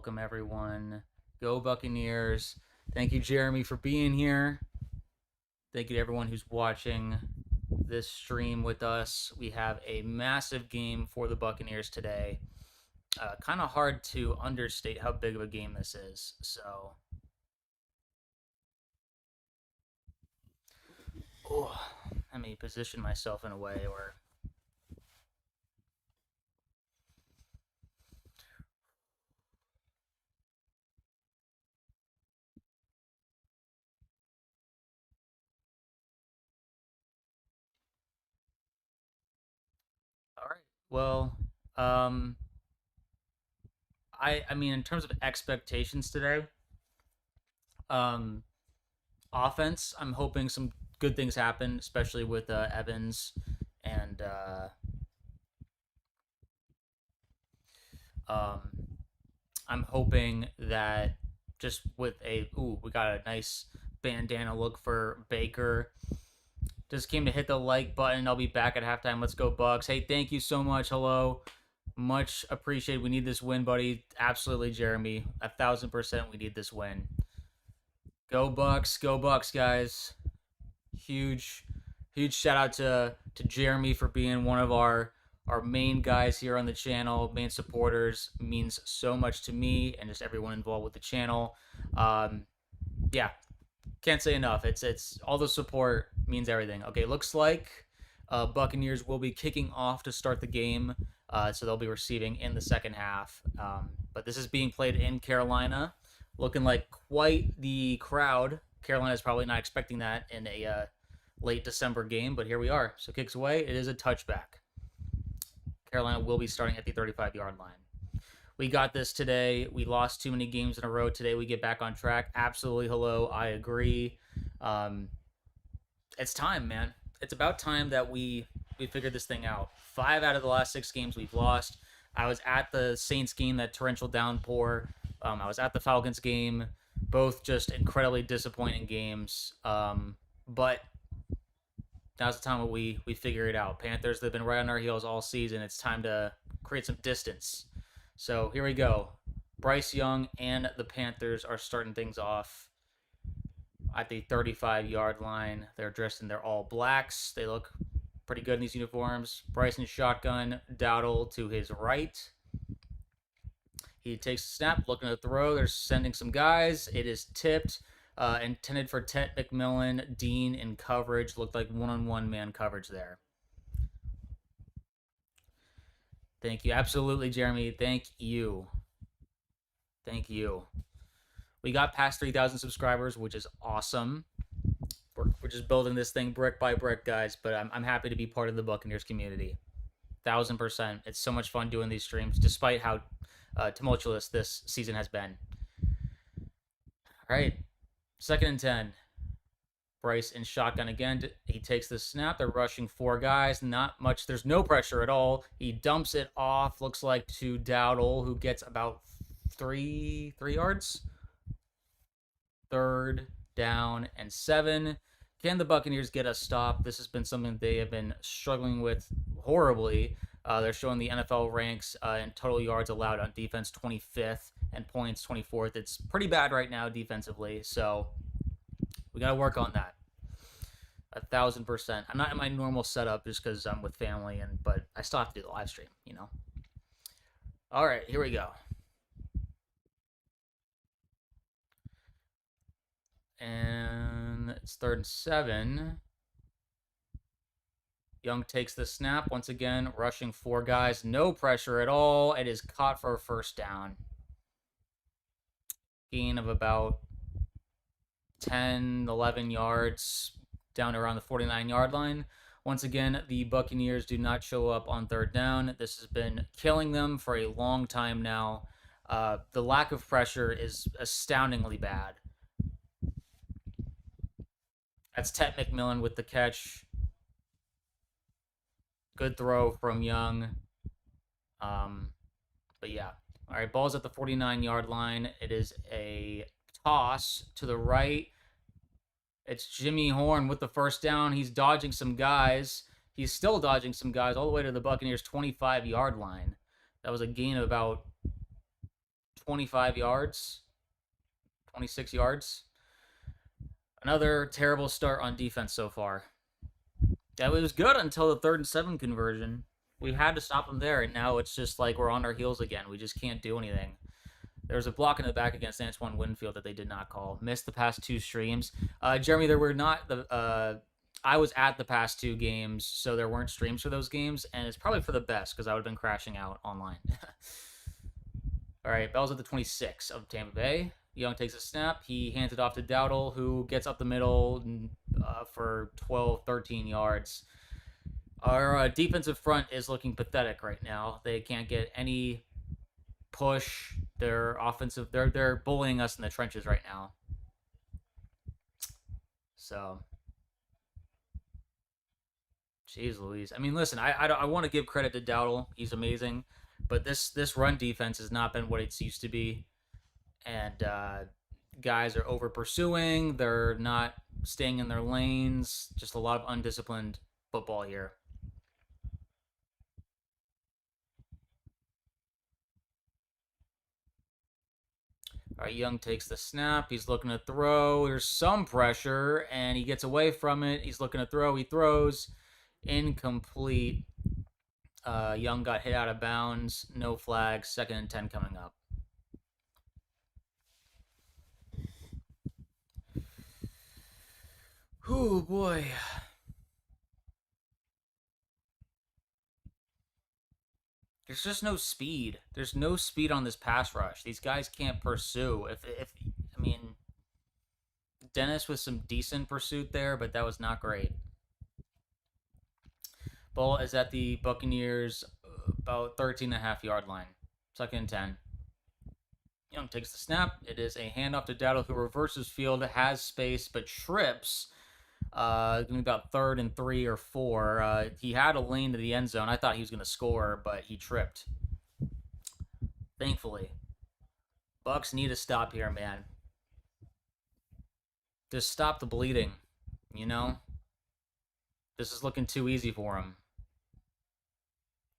Welcome, everyone. Go Buccaneers. Thank you, Jeremy, for being here. Thank you to everyone who's watching this stream with us. We have a massive game for the Buccaneers today. Kind of hard to understate how big of a game this is. So, let me position myself in a way where. All right. Well, um, I mean, in terms of expectations today, um, offense, I'm hoping some good things happen, especially with Evans and um, I'm hoping that just with we got a nice bandana look for Baker. Just came to hit the like button. I'll be back at halftime. Let's go Bucs. Hey, thank you so much. Hello. Much appreciated. We need this win, buddy. Absolutely, Jeremy. 1,000% we need this win. Go Bucs, guys. Huge, huge shout out to Jeremy for being one of our main guys here on the channel, main supporters. Means so much to me and just everyone involved with the channel. Yeah, can't say enough. It's all the support means everything. Okay, looks like Buccaneers will be kicking off to start the game, so they'll be receiving in the second half. But this is being played in Carolina, looking like quite the crowd. Carolina's probably not expecting that in a late December game, but here we are. So kicks away. It is a touchback. Carolina will be starting at the 35-yard line. We got this today. We lost too many games in a row. Today we get back on track. Absolutely, hello. I agree. It's time, man. It's about time that we figured this thing out. 5 out of the last 6 games we've lost. I was at the Saints game, that torrential downpour. I was at the Falcons game. Both just incredibly disappointing games. But now's the time when we figure it out. Panthers, they've been right on our heels all season. It's time to create some distance. So here we go. Bryce Young and the Panthers are starting things off at the 35-yard line. They're dressed in their all blacks. They look pretty good in these uniforms. Bryson shotgun, Dowdle to his right. He takes a snap, looking to throw. They're sending some guys. It is tipped. Intended for Ted McMillan. Dean in coverage. Looked like one-on-one man coverage there. Thank you. Absolutely, Jeremy. Thank you. Thank you. We got past 3,000 subscribers, which is awesome. We're just building this thing brick by brick, guys, but I'm happy to be part of the Buccaneers community. 1,000%. It's so much fun doing these streams, despite how tumultuous this season has been. All right. 2nd and 10. Bryce in shotgun again. He takes the snap. They're rushing 4 guys. Not much. There's no pressure at all. He dumps it off. Looks like to Dowdle, who gets about 3 yards. 3rd down and 7. Can the Buccaneers get a stop? This has been something they have been struggling with horribly. They're showing the NFL ranks in total yards allowed on defense 25th and points 24th. It's pretty bad right now defensively, so we got to work on that. 1,000%. I'm not in my normal setup just because I'm with family, but I still have to do the live stream, you know. All right, here we go. And it's 3rd and 7. Young takes the snap once again, rushing 4 guys. No pressure at all. It is caught for a 1st down. Gain of about 10, 11 yards down around the 49-yard line. Once again, the Buccaneers do not show up on 3rd down. This has been killing them for a long time now. The lack of pressure is astoundingly bad. That's Ted McMillan with the catch. Good throw from Young. But yeah. All right, ball's at the 49-yard line. It is a toss to the right. It's Jimmy Horn with the 1st down. He's dodging some guys. He's still dodging some guys all the way to the Buccaneers' 25-yard line. That was a gain of about 25 yards, 26 yards. Another terrible start on defense so far. That was good until the 3rd and 7 conversion. We had to stop them there, and now it's just like we're on our heels again. We just can't do anything. There was a block in the back against Antoine Winfield that they did not call. Missed the past 2 streams. Jeremy, there were not the. I was at the past 2 games, so there weren't streams for those games, and it's probably for the best because I would have been crashing out online. All right, Bell's at the 26 of Tampa Bay. Young takes a snap. He hands it off to Dowdle, who gets up the middle for 12, 13 yards. Our defensive front is looking pathetic right now. They can't get any push. They're offensive. They're bullying us in the trenches right now. So, jeez Louise. I mean, listen, I want to give credit to Dowdle. He's amazing. But this run defense has not been what it's used to be. And guys are over pursuing. They're not staying in their lanes. Just a lot of undisciplined football here. All right, Young takes the snap. He's looking to throw. There's some pressure, and he gets away from it. He's looking to throw. He throws. Incomplete. Young got hit out of bounds. No flag. 2nd and 10 coming up. Oh boy. There's just no speed. There's no speed on this pass rush. These guys can't pursue. If I mean, Dennis with some decent pursuit there, but that was not great. Ball is at the Buccaneers about 13.5-yard line. 2nd and 10. Young takes the snap. It is a handoff to Dowdle, who reverses field, has space, but trips. Going to be about 3rd and 3 or 4. He had a lane to the end zone. I thought he was going to score, but he tripped. Thankfully. Bucs need to stop here, man. Just stop the bleeding, you know? This is looking too easy for him.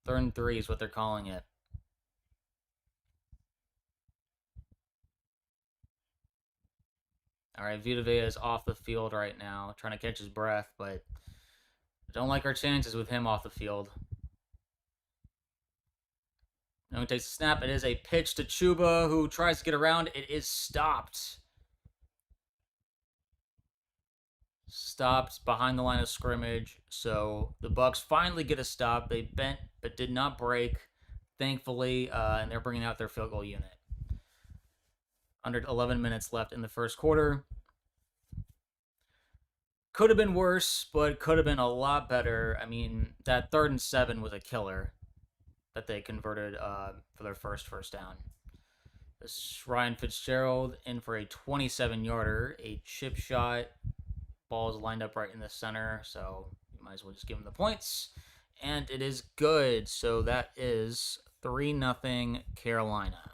3rd and 3 is what they're calling it. All right, Vita Vea is off the field right now, trying to catch his breath, but I don't like our chances with him off the field. Now he takes a snap. It is a pitch to Chuba, who tries to get around. It is stopped. Stopped behind the line of scrimmage. So the Bucs finally get a stop. They bent but did not break, thankfully, and they're bringing out their field goal unit. Under 11 minutes left in the first quarter. Could have been worse, but could have been a lot better. I mean, that 3rd and 7 was a killer that they converted for their first down. This is Ryan Fitzgerald in for a 27-yarder, a chip shot. Ball is lined up right in the center, so you might as well just give him the points. And it is good, so that is 3-0 Carolina.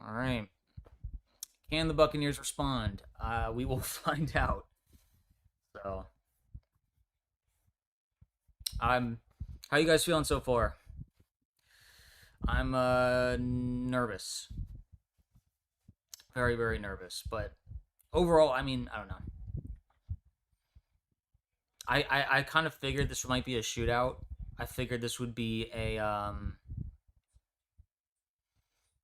All right. Can the Buccaneers respond? We will find out. So, how you guys feeling so far? I'm nervous. Very, very nervous. But overall, I mean, I don't know. I kind of figured this might be a shootout. I figured this would be a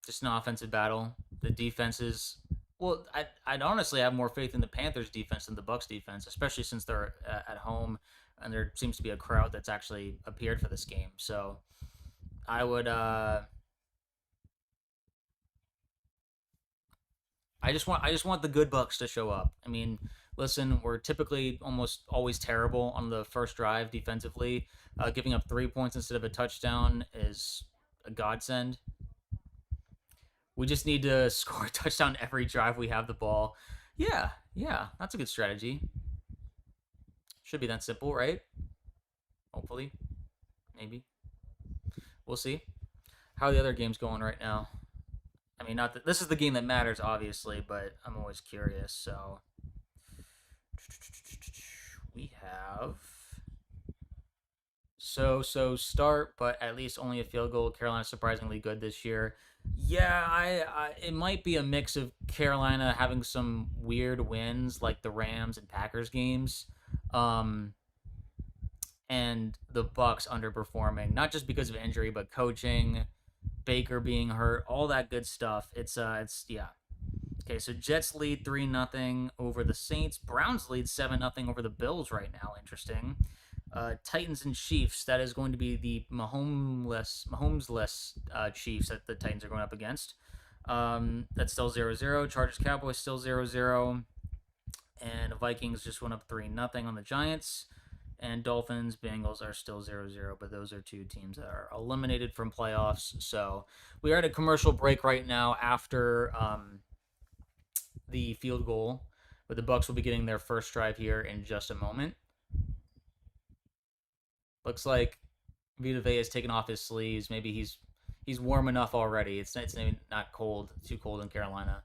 just an offensive battle. The defenses, well, I'd honestly have more faith in the Panthers defense than the Bucs defense, especially since they're at home and there seems to be a crowd that's actually appeared for this game. So I would I just want the good Bucs to show up. I mean, listen, we're typically almost always terrible on the first drive defensively. Giving up 3 points instead of a touchdown is a godsend. We just need to score a touchdown every drive we have the ball. Yeah, that's a good strategy. Should be that simple, right? Hopefully. Maybe. We'll see. How are the other games going right now? I mean, not that this is the game that matters, obviously, but I'm always curious. So we have so start, but at least only a field goal. Carolina's surprisingly good this year. Yeah, it might be a mix of Carolina having some weird wins like the Rams and Packers games, um, and the Bucs underperforming, not just because of injury, but coaching, Baker being hurt, all that good stuff. It's yeah. Okay, so Jets lead 3-0 over the Saints. Browns lead 7-0 over the Bills right now. Interesting. Titans and Chiefs. That is going to be the Mahomes-less Chiefs that the Titans are going up against. That's still 0-0. Chargers Cowboys still 0-0. And the Vikings just went up 3-0 on the Giants. And Dolphins Bengals are still 0-0, but those are two teams that are eliminated from playoffs. So we are at a commercial break right now after the field goal, but the Bucs will be getting their first drive here in just a moment. Looks like Vita Vea has taken off his sleeves. Maybe he's warm enough already. It's maybe not cold, too cold in Carolina.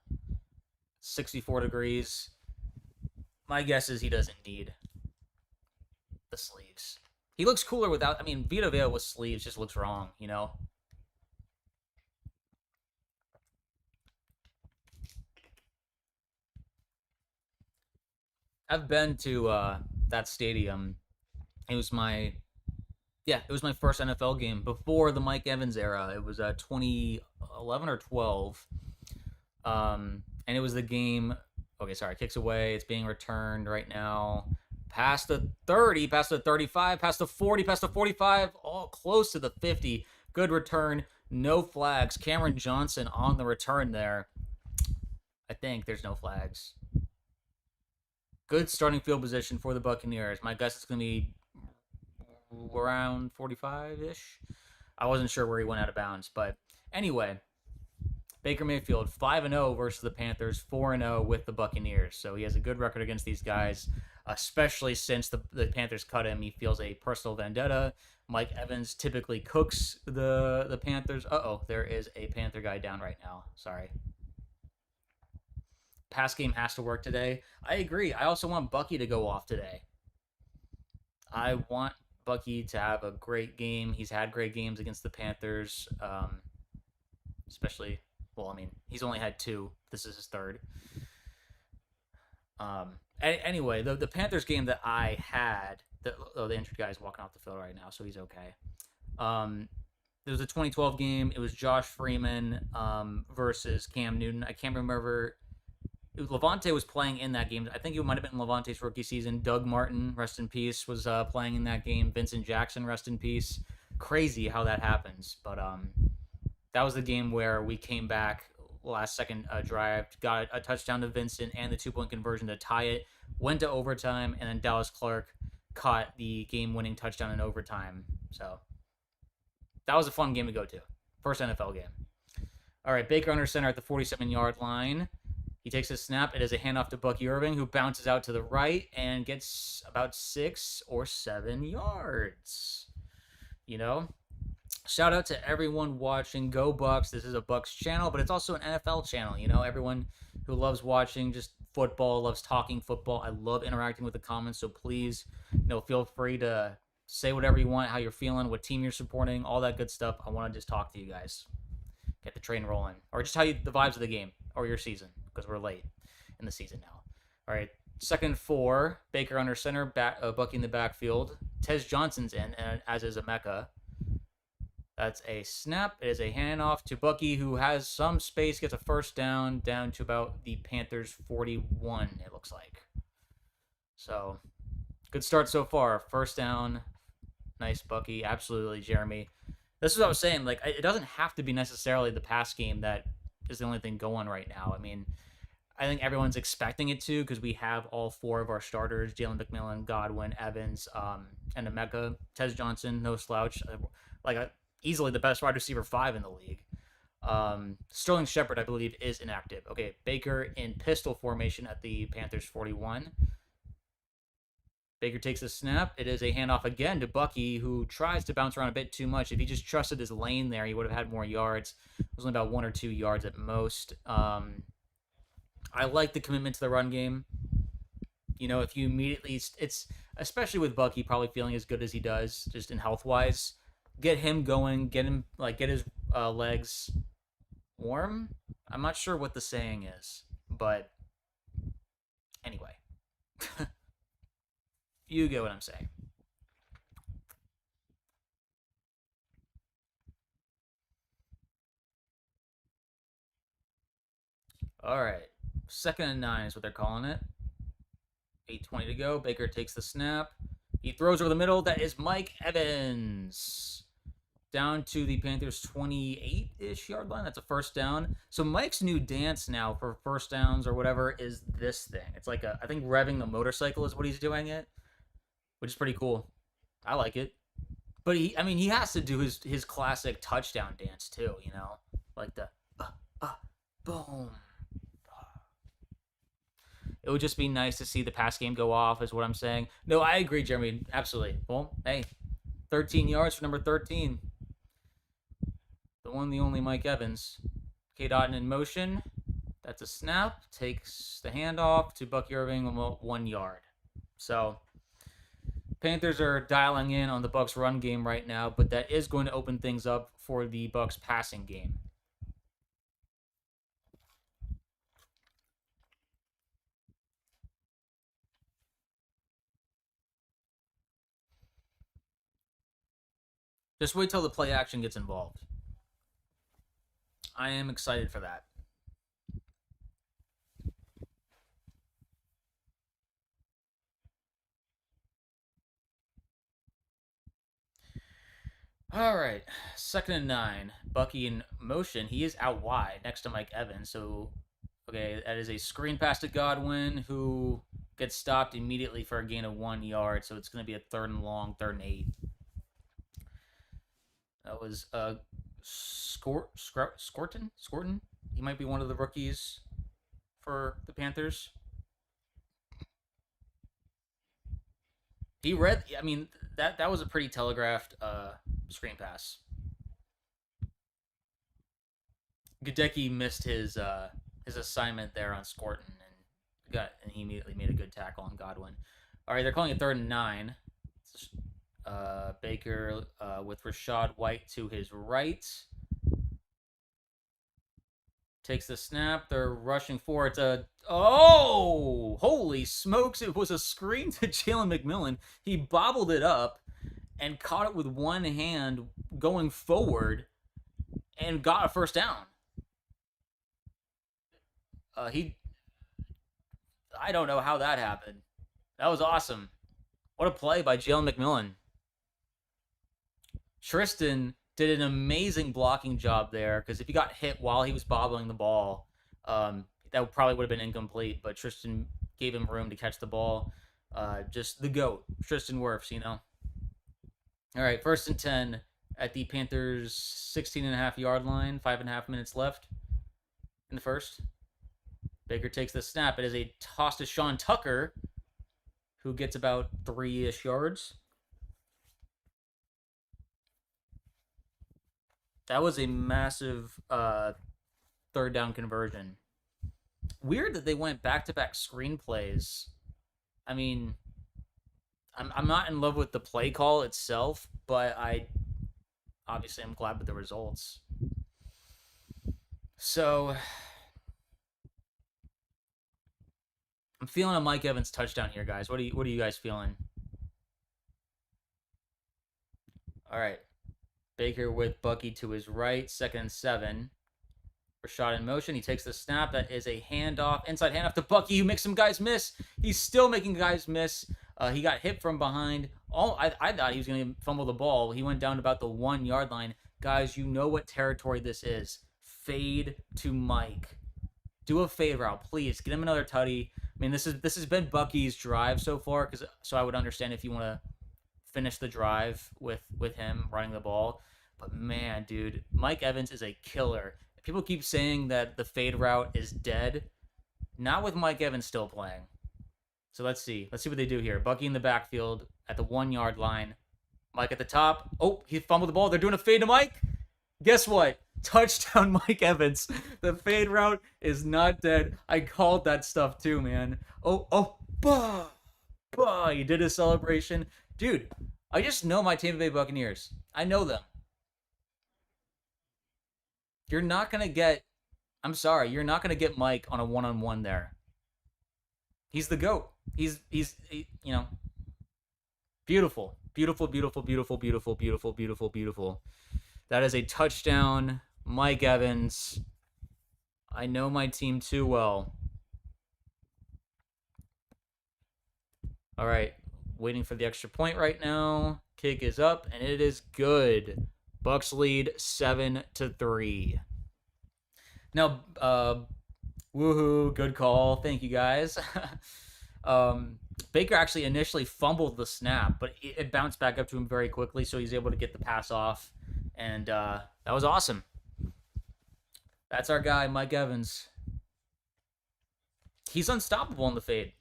64 degrees. My guess is he doesn't need the sleeves. He looks cooler without. I mean, Vita Vea with sleeves just looks wrong, you know. I've been to that stadium. It was my it was my first NFL game before the Mike Evans era. It was 2011 or 12. And it was the game. Okay, sorry, kicks away. It's being returned right now. Past the 30, past the 35, past the 40, past the 45, all close to the 50. Good return. No flags. Cameron Johnson on the return there. I think there's no flags. Good starting field position for the Buccaneers. My guess is going to be around 45-ish. I wasn't sure where he went out of bounds. But anyway, Baker Mayfield 5-0 versus the Panthers, 4-0 with the Buccaneers. So he has a good record against these guys, especially since the Panthers cut him. He feels a personal vendetta. Mike Evans typically cooks the Panthers. Uh-oh, there is a Panther guy down right now. Sorry. Pass game has to work today. I agree. I also want Bucky to go off today. I want Bucky to have a great game. He's had great games against the Panthers, especially. Well, I mean, he's only had two. This is his third. Anyway, the Panthers game that I had, the injured guy is walking off the field right now, so he's okay. There was a 2012 game. It was Josh Freeman versus Cam Newton. I can't remember. Lavonte was playing in that game. I think it might have been Lavonte's rookie season. Doug Martin, rest in peace, was playing in that game. Vincent Jackson, rest in peace. Crazy how that happens. But that was the game where we came back last second drive, got a touchdown to Vincent and the 2-point conversion to tie it, went to overtime, and then Dallas Clark caught the game-winning touchdown in overtime. So that was a fun game to go to. First NFL game. All right, Baker under center at the 47-yard line. He takes a snap. It is a handoff to Bucky Irving, who bounces out to the right and gets about 6 or 7 yards. You know? Shout out to everyone watching. Go Bucs. This is a Bucs channel, but it's also an NFL channel. You know, everyone who loves watching just football, loves talking football. I love interacting with the comments, so please, feel free to say whatever you want, how you're feeling, what team you're supporting, all that good stuff. I want to just talk to you guys. Get the train rolling. Or just tell you the vibes of the game or your season, because we're late in the season now. All right, 2nd and 4. Baker under center, Bucky in the backfield. Tez Johnson's in, and as is Emeka. That's a snap. It is a handoff to Bucky, who has some space, gets a first down to about the Panthers' 41, it looks like. So, good start so far. First down. Nice, Bucky. Absolutely, Jeremy. This is what I was saying. Like, it doesn't have to be necessarily the pass game that is the only thing going right now. I mean, I think everyone's expecting it to, because we have all 4 of our starters: Jalen McMillan, Godwin, Evans, and Emeka. Tez Johnson, no slouch. Easily the best wide receiver 5 in the league. Sterling Shepard, I believe, is inactive. Okay, Baker in pistol formation at the Panthers' 41. Baker takes a snap. It is a handoff again to Bucky, who tries to bounce around a bit too much. If he just trusted his lane there, he would have had more yards. It was only about 1 or 2 yards at most. I like the commitment to the run game. If you immediately, it's especially with Bucky probably feeling as good as he does, just in health wise, get him going, get him get his legs warm. I'm not sure what the saying is, but anyway, you get what I'm saying. All right, 2nd and 9 is what they're calling it. 8:20 to go. Baker takes the snap. He throws over the middle. That is Mike Evans. Down to the Panthers 28-ish yard line. That's a first down. So Mike's new dance now for first downs or whatever is this thing. It's like I think revving the motorcycle is what he's doing it, which is pretty cool. I like it. But he has to do his classic touchdown dance too, like the boom. It would just be nice to see the pass game go off, is what I'm saying. No, I agree, Jeremy. Absolutely. Well, hey, 13 yards for number 13. The one, the only Mike Evans. K. Dotton in motion. That's a snap. Takes the handoff to Bucky Irving 1 yard. So, Panthers are dialing in on the Bucs run game right now, but that is going to open things up for the Bucs passing game. Just wait till the play action gets involved. I am excited for that. All right, 2nd and 9. Bucky in motion. He is out wide next to Mike Evans. So, okay, that is a screen pass to Godwin, who gets stopped immediately for a gain of 1 yard. So it's going to be a 3rd and long, 3rd and 8. That was Scorton. He might be one of the rookies for the Panthers. He read. I mean, that was a pretty telegraphed screen pass. Gadecki missed his assignment there on Scorton and he immediately made a good tackle on Godwin. All right, they're calling it 3rd and 9. Baker with Rachaad White to his right. Takes the snap. They're rushing forward. Holy smokes. It was a screen to Jalen McMillan. He bobbled it up and caught it with one hand going forward and got a first down. I don't know how that happened. That was awesome. What a play by Jalen McMillan. Tristan did an amazing blocking job there, because if he got hit while he was bobbling the ball, that probably would have been incomplete, but Tristan gave him room to catch the ball. Just the GOAT, Tristan Wirfs, All right, 1st and 10 at the Panthers' 16.5 yard line, 5.5 minutes left in the first. Baker takes the snap. It is a toss to Sean Tucker, who gets about 3-ish yards. That was a massive 3rd down conversion. Weird that they went back-to-back screenplays. I mean, I'm not in love with the play call itself, but I'm glad with the results. So, I'm feeling a Mike Evans touchdown here, guys. What are you guys feeling? All right. Baker with Bucky to his right, 2nd and 7. Rachaad in motion. He takes the snap. That is a handoff, inside handoff to Bucky, who makes some guys miss. He's still making guys miss. He got hit from behind. I thought he was going to fumble the ball. He went down to about the 1 yard line. Guys, you know what territory this is. Fade to Mike. Do a fade route, please. Get him another tutty. I mean, this has been Bucky's drive so far, so I would understand if you want to finish the drive with him running the ball. But man, dude, Mike Evans is a killer. People keep saying that the fade route is dead. Not with Mike Evans still playing. So let's see. Let's see what they do here. Bucky in the backfield at the 1 yard line. Mike at the top. Oh, he fumbled the ball. They're doing a fade to Mike. Guess what? Touchdown, Mike Evans. The fade route is not dead. I called that stuff too, man. Oh, Bah, bah. He did his celebration. Dude, I just know my Tampa Bay Buccaneers. I know them. You're not going to get, I'm sorry, you're not going to get Mike on a one-on-one there. He's the GOAT. You know, beautiful. Beautiful, beautiful, beautiful, beautiful, beautiful, beautiful, beautiful. That is a touchdown. Mike Evans. I know my team too well. All right. Waiting for the extra point right now. Kick is up, and it is good. Bucs lead 7-3. Now, woohoo, good call. Thank you, guys. Baker actually initially fumbled the snap, but it bounced back up to him very quickly, so he's able to get the pass off, and that was awesome. That's our guy, Mike Evans. He's unstoppable in the fade.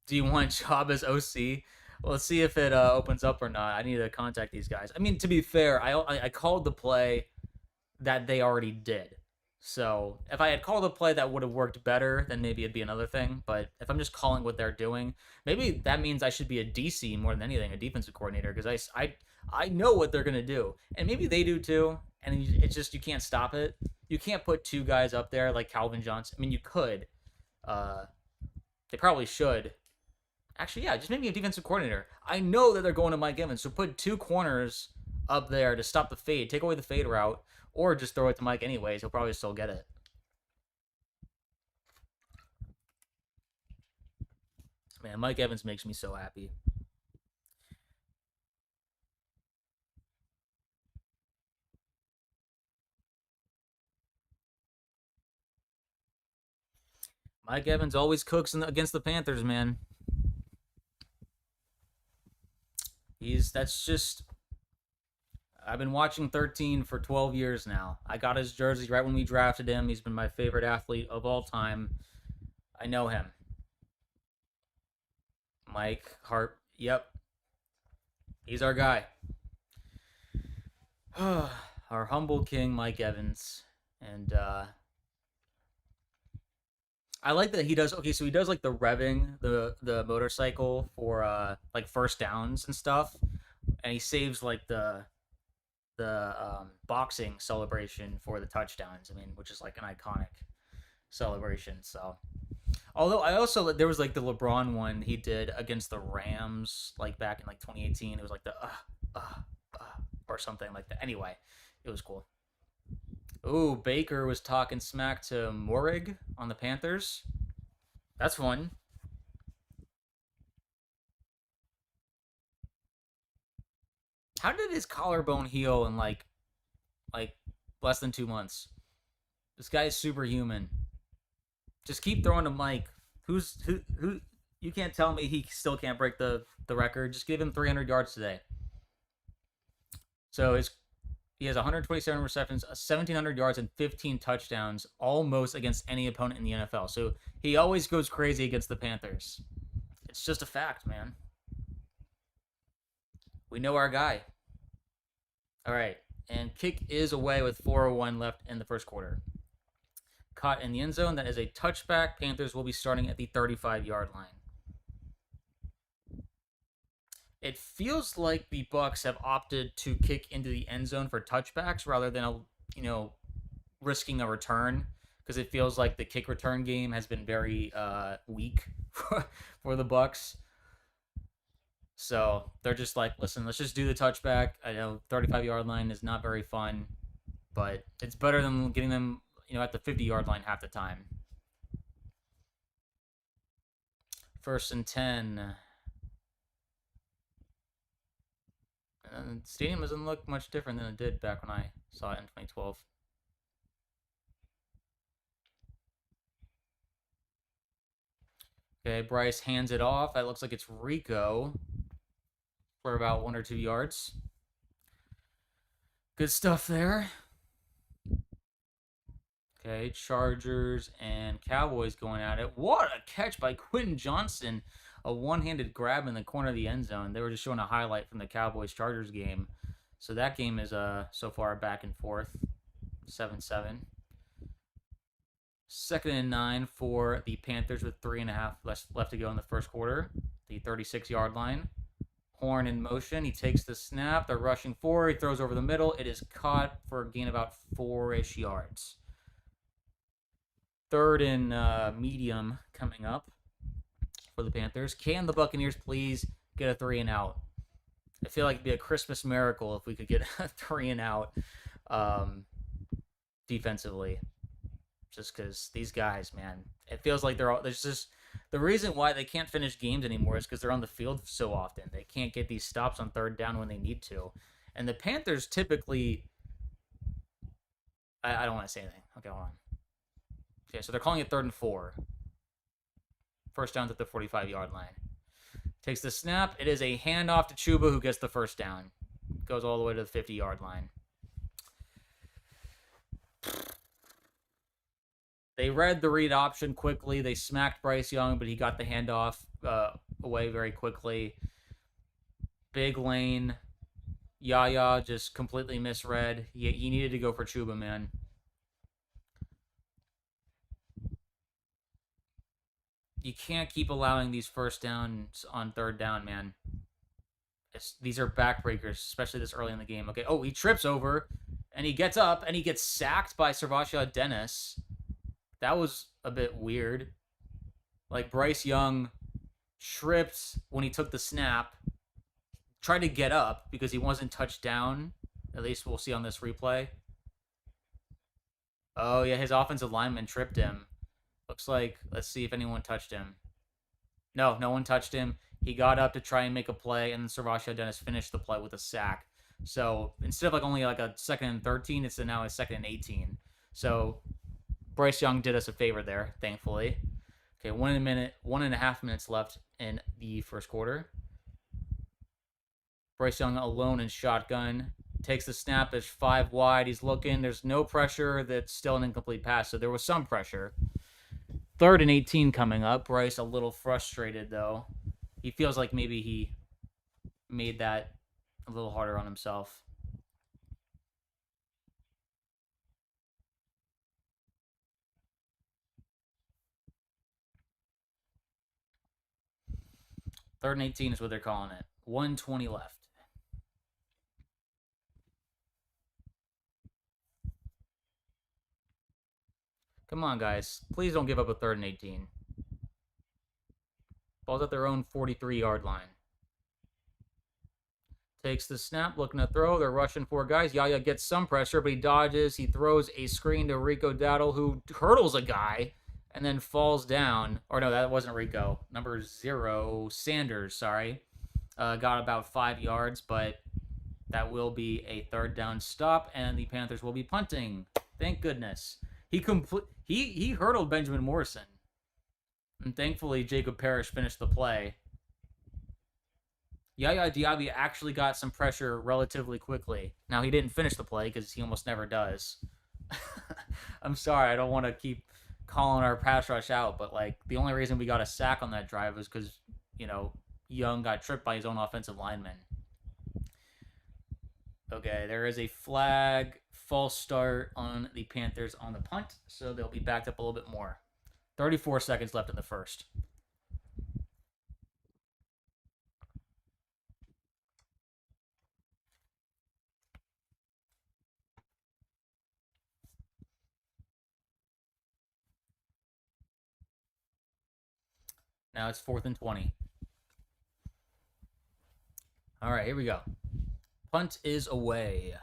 Do you want job as OC? Well, let's see if it opens up or not. I need to contact these guys. I mean, to be fair, I called the play that they already did. So if I had called a play that would have worked better, then maybe it'd be another thing. But if I'm just calling what they're doing, maybe that means I should be a DC more than anything, a defensive coordinator, because I know what they're gonna do, and maybe they do too. And it's just you can't stop it. You can't put two guys up there like Calvin Johnson. I mean, you could. They probably should. Actually, yeah, just make me a defensive coordinator. I know that they're going to Mike Evans, so put two corners up there to stop the fade, take away the fade route, or just throw it to Mike anyways. He'll probably still get it. Man, Mike Evans makes me so happy. Mike Evans always cooks against the Panthers, man. That's just I've been watching 13 for 12 years now. I got his jersey right when we drafted him. He's been my favorite athlete of all time. I know him. Mike Hart. Yep. He's our guy. Our humble king, Mike Evans. And I like that he does. Okay, so he does like the revving the motorcycle for like first downs and stuff, and he saves like the boxing celebration for the touchdowns. I mean, which is like an iconic celebration. So, although I also there was like the LeBron one he did against the Rams like back in like 2018. It was like the or something like that. Anyway, it was cool. Ooh, Baker was talking smack to Morig on the Panthers. That's fun. How did his collarbone heal in like less than 2 months? This guy is superhuman. Just keep throwing to Mike. Who? You can't tell me he still can't break the record. Just give him 300 yards today. So he has 127 receptions, 1,700 yards, and 15 touchdowns, almost against any opponent in the NFL. So he always goes crazy against the Panthers. It's just a fact, man. We know our guy. All right, and kick is away with 4:01 left in the first quarter. Caught in the end zone. That is a touchback. Panthers will be starting at the 35-yard line. It feels like the Bucs have opted to kick into the end zone for touchbacks rather than risking a return, because it feels like the kick return game has been very weak for the Bucs. So they're just like, listen, let's just do the touchback. I know 35-yard line is not very fun, but it's better than getting them at the 50-yard line half the time. 1st and 10. And the stadium doesn't look much different than it did back when I saw it in 2012. Okay, Bryce hands it off. That looks like it's Rico for about 1 or 2 yards. Good stuff there. Okay, Chargers and Cowboys going at it. What a catch by Quentin Johnston. A one-handed grab in the corner of the end zone. They were just showing a highlight from the Cowboys-Chargers game. So that game is so far back and forth, 7-7. Second and 9 for the Panthers with 3.5 left to go in the first quarter. The 36-yard line. Horn in motion. He takes the snap. They're rushing forward. He throws over the middle. It is caught for a gain about 4-ish yards. Third and medium coming up for the Panthers. Can the Buccaneers please get a 3 and out? I feel like it'd be a Christmas miracle if we could get a 3 and out defensively. Just because these guys, man, it feels like there's just the reason why they can't finish games anymore is because they're on the field so often. They can't get these stops on third down when they need to. And the Panthers typically, I don't want to say anything. Okay, hold on. Okay, so they're calling it 3rd and 4. First down at the 45-yard line. Takes the snap. It is a handoff to Chuba, who gets the first down. Goes all the way to the 50-yard line. They read the read option quickly. They smacked Bryce Young, but he got the handoff away very quickly. Big lane. Yaya just completely misread. He needed to go for Chuba, man. You can't keep allowing these first downs on third down, man. These are backbreakers, especially this early in the game. Okay, oh, he trips over, and he gets up, and he gets sacked by Sebastian Dennis. That was a bit weird. Like, Bryce Young tripped when he took the snap, tried to get up because he wasn't touched down. At least we'll see on this replay. Oh, yeah, his offensive lineman tripped him. Looks like, let's see if anyone touched him. No one touched him. He got up to try and make a play, and then Sebastian Dennis finished the play with a sack. So instead of only a 2nd and 13, it's now a 2nd and 18. So Bryce Young did us a favor there, thankfully. Okay, 1.5 minutes left in the first quarter. Bryce Young alone in shotgun. Takes the snap. There's 5 wide. He's looking. There's no pressure. That's still an incomplete pass. So there was some pressure. 3rd and 18 coming up. Bryce a little frustrated, though. He feels like maybe he made that a little harder on himself. Third and 18 is what they're calling it. 1:20 left. Come on, guys. Please don't give up a 3rd and 18. Ball's at their own 43-yard line. Takes the snap, looking to throw. They're rushing 4 guys. Yaya gets some pressure, but he dodges. He throws a screen to Rico Dowdle, who hurdles a guy and then falls down. Or no, that wasn't Rico. Number 0, Sanders, sorry. Got about 5 yards, but that will be a 3rd down stop, and the Panthers will be punting. Thank goodness. He hurdled Benjamin Morrison. And thankfully, Jacob Parrish finished the play. Yaya Diaby actually got some pressure relatively quickly. Now, he didn't finish the play because he almost never does. I'm sorry, I don't want to keep calling our pass rush out, but the only reason we got a sack on that drive was because, Young got tripped by his own offensive lineman. Okay, there is a flag, false start on the Panthers on the punt, so they'll be backed up a little bit more. 34 seconds left in the first. Now it's 4th and 20. All right, here we go. Punt is away.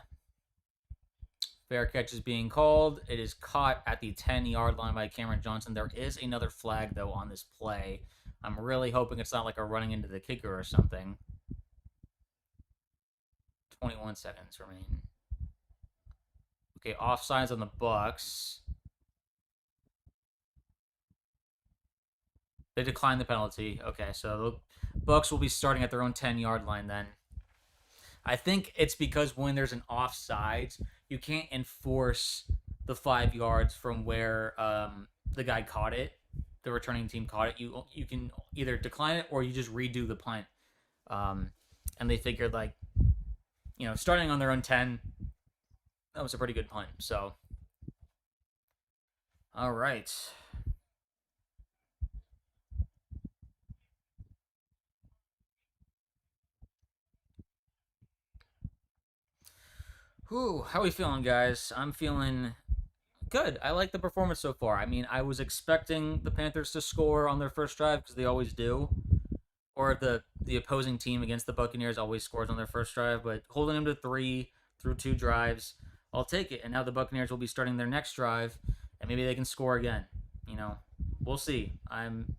Fair catch is being called. It is caught at the 10-yard line by Cameron Johnson. There is another flag, though, on this play. I'm really hoping it's not like a running into the kicker or something. 21 seconds remain. Okay, offsides on the Bucs. They declined the penalty. Okay, so the Bucs will be starting at their own 10-yard line then. I think it's because when there's an offsides, you can't enforce the 5 yards from where the guy caught it, the returning team caught it. You can either decline it or you just redo the punt. And they figured starting on their own 10, that was a pretty good punt. So, All right. Whew, how are we feeling, guys? I'm feeling good. I like the performance so far. I mean, I was expecting the Panthers to score on their first drive because they always do, or the opposing team against the Buccaneers always scores on their first drive. But holding them to three through two drives, I'll take it. And now the Buccaneers will be starting their next drive, and maybe they can score again. You know, we'll see. I'm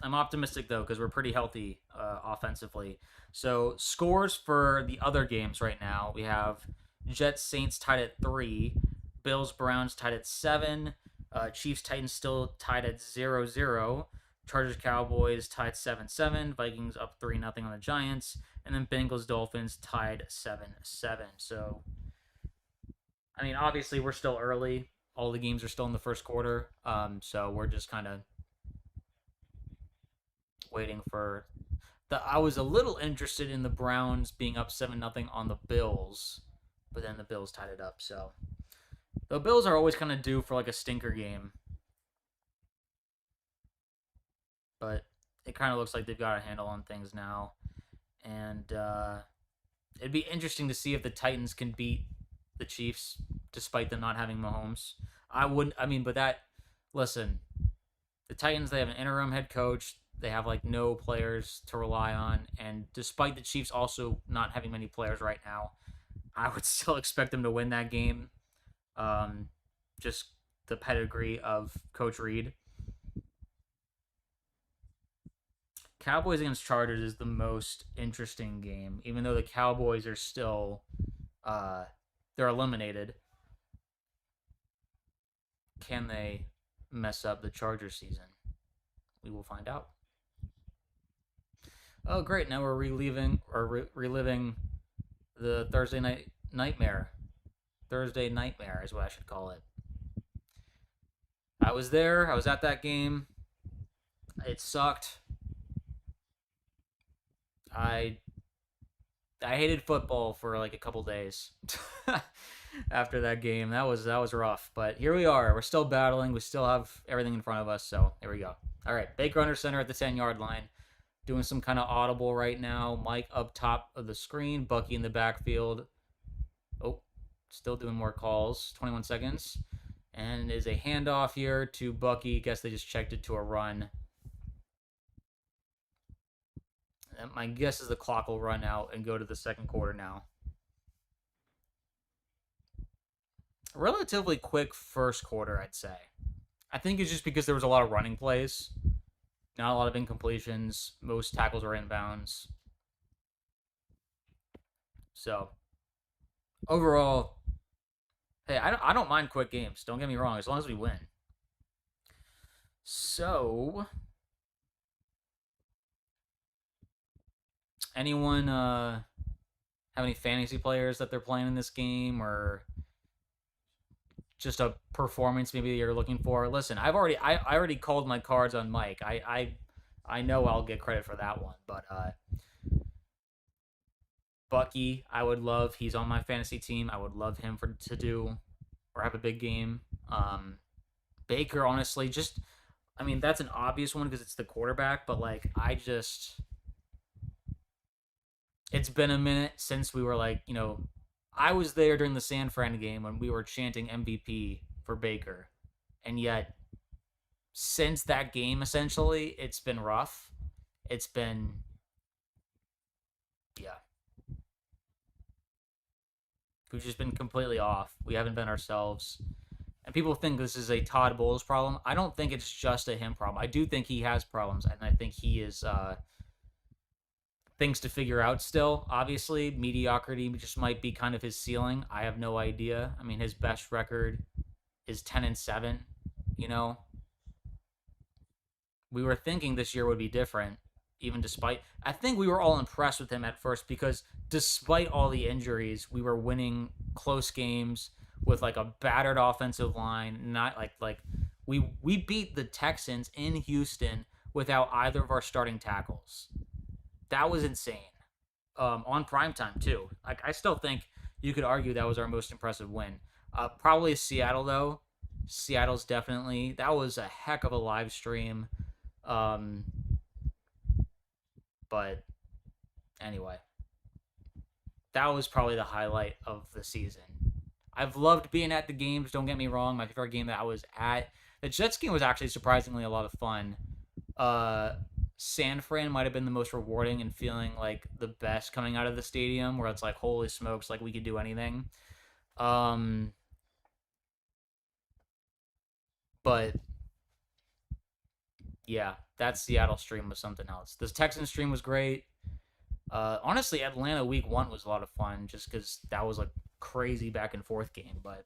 optimistic though because we're pretty healthy offensively. So scores for the other games right now, we have Jets Saints tied at 3, Bills Browns tied at 7, Chiefs Titans still tied at 0-0, Chargers Cowboys tied 7-7, Vikings up 3-0 on the Giants, and then Bengals Dolphins tied 7-7. So I mean, obviously we're still early. All the games are still in the first quarter, so we're just kind of waiting for I was a little interested in the Browns being up 7-0 on the Bills, but then the Bills tied it up. So the Bills are always kind of due for like a stinker game, but it kind of looks like they've got a handle on things now, and it'd be interesting to see if the Titans can beat the Chiefs despite them not having Mahomes. I wouldn't. I mean, but that. Listen, the Titans, they have an interim head coach. They have like no players to rely on, and despite the Chiefs also not having many players right now, I would still expect them to win that game. Um, just the pedigree of Coach Reed. Cowboys against Chargers is the most interesting game, even though the Cowboys are still uh, they're eliminated. Can they mess up the Chargers season? We will find out. Oh, great! Now we're reliving the Thursday night nightmare. Thursday nightmare is what I should call it. I was there. I was at that game. It sucked. I I hated football for like a couple days after that game. That was rough. But here we are. We're still battling. We still have everything in front of us. So here we go. All right, Baker under center at the 10-yard line, doing some kind of audible right now. Mike up top of the screen. Bucky in the backfield. Oh, still doing more calls. 21 seconds. And is a handoff here to Bucky. Guess they just checked it to a run. And my guess is the clock will run out and go to the second quarter now. Relatively quick first quarter, I'd say. I think it's just because there was a lot of running plays, not a lot of incompletions. Most tackles were inbounds. So overall, hey, I don't mind quick games. Don't get me wrong, as long as we win. So, anyone have any fantasy players that they're playing in this game, or just a performance maybe you're looking for? Listen, I already called my cards on Mike. I know I'll get credit for that one, but Bucky, I would love. He's on my fantasy team. I would love him for to do or have a big game. Baker, honestly, just I mean that's an obvious one because it's the quarterback, but like I just it's been a minute since we were like I was there during the San Fran game when we were chanting MVP for Baker, and yet since that game essentially it's been rough. It's been yeah, we've just been completely off. We haven't been ourselves. And people think this is a Todd Bowles problem. I don't think it's just a him problem. I do think he has problems, and I think he is things to figure out still. Obviously, mediocrity just might be kind of his ceiling. I have no idea. I mean, his best record is 10-7. You know, we were thinking this year would be different, even despite. I think we were all impressed with him at first because despite all the injuries, we were winning close games with like a battered offensive line. Not like we beat the Texans in Houston without either of our starting tackles. That was insane. On primetime too. Like I still think you could argue that was our most impressive win. Probably Seattle though. Seattle's definitely. That was a heck of a live stream. Um, but anyway, that was probably the highlight of the season. I've loved being at the games. Don't get me wrong. My favorite game that I was at, the Jets game was actually surprisingly a lot of fun. Uh, San Fran might have been the most rewarding and feeling like the best coming out of the stadium, where it's like, holy smokes, like we could do anything. Um, but yeah, that Seattle stream was something else. This Texans stream was great. Honestly, Atlanta week one was a lot of fun just because that was a crazy back and forth game. But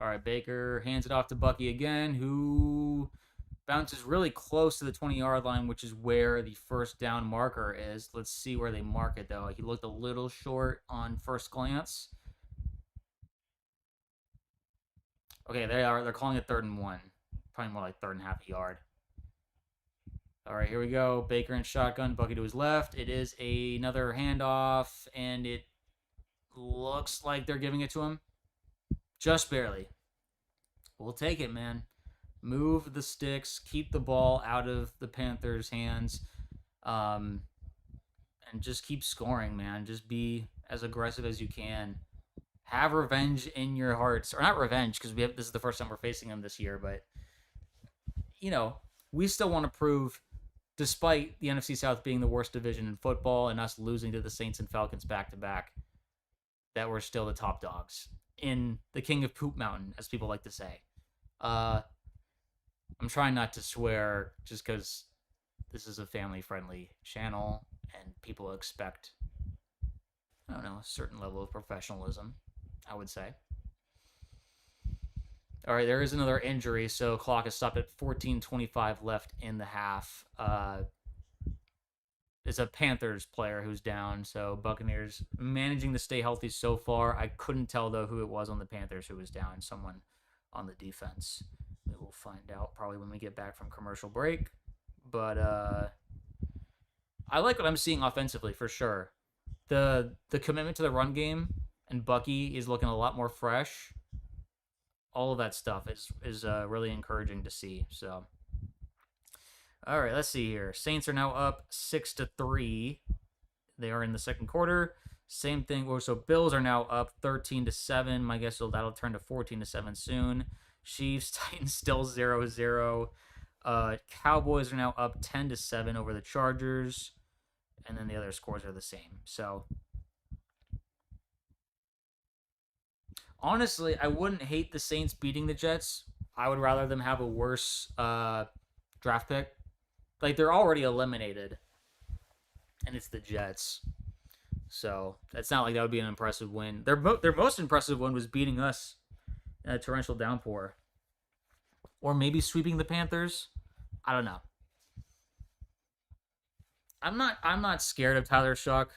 all right, Baker hands it off to Bucky again, who bounces really close to the 20-yard line, which is where the first down marker is. Let's see where they mark it, though. He looked a little short on first glance. Okay, they are. They're calling it 3rd and 1. Probably more like 3.5 yard. All right, here we go. Baker and shotgun. Bucky to his left. It is another handoff, and it looks like they're giving it to him. Just barely. We'll take it, man. Move the sticks. Keep the ball out of the Panthers' hands. Um, and just keep scoring, man. Just be as aggressive as you can. Have revenge in your hearts, or not revenge, because this is the first time we're facing them this year. But you know, we still want to prove, despite the NFC South being the worst division in football and us losing to the Saints and Falcons back to back, that we're still the top dogs in the King of Poop Mountain, as people like to say. Uh, I'm trying not to swear just because this is a family-friendly channel and people expect, I don't know, a certain level of professionalism, I would say. All right, there is another injury, so clock is stopped at 14:25 left in the half. It's a Panthers player who's down, so Buccaneers managing to stay healthy so far. I couldn't tell, though, who it was on the Panthers who was down. Someone on the defense. We will find out probably when we get back from commercial break. But I like what I'm seeing offensively for sure. The commitment to the run game and Bucky is looking a lot more fresh. All of that stuff is really encouraging to see. So, all right, let's see here. Saints are now up 6-3. They are in the second quarter. Same thing. So Bills are now up 13-7. My guess is that'll turn to 14-7 soon. Chiefs, Titans still 0-0. Cowboys are now up 10-7 over the Chargers, and then the other scores are the same. So honestly, I wouldn't hate the Saints beating the Jets. I would rather them have a worse draft pick. Like, they're already eliminated, and it's the Jets. So it's not like that would be an impressive win. Their most impressive win was beating us in a torrential downpour, or maybe sweeping the Panthers. I don't know. I'm not scared of Tyler Shuck.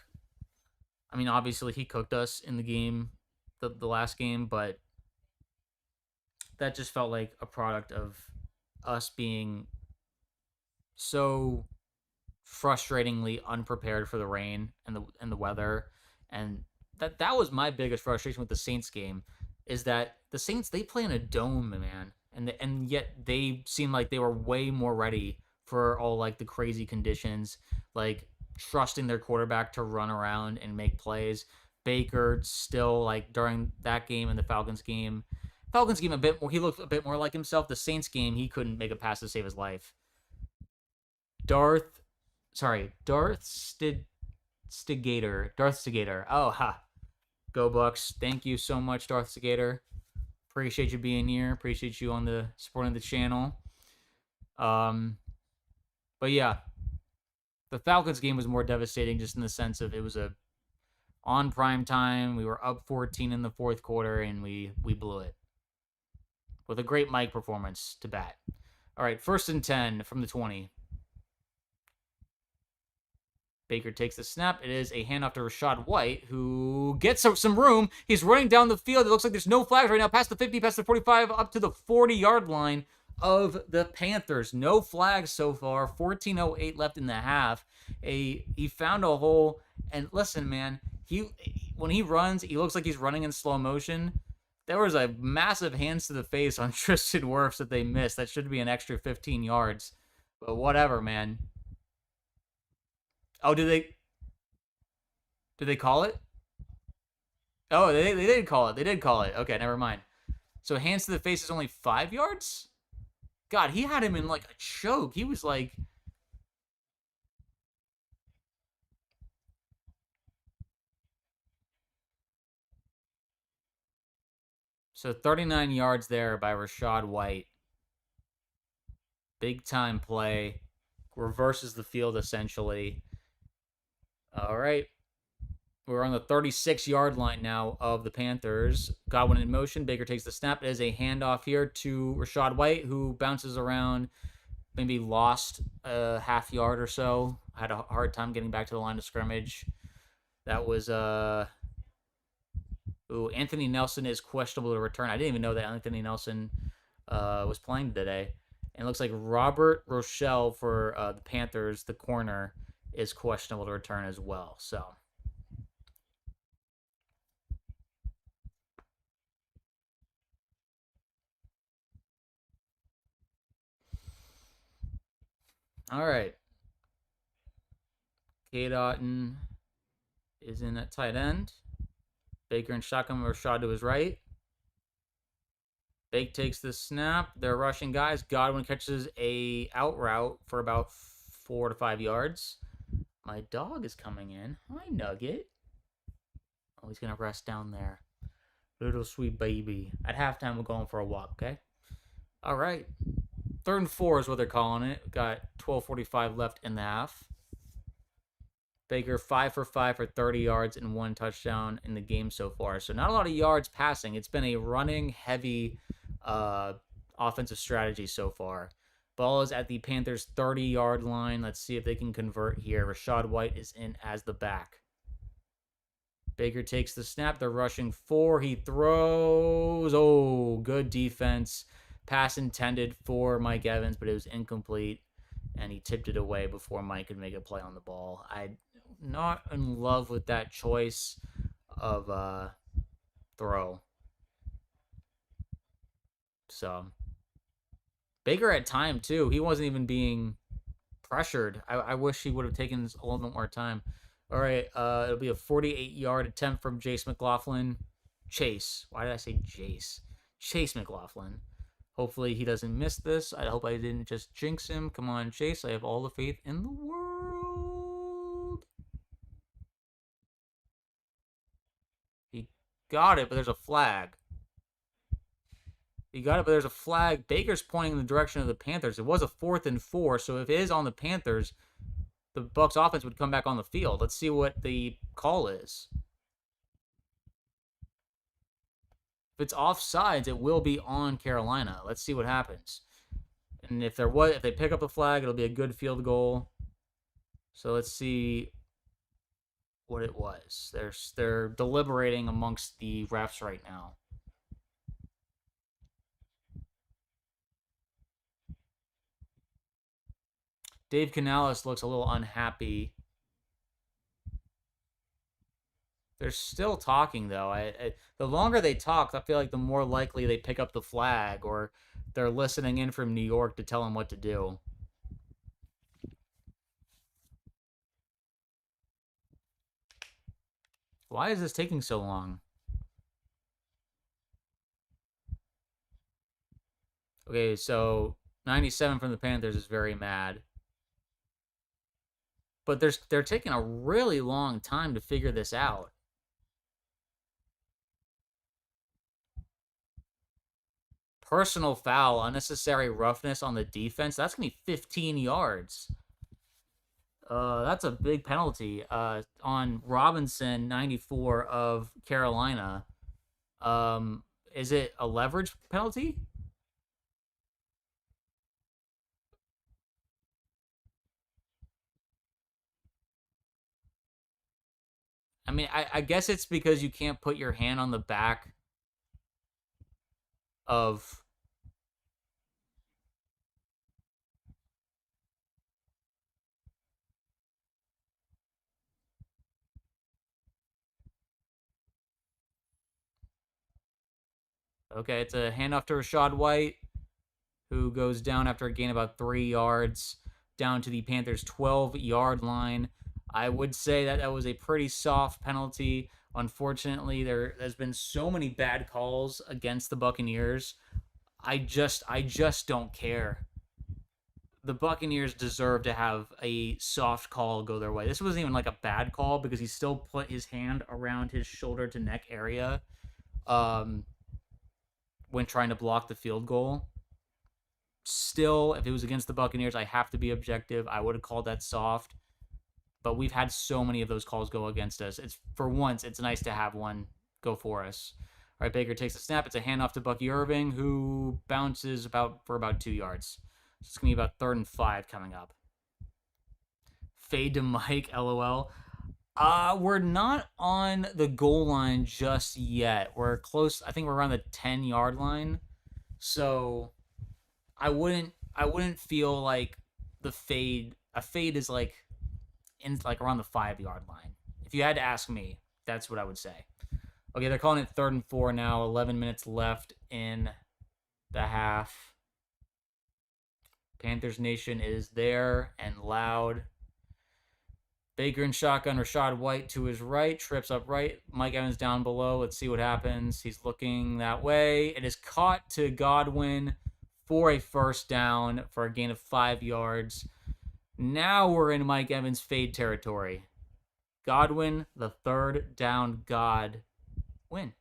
I mean, obviously he cooked us in the game, the last game, but that just felt like a product of us being so frustratingly unprepared for the rain and the weather, and that was my biggest frustration with the Saints game, is that the Saints, they play in a dome, man, and yet they seem like they were way more ready for all like the crazy conditions, like trusting their quarterback to run around and make plays. Baker still, like, during that game and the Falcons game a bit more, he looked a bit more like himself. The Saints game, he couldn't make a pass to save his life. Darth Darth Stigator. Darth Stigator. Oh, ha. Go Bucs. Thank you so much, Darth Stigator. Appreciate you being here. Appreciate you on the supporting the channel. But yeah, the Falcons game was more devastating just in the sense of it was a on prime time. We were up 14 in the fourth quarter, and we blew it with a great mic performance to bat. All right, 1st and 10 from the 20. Baker takes the snap. It is a handoff to Rachaad White, who gets some room. He's running down the field. It looks like there's no flags right now. Past the 50, past the 45, up to the 40-yard line of the Panthers. No flags so far. 14:08 left in the half. He found a hole. And listen, man, when he runs, he looks like he's running in slow motion. There was a massive hands to the face on Tristan Wirfs that they missed. That should be an extra 15 yards. But whatever, man. Oh, did they call it? Oh, they did call it. They did call it. Okay, never mind. So hands to the face is only 5 yards? God, he had him in like a choke. He was like... So 39 yards there by Rachaad White. Big time play. Reverses the field essentially. All right. We're on the 36-yard line now of the Panthers. Godwin in motion. Baker takes the snap. It is a handoff here to Rachaad White, who bounces around, maybe lost a half yard or so. Had a hard time getting back to the line of scrimmage. That was Anthony Nelson is questionable to return. I didn't even know that Anthony Nelson was playing today. And it looks like Robert Rochelle for the Panthers, the corner, is questionable to return as well. So... all right. Cade Otton is in at tight end. Baker and shotgun Rashad to his right. Bake takes the snap. They're rushing guys. Godwin catches a out route for about 4 to 5 yards. My dog is coming in. Hi, Nugget. Oh, he's going to rest down there. Little sweet baby. At halftime, we're going for a walk, okay? All right. 3rd and 4 is what they're calling it. Got 12:45 left in the half. Baker 5 for 5 for 30 yards and 1 touchdown in the game so far. So not a lot of yards passing. It's been a running heavy offensive strategy so far. Ball is at the Panthers 30-yard line. Let's see if they can convert here. Rachaad White is in as the back. Baker takes the snap. They're rushing 4. He throws. Oh, good defense. Pass intended for Mike Evans, but it was incomplete. And he tipped it away before Mike could make a play on the ball. I'm not in love with that choice of throw. So, Baker had time, too. He wasn't even being pressured. I wish he would have taken a little bit more time. All right, it'll be a 48-yard attempt from Chase McLaughlin. Chase. Why did I say Jace? Chase McLaughlin. Hopefully he doesn't miss this. I hope I didn't just jinx him. Come on, Chase. I have all the faith in the world. He got it, but there's a flag. He got it, but there's a flag. Baker's pointing in the direction of the Panthers. It was a 4th and 4, so if it is on the Panthers, the Bucs offense would come back on the field. Let's see what the call is. If it's offsides, it will be on Carolina. Let's see what happens. And if they pick up the flag, it'll be a good field goal. So let's see what it was. They're deliberating amongst the refs right now. Dave Canales looks a little unhappy. They're still talking, though. The longer they talk, I feel like the more likely they pick up the flag, or they're listening in from New York to tell them what to do. Why is this taking so long? Okay, so 97 from the Panthers is very mad. But they're taking a really long time to figure this out. Personal foul, unnecessary roughness on the defense. That's going to be 15 yards. That's a big penalty on Robinson, 94 of Carolina. Is it a leverage penalty? I mean, I guess it's because you can't put your hand on the back of. Okay, it's a handoff to Rashad White, who goes down after a gain about 3 yards, down to the Panthers' 12-yard line. I would say that that was a pretty soft penalty. Unfortunately, there has been so many bad calls against the Buccaneers. I just don't care. The Buccaneers deserve to have a soft call go their way. This wasn't even like a bad call because he still put his hand around his shoulder to neck area um, when trying to block the field goal. Still, if it was against the Buccaneers, I have to be objective. I would have called that soft. But we've had so many of those calls go against us. It's for once, it's nice to have one go for us. All right, Baker takes the snap. It's a handoff to Bucky Irving, who bounces for about 2 yards. So it's gonna be about 3rd and 5 coming up. Fade to Mike, LOL. We're not on the goal line just yet. We're close. I think we're around the 10-yard line. So I wouldn't feel like the fade. A fade is like in like around the 5-yard line. If you had to ask me, that's what I would say. Okay, they're calling it 3rd and 4 now. 11 minutes left in the half. Panthers Nation is there and loud. Baker and shotgun. Rashad White to his right. Trips up right. Mike Evans down below. Let's see what happens. He's looking that way. It is caught to Godwin for a 1st down for a gain of 5 yards. Now we're in Mike Evans fade territory. Godwin, the 3rd down God win.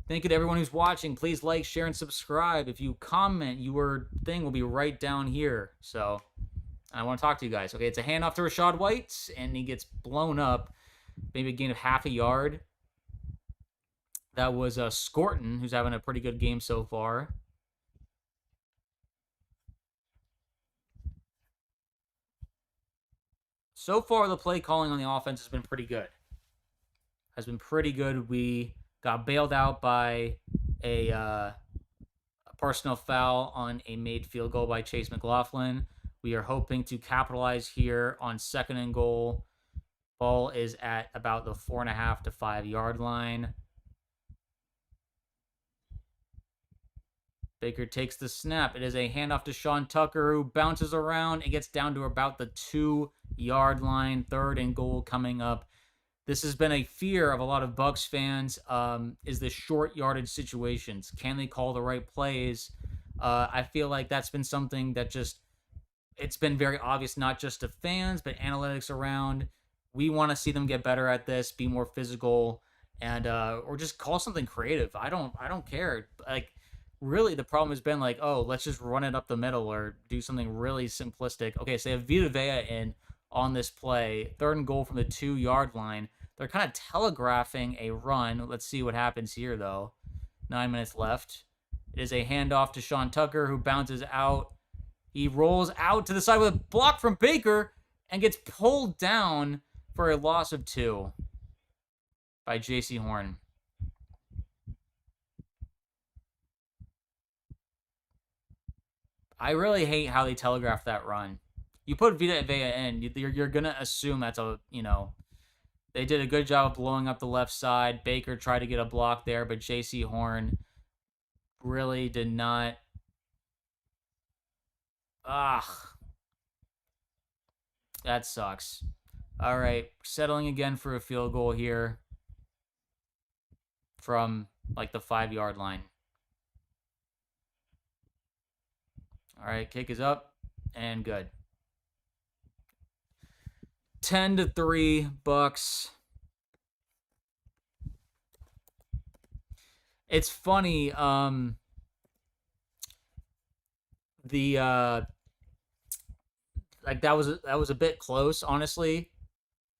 Thank you to everyone who's watching. Please like, share, and subscribe. If you comment, your thing will be right down here. So I want to talk to you guys. Okay, it's a handoff to Rashad White, and he gets blown up. Maybe a gain of half a yard. That was Scorton, who's having a pretty good game so far. So far, the play calling on the offense has been pretty good. We got bailed out by a personal foul on a made field goal by Chase McLaughlin. We are hoping to capitalize here on 2nd and goal. Ball is at about the 4.5 to 5-yard line. Baker takes the snap. It is a handoff to Sean Tucker, who bounces around and gets down to about the 2-yard line. 3rd and goal coming up. This has been a fear of a lot of Bucs fans, is the short yardage situations. Can they call the right plays? I feel like that's been something that it's been very obvious, not just to fans, but analytics around. We want to see them get better at this, be more physical, and or just call something creative. I don't care. Like, really, the problem has been like, oh, let's just run it up the middle or do something really simplistic. Okay, so they have Vita Vea in on this play. 3rd and goal from the 2-yard line. They're kind of telegraphing a run. Let's see what happens here, though. 9 minutes left. It is a handoff to Sean Tucker, who bounces out. He rolls out to the side with a block from Baker and gets pulled down for a loss of 2 by J.C. Horn. I really hate how they telegraph that run. You put Vita Vea in, you're going to assume that's they did a good job of blowing up the left side. Baker tried to get a block there, but J.C. Horn really did not. That sucks. All right, settling again for a field goal here from like the 5-yard line. All right, kick is up and good. 10-3 Bucs. It's funny. Like that was a bit close, honestly.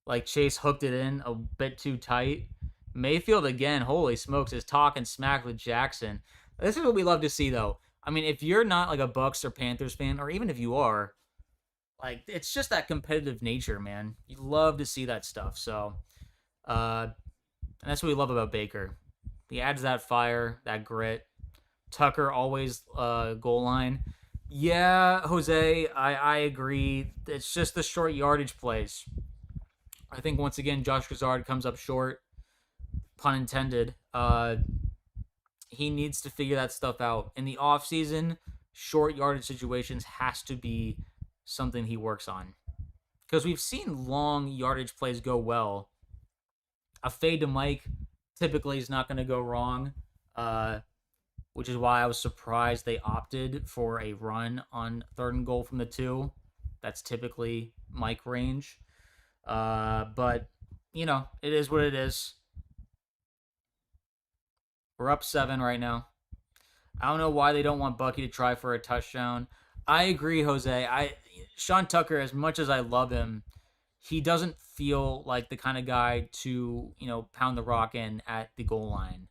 Like Chase hooked it in a bit too tight. Mayfield again, holy smokes, is talking smack with Jackson. This is what we love to see, though. I mean, if you're not like a Bucs or Panthers fan, or even if you are, like, it's just that competitive nature, man. You love to see that stuff. So And that's what we love about Baker. He adds that fire, that grit. Tucker always goal line. Yeah, Jose, I agree. It's just the short yardage plays. I think once again Josh Gazard comes up short, pun intended. He needs to figure that stuff out. In the offseason, short yardage situations has to be something he works on. Because we've seen long yardage plays go well. A fade to Mike typically is not going to go wrong, which is why I was surprised they opted for a run on 3rd and goal from the 2. That's typically Mike range. But, it is what it is. We're up 7 right now. I don't know why they don't want Bucky to try for a touchdown. I agree, Jose. Sean Tucker, as much as I love him, he doesn't feel like the kind of guy to, pound the rock in at the goal line.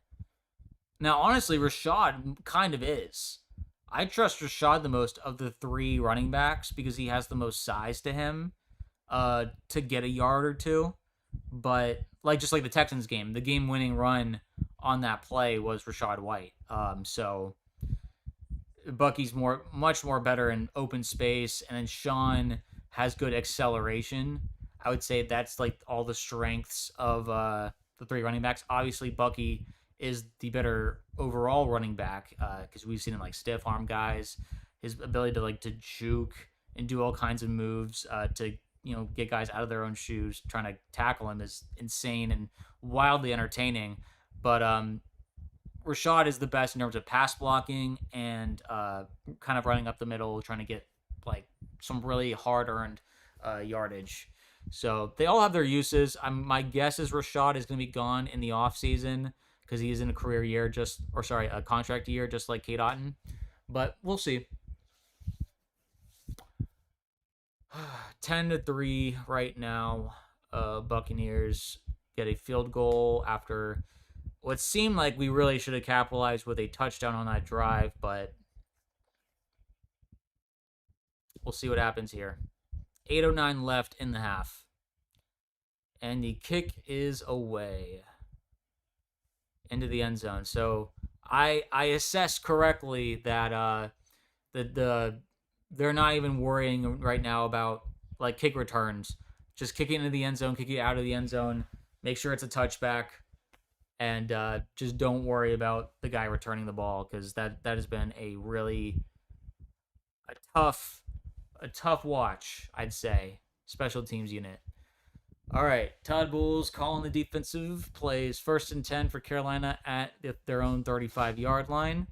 Now, honestly, Rashad kind of is. I trust Rashad the most of the 3 running backs because he has the most size to him to get a yard or 2. But, just like the Texans game, the game-winning run on that play was Rashad White. So Bucky's much more better in open space, and then Sean has good acceleration. I would say that's all the strengths of the 3 running backs. Obviously, Bucky is the better overall running back because we've seen him stiff arm guys. His ability to juke and do all kinds of moves to get guys out of their own shoes trying to tackle him is insane and wildly entertaining. But Rashad is the best in terms of pass blocking and kind of running up the middle, trying to get some really hard-earned yardage. So they all have their uses. My guess is Rashad is going to be gone in the offseason because he is in a a contract year, just like Kate Otten. But we'll see. 10-3 right now. Buccaneers get a field goal after what seemed like we really should have capitalized with a touchdown on that drive, but we'll see what happens here. 8:09 left in the half. And the kick is away into the end zone. So I assessed correctly that they're not even worrying right now about kick returns. Just kick it into the end zone, kick it out of the end zone, make sure it's a touchback, and just don't worry about the guy returning the ball because that has been a tough watch, I'd say. Special teams unit. All right, Todd Bowles calling the defensive plays. 1st and 10 for Carolina at their own 35-yard line.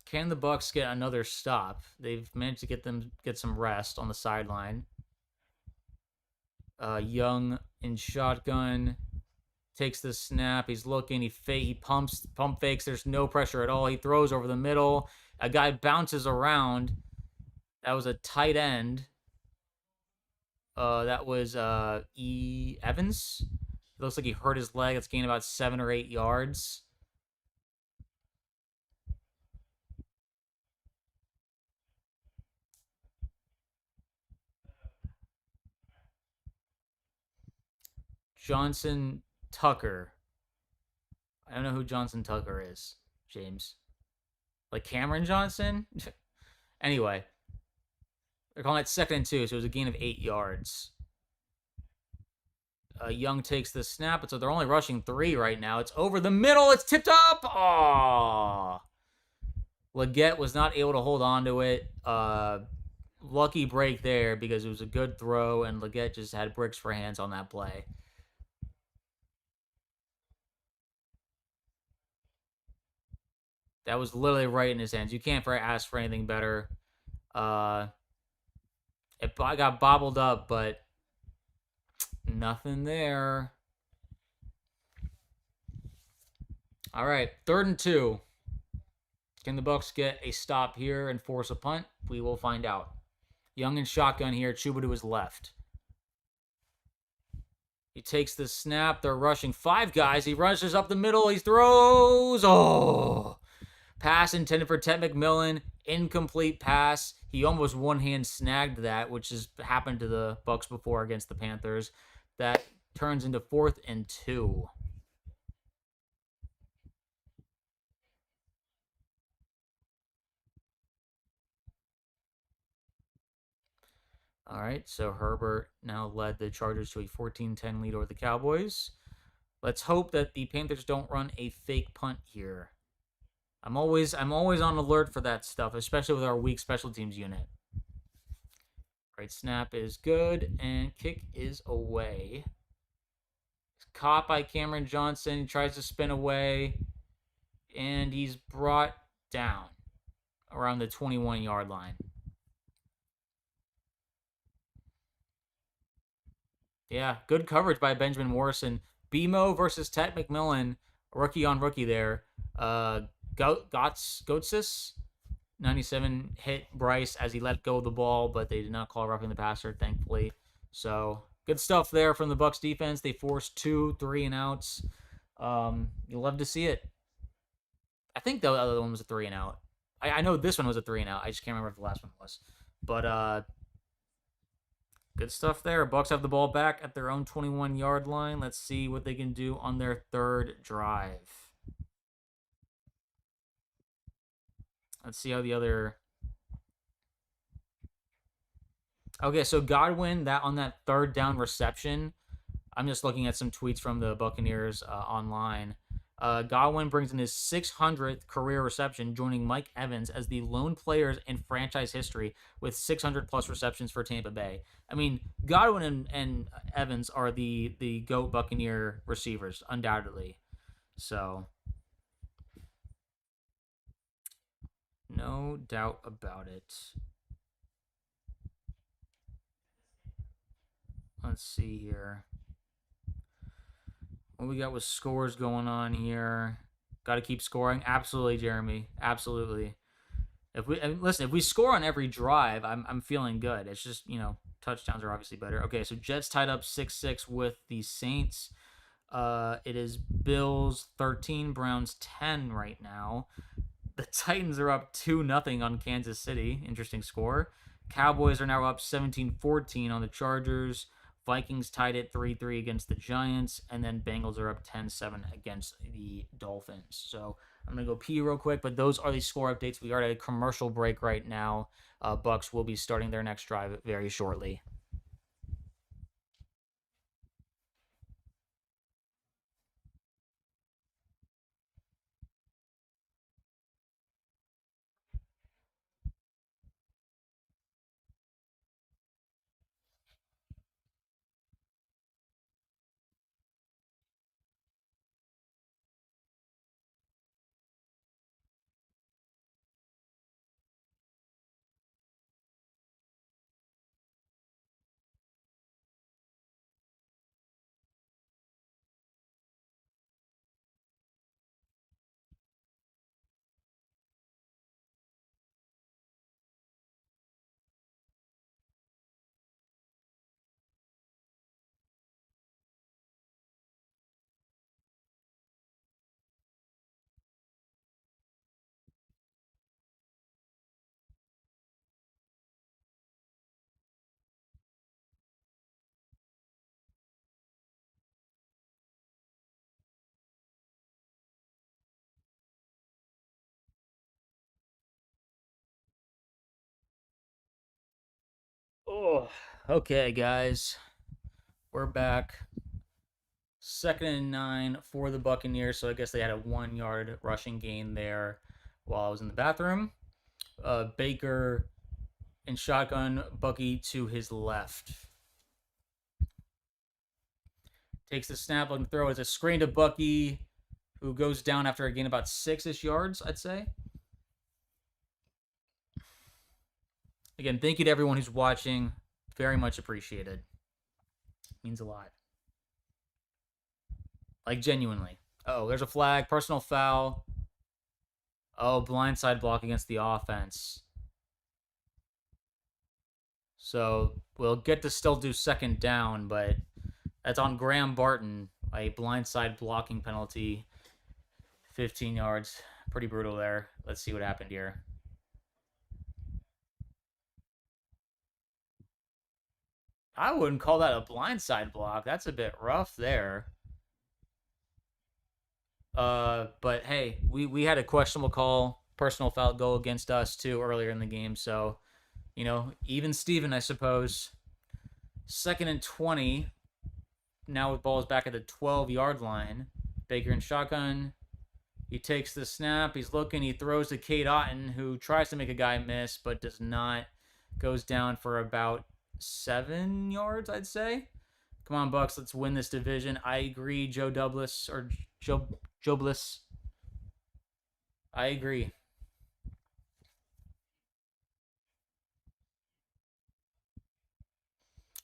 Can the Bucs get another stop? They've managed to get some rest on the sideline. Young in shotgun takes the snap. He's looking. He pump fakes. There's no pressure at all. He throws over the middle. A guy bounces around. That was a tight end. That was E. Evans. It looks like he hurt his leg. It's gained about 7 or 8 yards. Johnson Tucker. I don't know who Johnson Tucker is, James. Cameron Johnson? Anyway. They're calling it 2nd and 2, so it was a gain of 8 yards. Young takes the snap, so they're only rushing 3 right now. It's over the middle. It's tipped up. Aww. Licht was not able to hold on to it. Lucky break there because it was a good throw, and Licht just had bricks for hands on that play. That was literally right in his hands. You can't ask for anything better. It got bobbled up, but nothing there. All right, 3rd and 2. Can the Bucs get a stop here and force a punt? We will find out. Young in shotgun here. Chuba to his left. He takes the snap. They're rushing 5 guys. He rushes up the middle. He throws. Oh! Pass intended for Ted McMillan. Incomplete pass. He almost one hand snagged that, which has happened to the Bucs before against the Panthers. That turns into 4th and 2. All right, so Herbert now led the Chargers to a 14-10 lead over the Cowboys. Let's hope that the Panthers don't run a fake punt here. I'm always on alert for that stuff, especially with our weak special teams unit. Right, snap is good, and kick is away. Caught by Cameron Johnson. He tries to spin away, and he's brought down around the 21-yard line. Yeah, good coverage by Benjamin Morrison. BMO versus Ted McMillan, rookie on rookie there. Gotsis 97 hit Bryce as he let go of the ball, but they did not call roughing the passer, thankfully. So good stuff there from the Bucs defense. They forced 2 3-and-outs. You'll love to see it. I think the other one was a 3-and-out. I know this one was a 3-and-out. I just can't remember if the last one was. But good stuff there. Bucs have the ball back at their own 21-yard line. Let's see what they can do on their third drive. Let's see how the other. Okay, so Godwin, that on that third down reception, I'm just looking at some tweets from the Buccaneers online. Godwin brings in his 600th career reception, joining Mike Evans as the lone players in franchise history with 600 plus receptions for Tampa Bay. I mean, Godwin and Evans are the GOAT Buccaneer receivers, undoubtedly. So, no doubt about it. Let's see here. What we got with scores going on here? Got to keep scoring. Absolutely, Jeremy. Absolutely. If we score on every drive, I'm feeling good. It's just touchdowns are obviously better. Okay, so Jets tied up 6-6 with the Saints. It is Bills 13, Browns 10 right now. The Titans are up 2-0 on Kansas City. Interesting score. Cowboys are now up 17-14 on the Chargers. Vikings tied at 3-3 against the Giants, and then Bengals are up 10-7 against the Dolphins. So I'm going to go pee real quick, but those are the score updates. We are at a commercial break right now. Bucs will be starting their next drive very shortly. Oh, okay, guys. We're back. 2nd and 9 for the Buccaneers, so I guess they had a 1-yard rushing gain there while I was in the bathroom. Baker and shotgun, Bucky to his left. Takes the snap, looking to throw. It's a screen to Bucky, who goes down after a gain about 6-ish yards, I'd say. Again, thank you to everyone who's watching. Very much appreciated. Means a lot. Like, genuinely. Oh, there's a flag. Personal foul. Oh, blindside block against the offense. So we'll get to still do 2nd down, but that's on Graham Barton. A blindside blocking penalty. 15 yards. Pretty brutal there. Let's see what happened here. I wouldn't call that a blindside block. That's a bit rough there. But hey, we had a questionable call, personal foul go against us too earlier in the game. So, even Steven, I suppose. 2nd and 20. Now with balls back at the 12-yard line. Baker in shotgun. He takes the snap. He's looking. He throws to Cade Otton, who tries to make a guy miss, but does not. Goes down for about 7 yards, I'd say. Come on, Bucs. Let's win this division. I agree, Joe Douglas or Joe Bliss. I agree.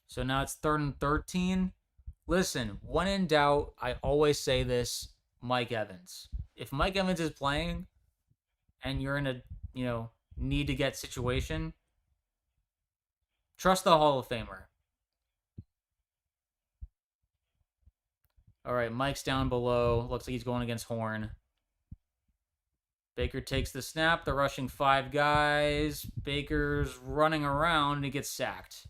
So now it's 3rd and 13. Listen, when in doubt, I always say this, Mike Evans. If Mike Evans is playing and you're in a, need to get situation, trust the Hall of Famer. All right, Mike's down below. Looks like he's going against Horn. Baker takes the snap. They're rushing 5 guys. Baker's running around and he gets sacked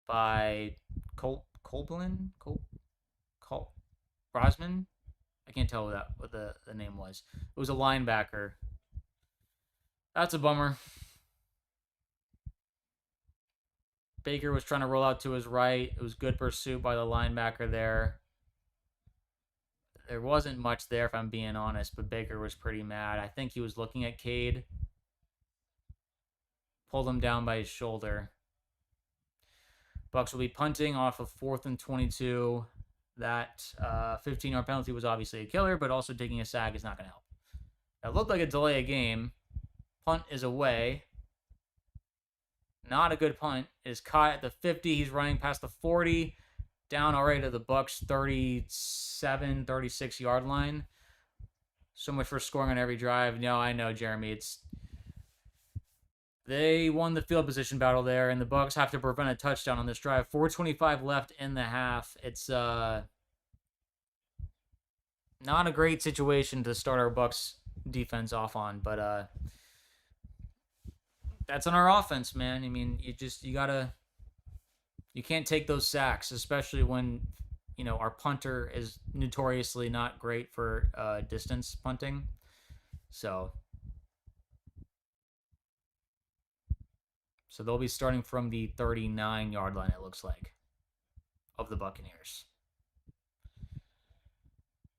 by Colblin? Brosman? I can't tell what the name was. It was a linebacker. That's a bummer. Baker was trying to roll out to his right. It was good pursuit by the linebacker there. There wasn't much there, if I'm being honest, but Baker was pretty mad. I think he was looking at Cade. Pulled him down by his shoulder. Bucs will be punting off of 4th and 22. That 15-yard penalty was obviously a killer, but also taking a sack is not going to help. It looked like a delay of game. Punt is away. Not a good punt. It is caught at the 50. He's running past the 40. Down already to the Bucs 37, 36-yard line. So much for scoring on every drive. No, I know, Jeremy. They won the field position battle there, and the Bucs have to prevent a touchdown on this drive. 4:25 left in the half. It's not a great situation to start our Bucs defense off on, but that's on our offense, man. I mean, you can't take those sacks, especially when our punter is notoriously not great for distance punting. So they'll be starting from the 39-yard line, it looks like, of the Buccaneers.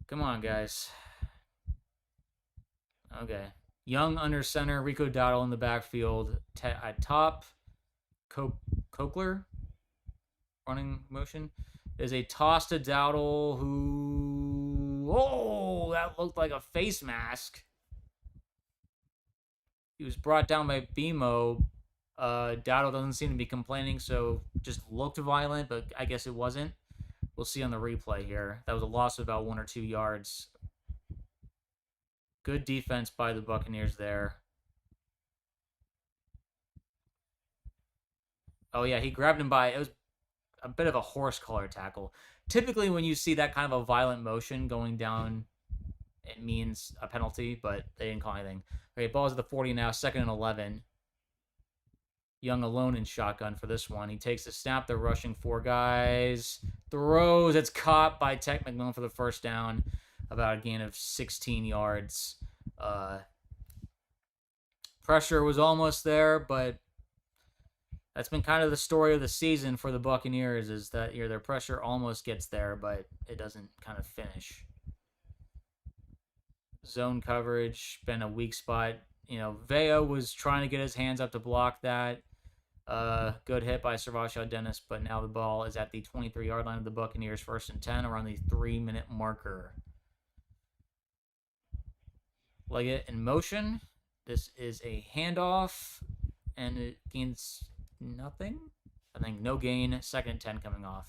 Come on, guys. Okay. Young under center, Rico Dowdle in the backfield. At top, Cochler running motion. There's a toss to Dowdle who... that looked like a face mask. He was brought down by BMO. Dowdle doesn't seem to be complaining, so just looked violent, but I guess it wasn't. We'll see on the replay here. That was a loss of about 1 or 2 yards. Good defense by the Buccaneers there. Oh, yeah, he grabbed him by... It was a bit of a horse collar tackle. Typically, when you see that kind of a violent motion going down, it means a penalty, but they didn't call anything. Okay, ball's at the 40 now, 2nd and 11. Young alone in shotgun for this one. He takes the snap. They're rushing 4 guys. Throws. It's caught by Tech McMillan for the first down. About a gain of 16 yards. Pressure was almost there, but that's been kind of the story of the season for the Buccaneers, is that their pressure almost gets there, but it doesn't kind of finish. Zone coverage, been a weak spot. Veo was trying to get his hands up to block that. Good hit by Sebastian Georgiev, but now the ball is at the 23-yard line of the Buccaneers, 1st and 10, around the 3-minute marker. Licht in motion. This is a handoff, and it gains nothing. I think no gain. 2nd and 10 coming up.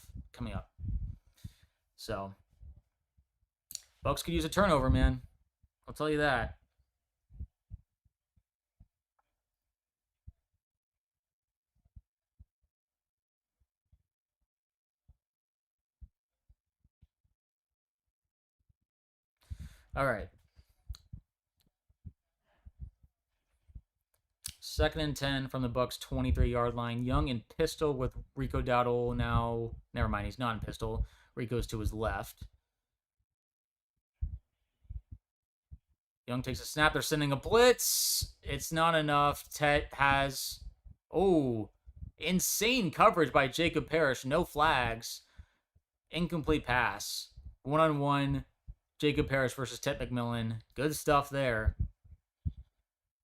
So, Bucs could use a turnover, man. I'll tell you that. All right. Second and 10 from the Bucs 23-yard line. Young in pistol with Rico Dowdle now. Never mind, he's not in pistol. Rico's to his left. Young takes a snap. They're sending a blitz. It's not enough. Tet has, insane coverage by Jacob Parrish. No flags. Incomplete pass. 1-on-1. Jacob Parrish versus Tet McMillan. Good stuff there.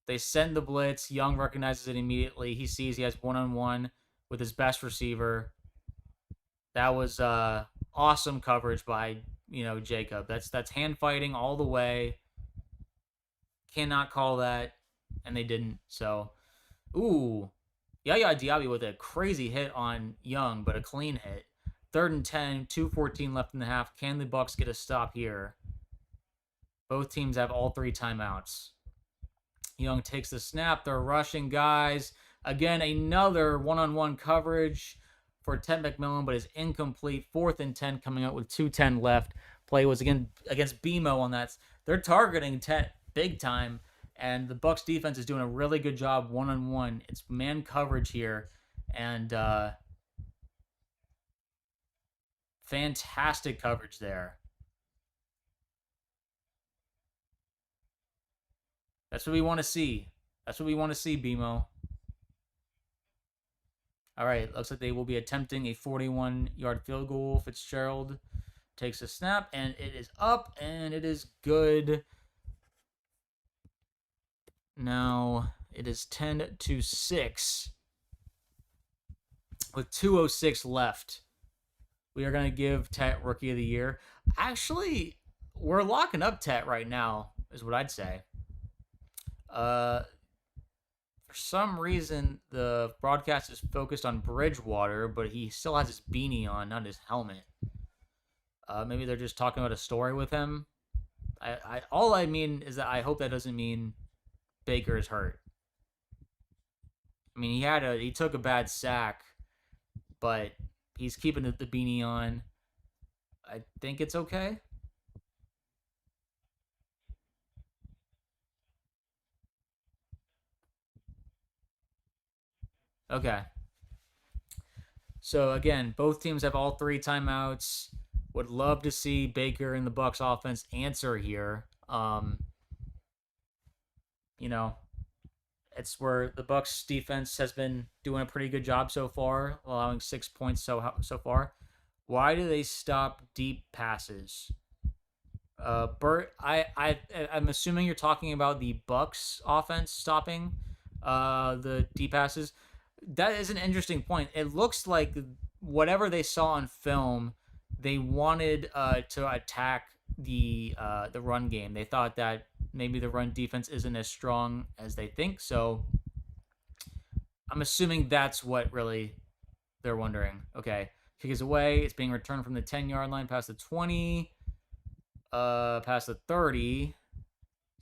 They send the blitz. Young recognizes it immediately. He sees he has 1-on-1 with his best receiver. That was awesome coverage by Jacob. That's hand fighting all the way. Cannot call that, and they didn't. So, Yaya Diaby with a crazy hit on Young, but a clean hit. 3rd and 10, 2:14 left in the half. Can the Bucs get a stop here? Both teams have all 3 timeouts. Young takes the snap. They're rushing guys. Again, another 1-on-1 coverage for Ted McMillan, but it's incomplete. 4th and 10 coming out with 2:10 left. Play was again against BMO on that. They're targeting Ted big time, and the Bucs defense is doing a really good job 1-on-1. It's man coverage here, and fantastic coverage there. That's what we want to see. That's what we want to see, BMO. All right, looks like they will be attempting a 41-yard field goal. Fitzgerald takes a snap, and it is up, and it is good. Now it is 10-6 with 2:06 left. We are going to give Tet Rookie of the Year. Actually, we're locking up Tet right now, is what I'd say. For some reason, the broadcast is focused on Bridgewater, but he still has his beanie on, not his helmet. Maybe they're just talking about a story with him. All I mean is that I hope that doesn't mean Baker is hurt. I mean, he took a bad sack, but he's keeping the beanie on. I think it's okay. Okay. So again, both teams have all 3 timeouts. Would love to see Baker and the Bucs offense answer here. It's where the Bucs defense has been doing a pretty good job so far, allowing 6 points so far. Why do they stop deep passes? Bert, I'm assuming you're talking about the Bucs offense stopping the deep passes. That is an interesting point. It looks like whatever they saw on film, they wanted to attack the run game. They thought that maybe the run defense isn't as strong as they think. So I'm assuming that's what really they're wondering. Okay, kick is away. It's being returned from the 10-yard line past the 20, past the 30.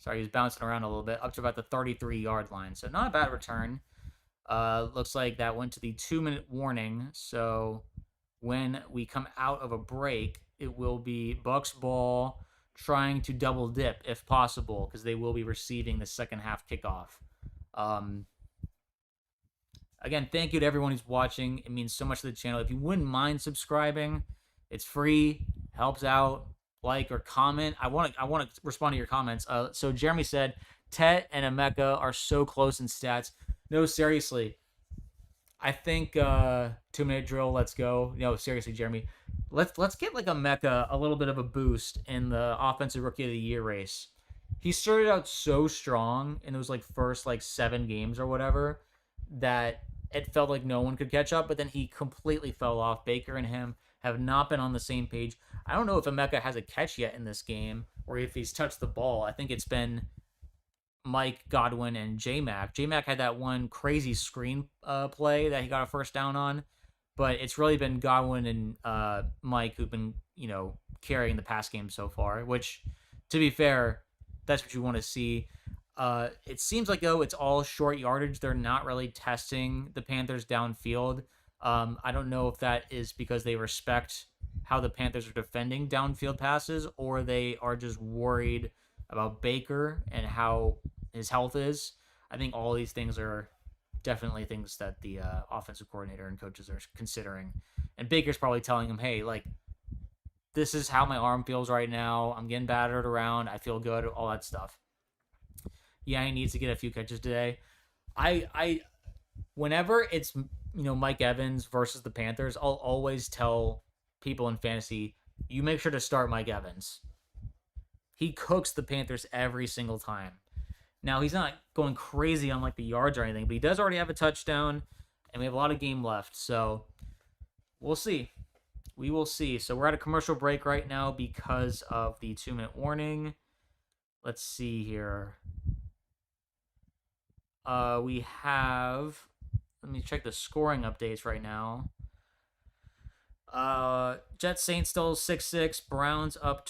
Sorry, he was bouncing around a little bit up to about the 33-yard line. So not a bad return. Looks like that went to the 2-minute warning. So when we come out of a break, it will be Bucs ball, trying to double dip if possible, because they will be receiving the second half kickoff. Again, thank you to everyone who's watching. It means so much to the channel. If you wouldn't mind subscribing, it's free, helps out. Like or comment. I want to respond to your comments. So Jeremy said, Tet and Emeka are so close in stats. No, seriously. I think 2-minute drill. Let's go. No, seriously, Jeremy. Let's get like Emeka a little bit of a boost in the offensive rookie of the year race. He started out so strong in those first 7 games or whatever that it felt like no one could catch up. But then he completely fell off. Baker and him have not been on the same page. I don't know if Emeka has a catch yet in this game or if he's touched the ball. I think it's been Mike, Godwin, and J-Mac. J-Mac had that one crazy screen play that he got a first down on, but it's really been Godwin and Mike who've been, carrying the pass game so far, which, to be fair, that's what you want to see. It seems like, though, it's all short yardage. They're not really testing the Panthers downfield. I don't know if that is because they respect how the Panthers are defending downfield passes or they are just worried about Baker and how his health is. I think all these things are definitely things that the offensive coordinator and coaches are considering. And Baker's probably telling him, hey, like, this is how my arm feels right now. I'm getting battered around. I feel good, all that stuff. Yeah, he needs to get a few catches today. I whenever it's Mike Evans versus the Panthers, I'll always tell people in fantasy, you make sure to start Mike Evans. He cooks the Panthers every single time. Now he's not going crazy on like the yards or anything, but he does already have a touchdown, and we have a lot of game left, so we'll see. We will see. So we're at a commercial break right now because of the 2-minute warning. Let's see here. We have. Let me check the scoring updates right now. Jets Saints still 6-6. Browns up,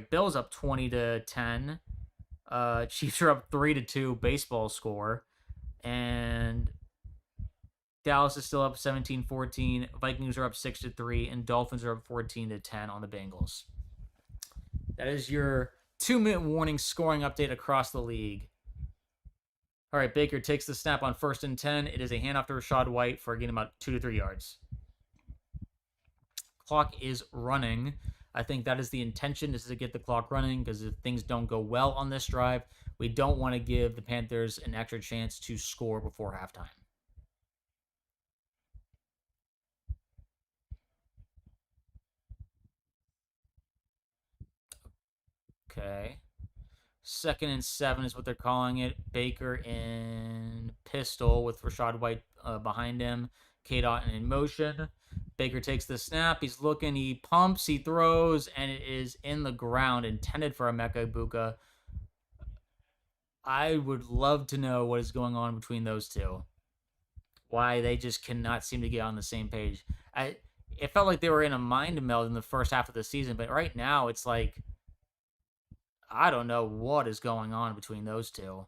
Bills up 20-10. Chiefs are up 3-2 baseball score, and Dallas is still up 17-14. Vikings are up 6-3, and Dolphins are up 14-10 on the Bengals. That is your 2-minute warning scoring update across the league. All right, Baker takes the snap on 1st and 10. It is a handoff to Rachaad White for getting about 2 to 3 yards. Clock is running. I think that is the intention, is to get the clock running, because if things don't go well on this drive, we don't want to give the Panthers an extra chance to score before halftime. Okay. 2nd and 7 is what they're calling it. Baker in pistol with Rachaad White behind him. K-Dot in motion. Baker takes the snap. He's looking. He pumps. He throws. And it is in the ground, intended for Emeka Egbuka. I would love to know what is going on between those two. Why they just cannot seem to get on the same page. It felt like they were in a mind meld in the first half of the season. But right now, it's like, I don't know what is going on between those two.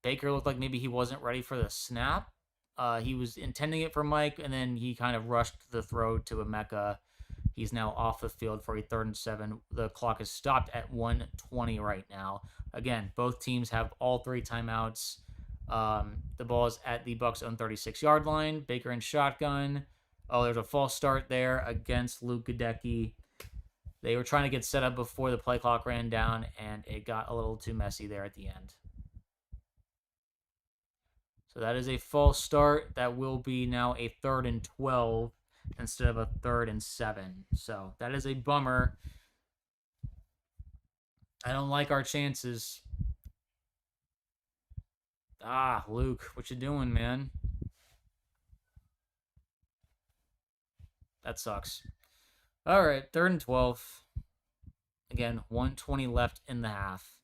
Baker looked like maybe he wasn't ready for the snap. He was intending it for Mike, and then he kind of rushed the throw to Emeka. He's now off the field for a 3rd and 7. The clock is stopped at 1:20 right now. Again, both teams have all 3 timeouts. The ball is at the Bucs' own 36-yard line. Baker in shotgun. Oh, there's a false start there against Luke Goedeke. They were trying to get set up before the play clock ran down, and it got a little too messy there at the end. So that is a false start. That will be now a 3rd and 12 instead of a 3rd and 7. So that is a bummer. I don't like our chances. Luke, what you doing, man? That sucks. All right, 3rd and 12. Again, 1:20 left in the half.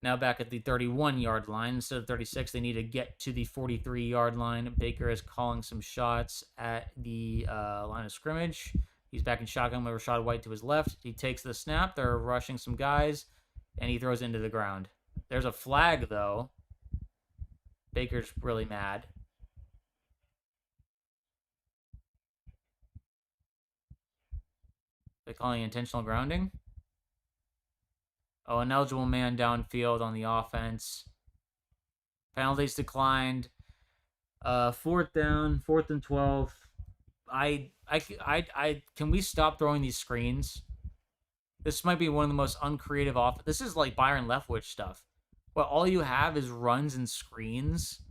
Now back at the 31-yard line. Instead of 36, they need to get to the 43-yard line. Baker is calling some shots at the line of scrimmage. He's back in shotgun with Rachaad White to his left. He takes the snap. They're rushing some guys, and he throws into the ground. There's a flag, though. Baker's really mad. They're calling intentional grounding. Oh, an eligible man downfield on the offense. Penalties declined. 4th down, 4th and 12. Can we stop throwing these screens? This might be one of the most uncreative This is like Byron Leftwich stuff. Well, all you have is runs and screens.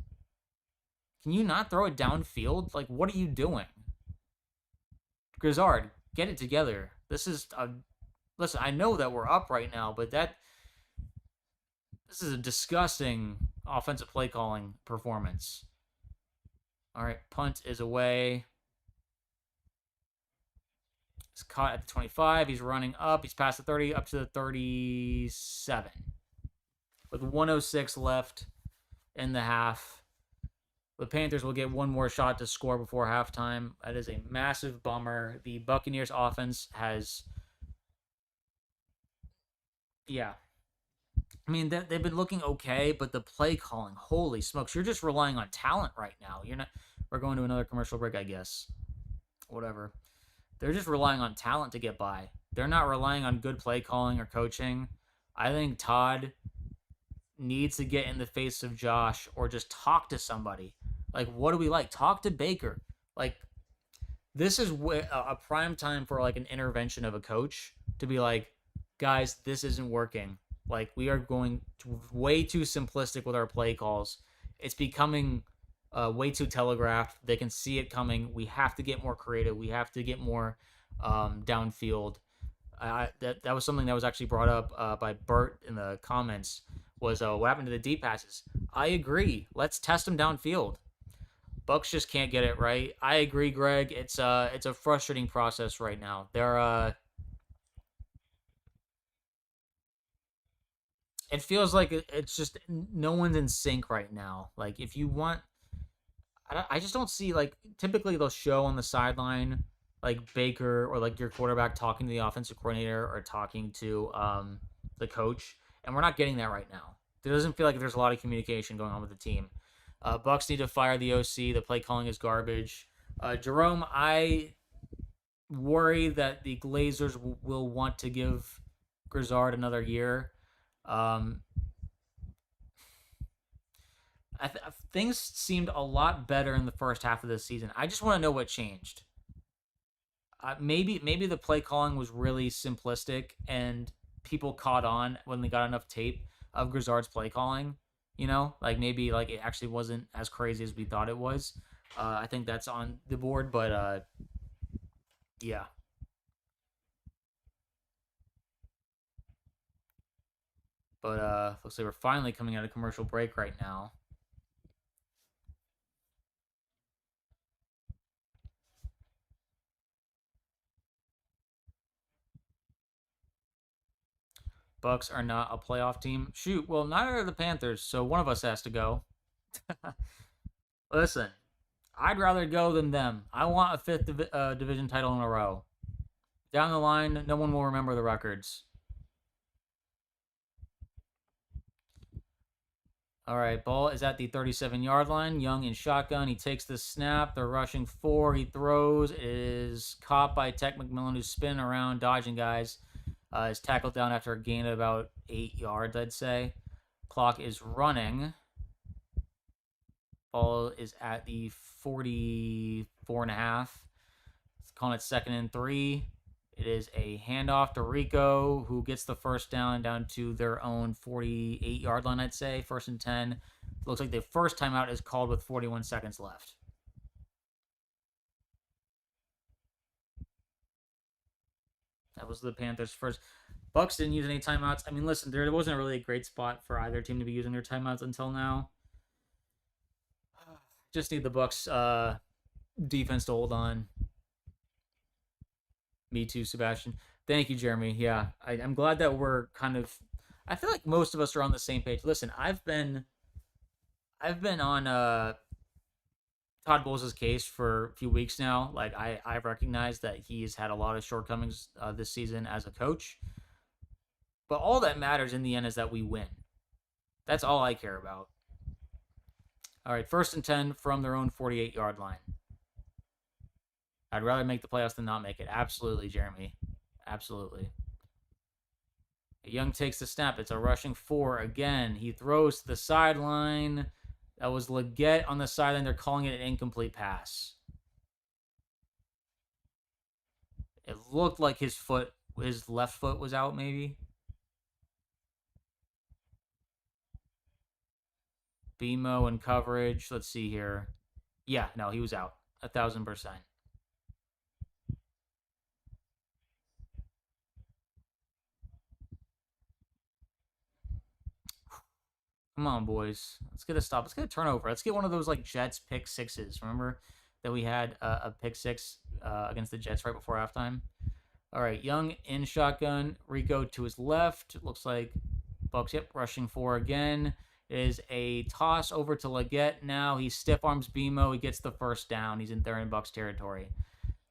Can you not throw it downfield? Like, what are you doing? Grizzard, get it together. This is listen, I know that we're up right now, but this is a disgusting offensive play calling performance. All right, punt is away. He's caught at the 25. He's running up. He's past the 30, up to the 37. With 1:06 left in the half. The Panthers will get one more shot to score before halftime. That is a massive bummer. The Buccaneers offense has... Yeah. I mean, they've been looking okay, but the play calling, holy smokes. You're just relying on talent right now. We're going to another commercial break, I guess. Whatever. They're just relying on talent to get by. They're not relying on good play calling or coaching. I think Todd needs to get in the face of Josh or just talk to somebody. Like, what do we like? Talk to Baker. Like, this is a prime time for like an intervention of a coach to be like, guys, this isn't working. Like, we are going way too simplistic with our play calls. It's becoming way too telegraphed. They can see it coming. We have to get more creative. We have to get more downfield. That was something that was actually brought up by Bert in the comments. Was what happened to the deep passes? I agree. Let's test them downfield. Bucs just can't get it right. I agree, Greg. It's a frustrating process right now. It feels like it's just no one's in sync right now. Like if you want, I just don't see like typically they'll show on the sideline like Baker or like your quarterback talking to the offensive coordinator or talking to the coach, and we're not getting that right now. There doesn't feel like there's a lot of communication going on with the team. Bucs need to fire the OC. The play calling is garbage. Jerome, I worry that the Glazers will want to give Grizzard another year. Um, things seemed a lot better in the first half of the season. I just want to know what changed. Maybe the play calling was really simplistic, and people caught on when they got enough tape of Grizzard's play calling. You know, like maybe like it actually wasn't as crazy as we thought it was. I think that's on the board, but yeah. But looks like we're finally coming out of commercial break right now. Bucs are not a playoff team. Shoot, well, neither are the Panthers, so one of us has to go. Listen, I'd rather go than them. I want a fifth division title in a row. Down the line, no one will remember the records. All right, ball is at the 37-yard line. Young in shotgun. He takes the snap. They're rushing four. He throws. It is caught by Tech McMillan, who's spinning around, dodging guys. Is tackled down after a gain of about 8 yards, I'd say. Clock is running. Ball is at the 44 and a half. It's calling it 2nd and 3. It is a handoff to Rico, who gets the first down to their own 48-yard line, I'd say. 1st and 10. Looks like the first timeout is called with 41 seconds left. That was the Panthers' first. Bucs didn't use any timeouts. I mean, listen, there wasn't really a great spot for either team to be using their timeouts until now. Just need the Bucs defense to hold on. Me too, Sebastian. Thank you, Jeremy. Yeah, I'm glad that we're kind of. I feel like most of us are on the same page. Listen, I've been on Todd Bowles' case for a few weeks now. Like I've recognized that he's had a lot of shortcomings this season as a coach. But all that matters in the end is that we win. That's all I care about. All right, 1st and 10 from their own 48-yard line. I'd rather make the playoffs than not make it. Absolutely, Jeremy. Absolutely. Young takes the snap. It's a rushing four again. He throws to the sideline. That was Licht on the sideline. They're calling it an incomplete pass. It looked like his left foot was out, maybe. BMO in coverage. Let's see here. Yeah, no, he was out. 1,000%. Come on, boys. Let's get a stop. Let's get a turnover. Let's get one of those like Jets pick sixes. Remember that we had a pick six against the Jets right before halftime? All right, Young in shotgun. Rico to his left. It looks like Bucs, yep, rushing four again. It is a toss over to Licht now. He stiff arms BMO. He gets the first down. He's in Bucs territory.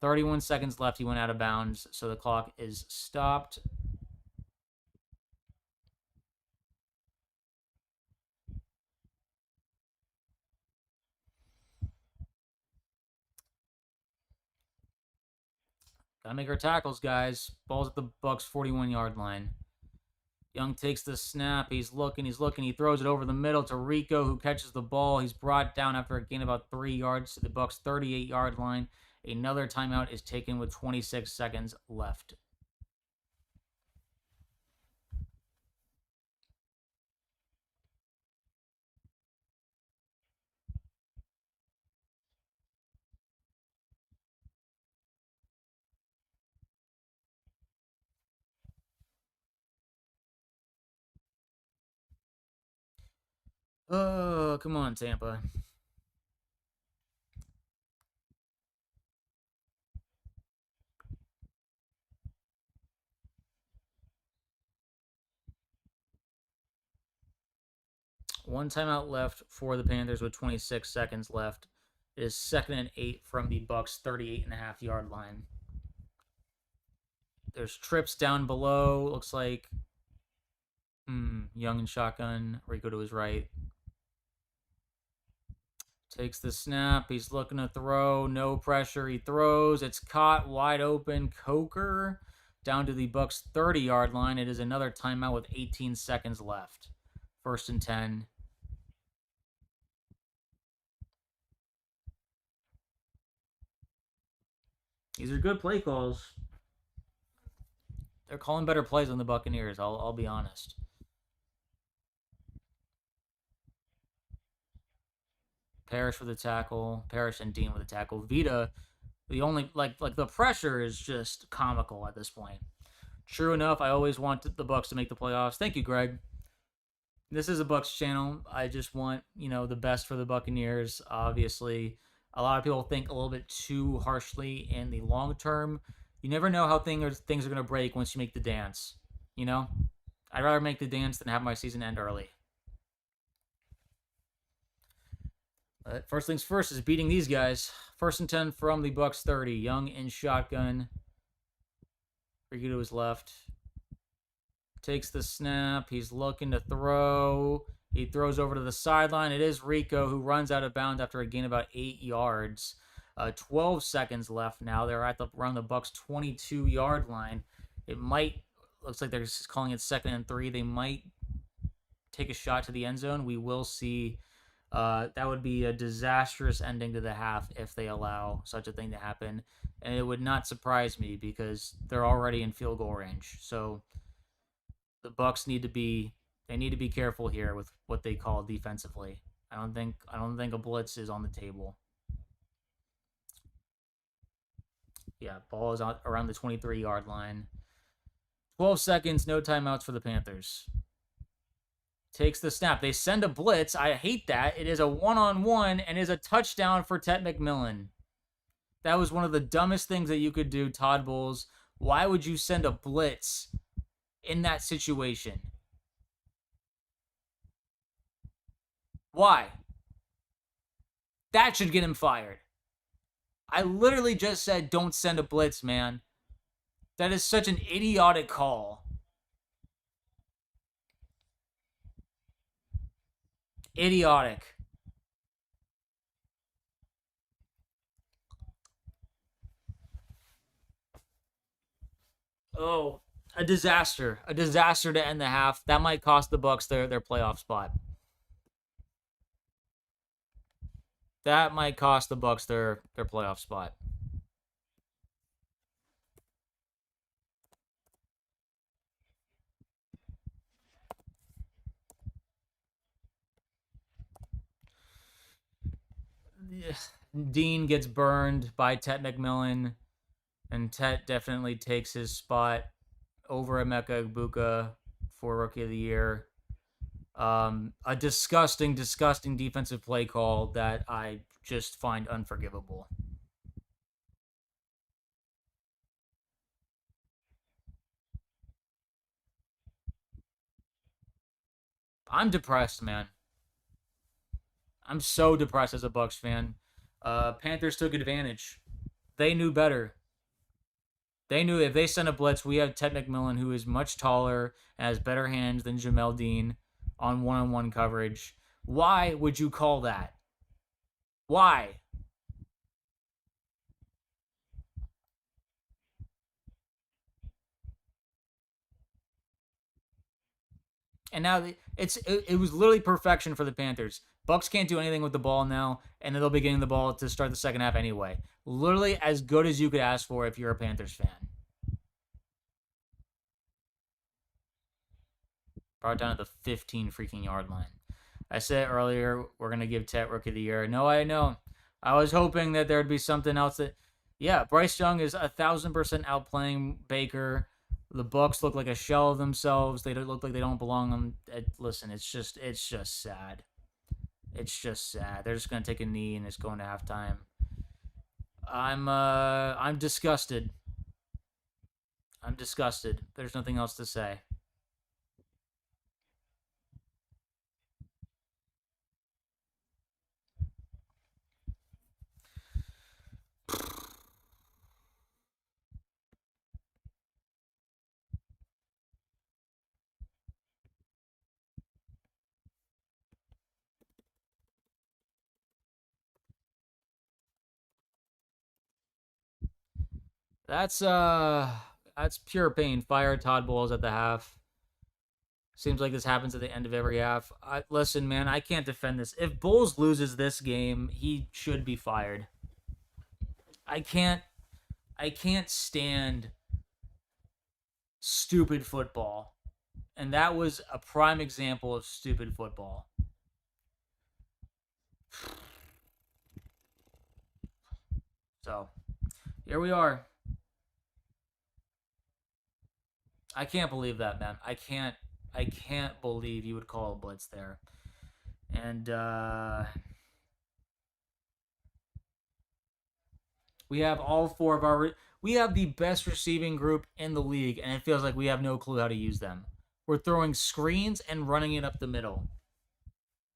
31 seconds left. He went out of bounds, so the clock is stopped. Gotta make our tackles, guys. Ball's at the Bucs 41-yard line. Young takes the snap. He's looking. He throws it over the middle to Rico, who catches the ball. He's brought down after a gain about 3 yards to the Bucs' 38-yard line. Another timeout is taken with 26 seconds left. Oh, come on, Tampa. One timeout left for the Panthers with 26 seconds left. It is 2nd and 8 from the Bucs' 38.5-yard line. There's trips down below. Looks like Young and shotgun. Rico to his right. Takes the snap. He's looking to throw. No pressure. He throws. It's caught wide open. Coker down to the Bucs' 30-yard line. It is another timeout with 18 seconds left. 1st and 10. These are good play calls. They're calling better plays than the Buccaneers. I'll be honest. Parrish with the tackle. Parrish and Dean with the tackle. Vita, the only like the pressure is just comical at this point. True enough, I always want the Bucs to make the playoffs. Thank you, Greg. This is a Bucs channel. I just want the best for the Buccaneers. Obviously, a lot of people think a little bit too harshly in the long term. You never know how things are going to break once you make the dance. You know, I'd rather make the dance than have my season end early. But first things first is beating these guys. 1st and 10 from the Bucs 30. Young in shotgun. Ricky to his left. Takes the snap. He's looking to throw. He throws over to the sideline. It is Rico who runs out of bounds after a gain about 8 yards. 12 seconds left now. They're around the Bucs' 22-yard line. Looks like they're just calling it 2nd and 3. They might take a shot to the end zone. We will see. That would be a disastrous ending to the half if they allow such a thing to happen. And it would not surprise me because they're already in field goal range. So the Bucs need to be careful here with what they call defensively. I don't think a blitz is on the table. Yeah, ball is around the 23-yard line. 12 seconds, no timeouts for the Panthers. Takes the snap. They send a blitz. I hate that. It is a one-on-one and is a touchdown for Ted McMillan. That was one of the dumbest things that you could do, Todd Bowles. Why would you send a blitz in that situation? Why? That should get him fired. I literally just said don't send a blitz, man. That is such an idiotic call. Idiotic. Oh, a disaster. A disaster to end the half. That might cost the Bucs their playoff spot. That might cost the Bucs their playoff spot. Dean gets burned by Tet McMillan, and Tet definitely takes his spot over Emeka Egbuka for Rookie of the Year. A disgusting, disgusting defensive play call that I just find unforgivable. I'm depressed, man. I'm so depressed as a Bucs fan. Panthers took advantage. They knew better. They knew if they sent a blitz, we have Ted McMillan, who is much taller and has better hands than Jamel Dean on one-on-one coverage. Why would you call that? Why? And now it was literally perfection for the Panthers. Bucs can't do anything with the ball now, and they'll be getting the ball to start the second half anyway. Literally as good as you could ask for if you're a Panthers fan. Brought down to the 15 freaking yard line. I said earlier we're gonna give Tet Rookie of the Year. No, I know. I was hoping that there'd be something else that, yeah, Bryce Young is 1,000% outplaying Baker. The Bucs look like a shell of themselves. They don't look like they don't belong. Listen, it's just sad. It's just sad. They're just gonna take a knee and it's going to halftime. I'm disgusted. I'm disgusted. There's nothing else to say. That's that's pure pain. Fire Todd Bowles at the half. Seems like this happens at the end of every half. Listen, man, I can't defend this. If Bowles loses this game, he should be fired. I can't I can't stand stupid football. And that was a prime example of stupid football. So, here we are. I can't believe that, man. I can't believe you would call a blitz there. And we have all four of our we have the best receiving group in the league, and it feels like we have no clue how to use them. We're throwing screens and running it up the middle.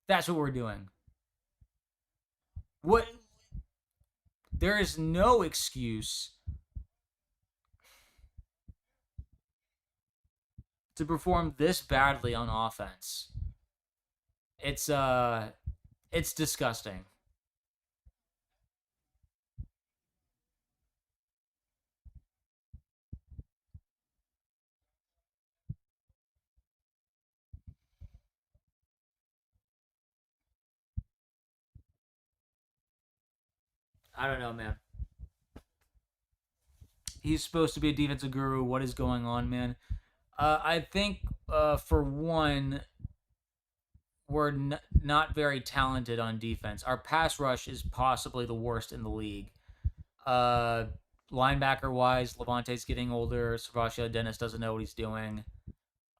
That's what we're doing. What There is no excuse to perform this badly on offense. It's disgusting. I don't know, man. He's supposed to be a defensive guru. What is going on, man? I think for one, we're not very talented on defense. Our pass rush is possibly the worst in the league. Uh, Linebacker wise, Lavonte's getting older. Sebastian Dennis doesn't know what he's doing.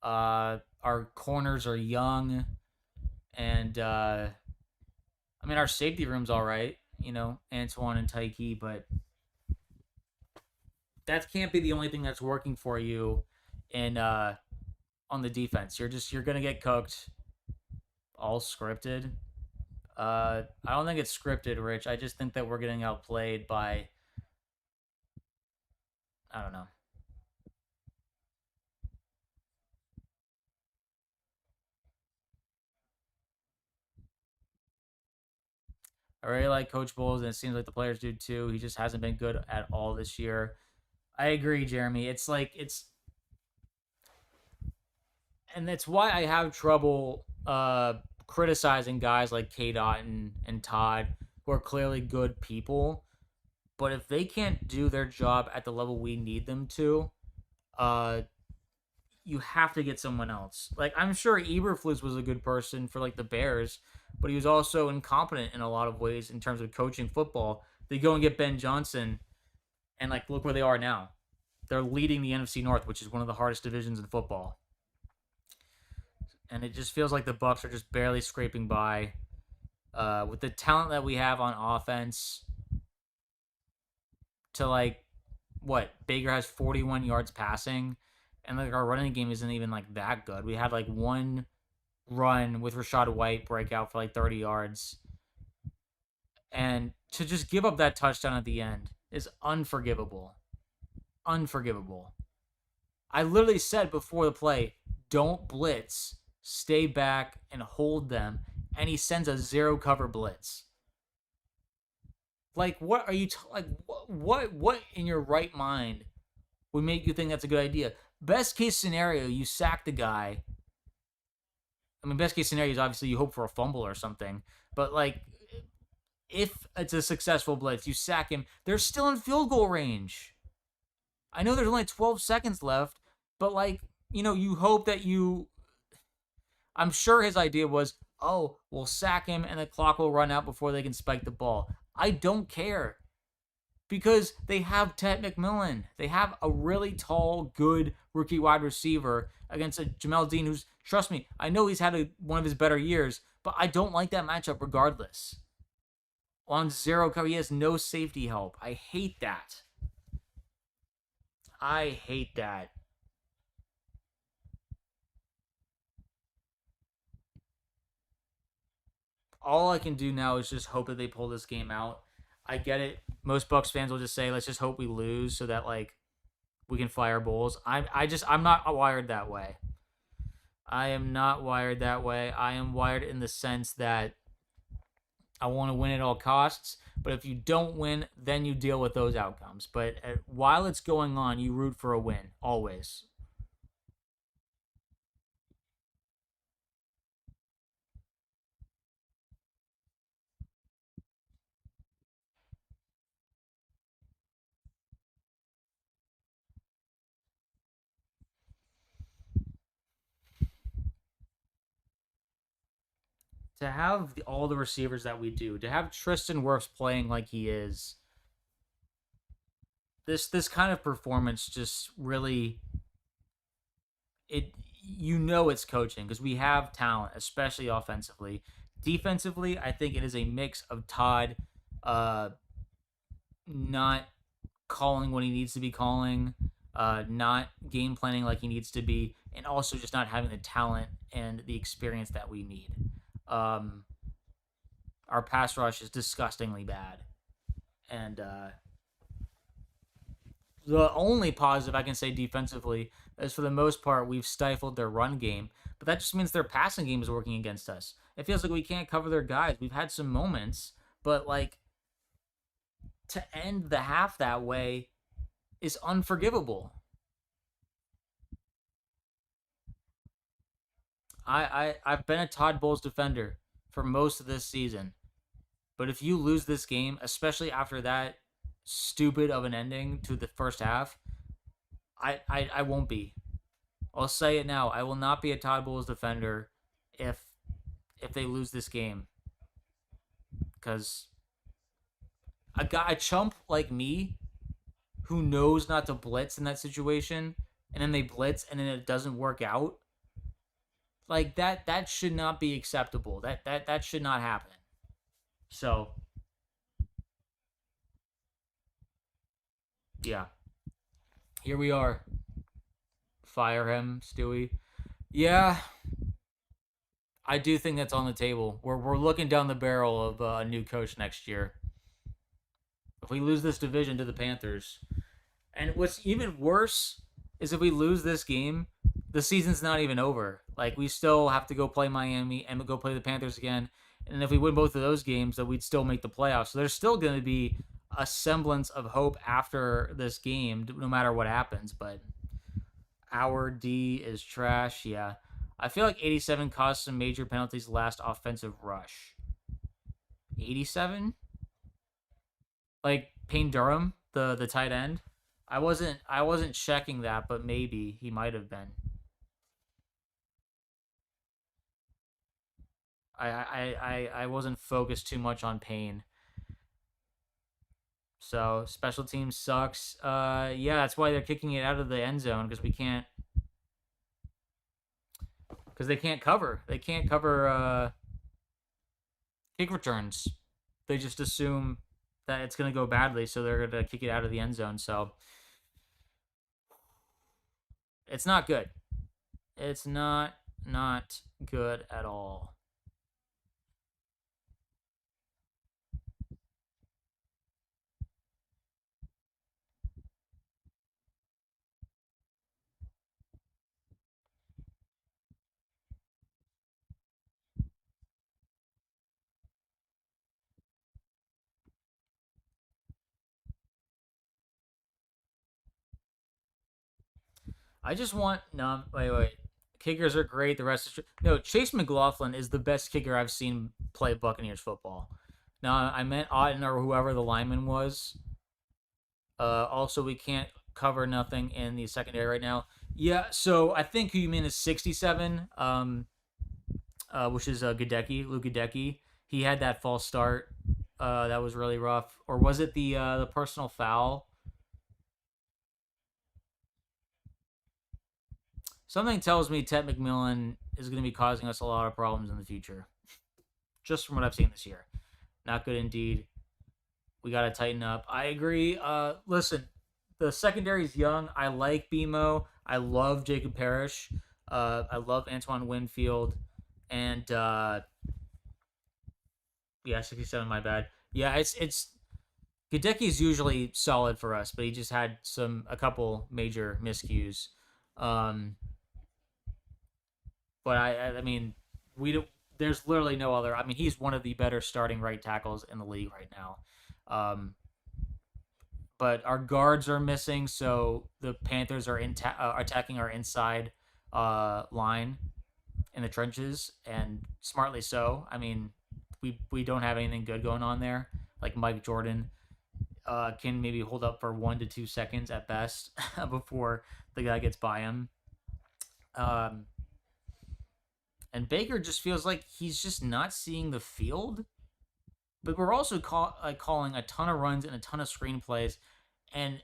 Our corners are young, and I mean our safety room's all right. You know, Antoine and Tyke, but that can't be the only thing that's working for you in on the defense. You're gonna get cooked. All scripted. I don't think it's scripted, Rich. I just think that we're getting outplayed by, I don't know. I really like Coach Bowles, and it seems like the players do too. He just hasn't been good at all this year. I agree, Jeremy. It's like and that's why I have trouble criticizing guys like K Dot and Todd, who are clearly good people. But if they can't do their job at the level we need them to, uh, you have to get someone else. Like I'm sure Eberflus was a good person for like the Bears, but he was also incompetent in a lot of ways in terms of coaching football. They go and get Ben Johnson, and like look where they are now. They're leading the NFC North, which is one of the hardest divisions in football. And it just feels like the Bucs are just barely scraping by. With the talent that we have on offense, to like what Baker has 41 yards passing, and like our running game isn't even like that good. We had like one run with Rashad White breakout for like 30 yards, and to just give up that touchdown at the end is unforgivable. Unforgivable. I literally said before the play, don't blitz, stay back and hold them, and he sends a zero cover blitz. Like, what are you like? What in your right mind would make you think that's a good idea? Best case scenario, you sack the guy, I mean, best case scenario is obviously you hope for a fumble or something, but like if it's a successful blitz, you sack him. They're still in field goal range. I know there's only 12 seconds left, but like you hope that you. I'm sure his idea was, oh, we'll sack him and the clock will run out before they can spike the ball. I don't care because they have Ted McMillan. They have a really tall, good rookie wide receiver against a Jamel Dean who's, trust me, I know he's had one of his better years, but I don't like that matchup regardless. On zero cover, he has no safety help. I hate that. I hate that. All I can do now is just hope that they pull this game out. I get it. Most Bucs fans will just say, "Let's just hope we lose so that like we can fire Bulls." I'm not wired that way. I am not wired that way. I am wired in the sense that I want to win at all costs. But if you don't win, then you deal with those outcomes. But while it's going on, you root for a win always. To have all the receivers that we do, to have Tristan Wirfs playing like he is, this kind of performance just really it it's coaching because we have talent, especially offensively. Defensively, I think it is a mix of Todd uh not calling what he needs to be calling, not game planning like he needs to be, and also just not having the talent and the experience that we need. Um, our pass rush is disgustingly bad, and the only positive I can say defensively is for the most part we've stifled their run game, but that just means their passing game is working against us. It feels like we can't cover their guys. We've had some moments, but like to end the half that way is unforgivable. I've been a Todd Bowles defender for most of this season, but if you lose this game, especially after that stupid of an ending to the first half, I won't be. I'll say it now. I will not be a Todd Bowles defender if if they lose this game because a chump like me who knows not to blitz in that situation and then they blitz and then it doesn't work out like that should not be acceptable. That should not happen. So yeah, here we are. Fire him, Stewie. Yeah, I do think that's on the table. We're looking down the barrel of a new coach next year. If we lose this division to the Panthers, and what's even worse is if we lose this game, the season's not even over. Like we still have to go play Miami and go play the Panthers again. And if we win both of those games, then we'd still make the playoffs. So there's still going to be a semblance of hope after this game, no matter what happens. But our D is trash. Yeah, I feel like 87 caused some major penalties last offensive rush. 87, like Payne Durham, the tight end. I wasn't checking that, but maybe he might have been. I wasn't focused too much on Payne. So special teams sucks. Yeah, that's why they're kicking it out of the end zone because they can't cover. They can't cover kick returns. They just assume that it's gonna go badly, so they're gonna kick it out of the end zone. So it's not good. It's not good at all. I just want no. Wait. Kickers are great. The rest is no. Chase McLaughlin is the best kicker I've seen play Buccaneers football. Now I meant Otten or whoever the lineman was. Also, we can't cover nothing in the secondary right now. Yeah, so I think who you mean is 67, which is Luke Gadecki. He had that false start. That was really rough. Or was it the personal foul? Something tells me Ted McMillan is going to be causing us a lot of problems in the future, just from what I've seen this year. Not good indeed. We got to tighten up. I agree. Listen, the secondary is young. I like BMO. I love Jacob Parrish. I love Antoine Winfield. And yeah, 67. My bad. Yeah, it's Hideki is usually solid for us, but he just had a couple major miscues. Um, but I mean, we don't. There's literally no other. I mean, he's one of the better starting right tackles in the league right now. Um, but our guards are missing, so the Panthers are attacking our inside line in the trenches, and smartly so. I mean, we don't have anything good going on there. Like Mike Jordan can maybe hold up for 1 to 2 seconds at best before the guy gets by him. And Baker just feels like he's just not seeing the field. But we're also calling a ton of runs and a ton of screenplays. And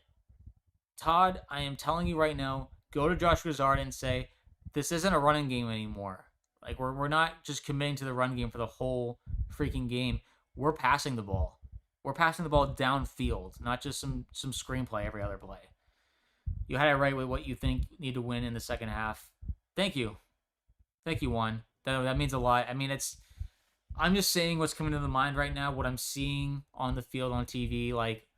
Todd, I am telling you right now, go to Josh Grizzard and say, this isn't a running game anymore. Like, we're not just committing to the run game for the whole freaking game. We're passing the ball. We're passing the ball downfield, not just some screenplay every other play. You had it right with what you think you need to win in the second half. Thank you. Thank you, Juan. That means a lot. I mean, I'm just saying what's coming to the mind right now, what I'm seeing on the field on TV. Like,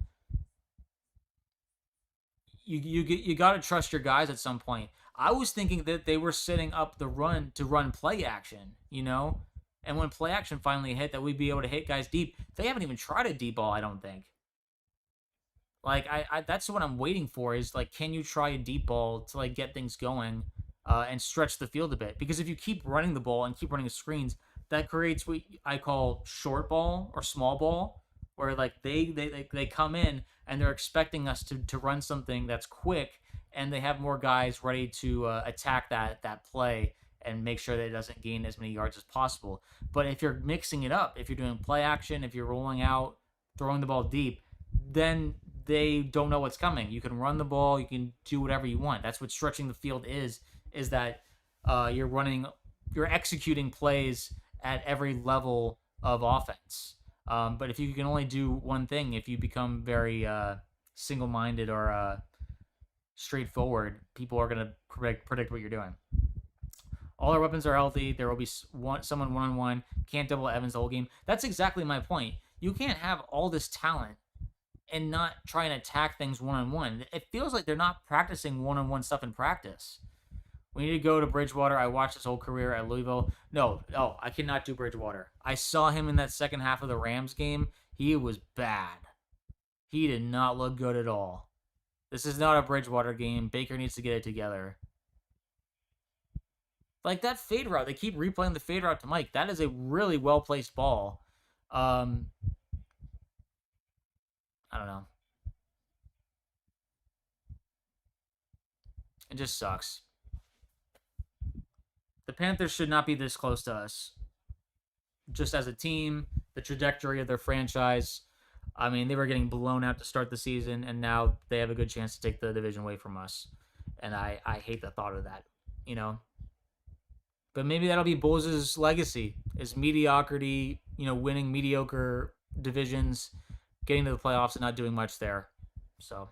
you got to trust your guys at some point. I was thinking that they were setting up the run to run play action, and when play action finally hit, that we'd be able to hit guys deep. They haven't even tried a deep ball, I don't think. Like, I that's what I'm waiting for is, like, can you try a deep ball to, like, get things going and stretch the field a bit? Because if you keep running the ball and keep running the screens, that creates what I call short ball or small ball, where, like, they come in and they're expecting us to run something that's quick, and they have more guys ready to attack that play and make sure that it doesn't gain as many yards as possible. But if you're mixing it up, if you're doing play action, if you're rolling out, throwing the ball deep, then they don't know what's coming. You can run the ball, you can do whatever you want. That's what stretching the field is that you're executing plays at every level of offense. But if you can only do one thing, if you become very single-minded or straightforward, people are going to predict what you're doing. All our weapons are healthy. There will be someone one-on-one. Can't double Evans the whole game. That's exactly my point. You can't have all this talent and not try and attack things one-on-one. It feels like they're not practicing one-on-one stuff in practice. We need to go to Bridgewater. I watched his whole career at Louisville. No, I cannot do Bridgewater. I saw him in that second half of the Rams game. He was bad. He did not look good at all. This is not a Bridgewater game. Baker needs to get it together. Like that fade route. They keep replaying the fade route to Mike. That is a really well-placed ball. I don't know. It just sucks. The Panthers should not be this close to us. Just as a team, the trajectory of their franchise. I mean, they were getting blown out to start the season, and now they have a good chance to take the division away from us. And I hate the thought of that, But maybe that'll be Bowles' legacy, is mediocrity, winning mediocre divisions, getting to the playoffs and not doing much there. So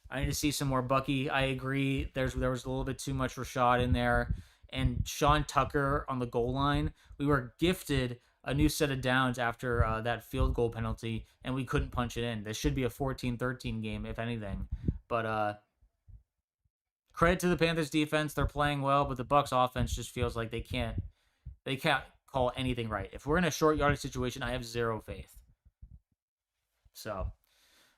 I need to see some more Bucky. I agree. There was a little bit too much Rashad in there. And Sean Tucker on the goal line. We were gifted a new set of downs after that field goal penalty, and we couldn't punch it in. This should be a 14-13 game, if anything. But credit to the Panthers defense. They're playing well, but the Bucs offense just feels like they can't call anything right. If we're in a short yardage situation, I have zero faith. So, all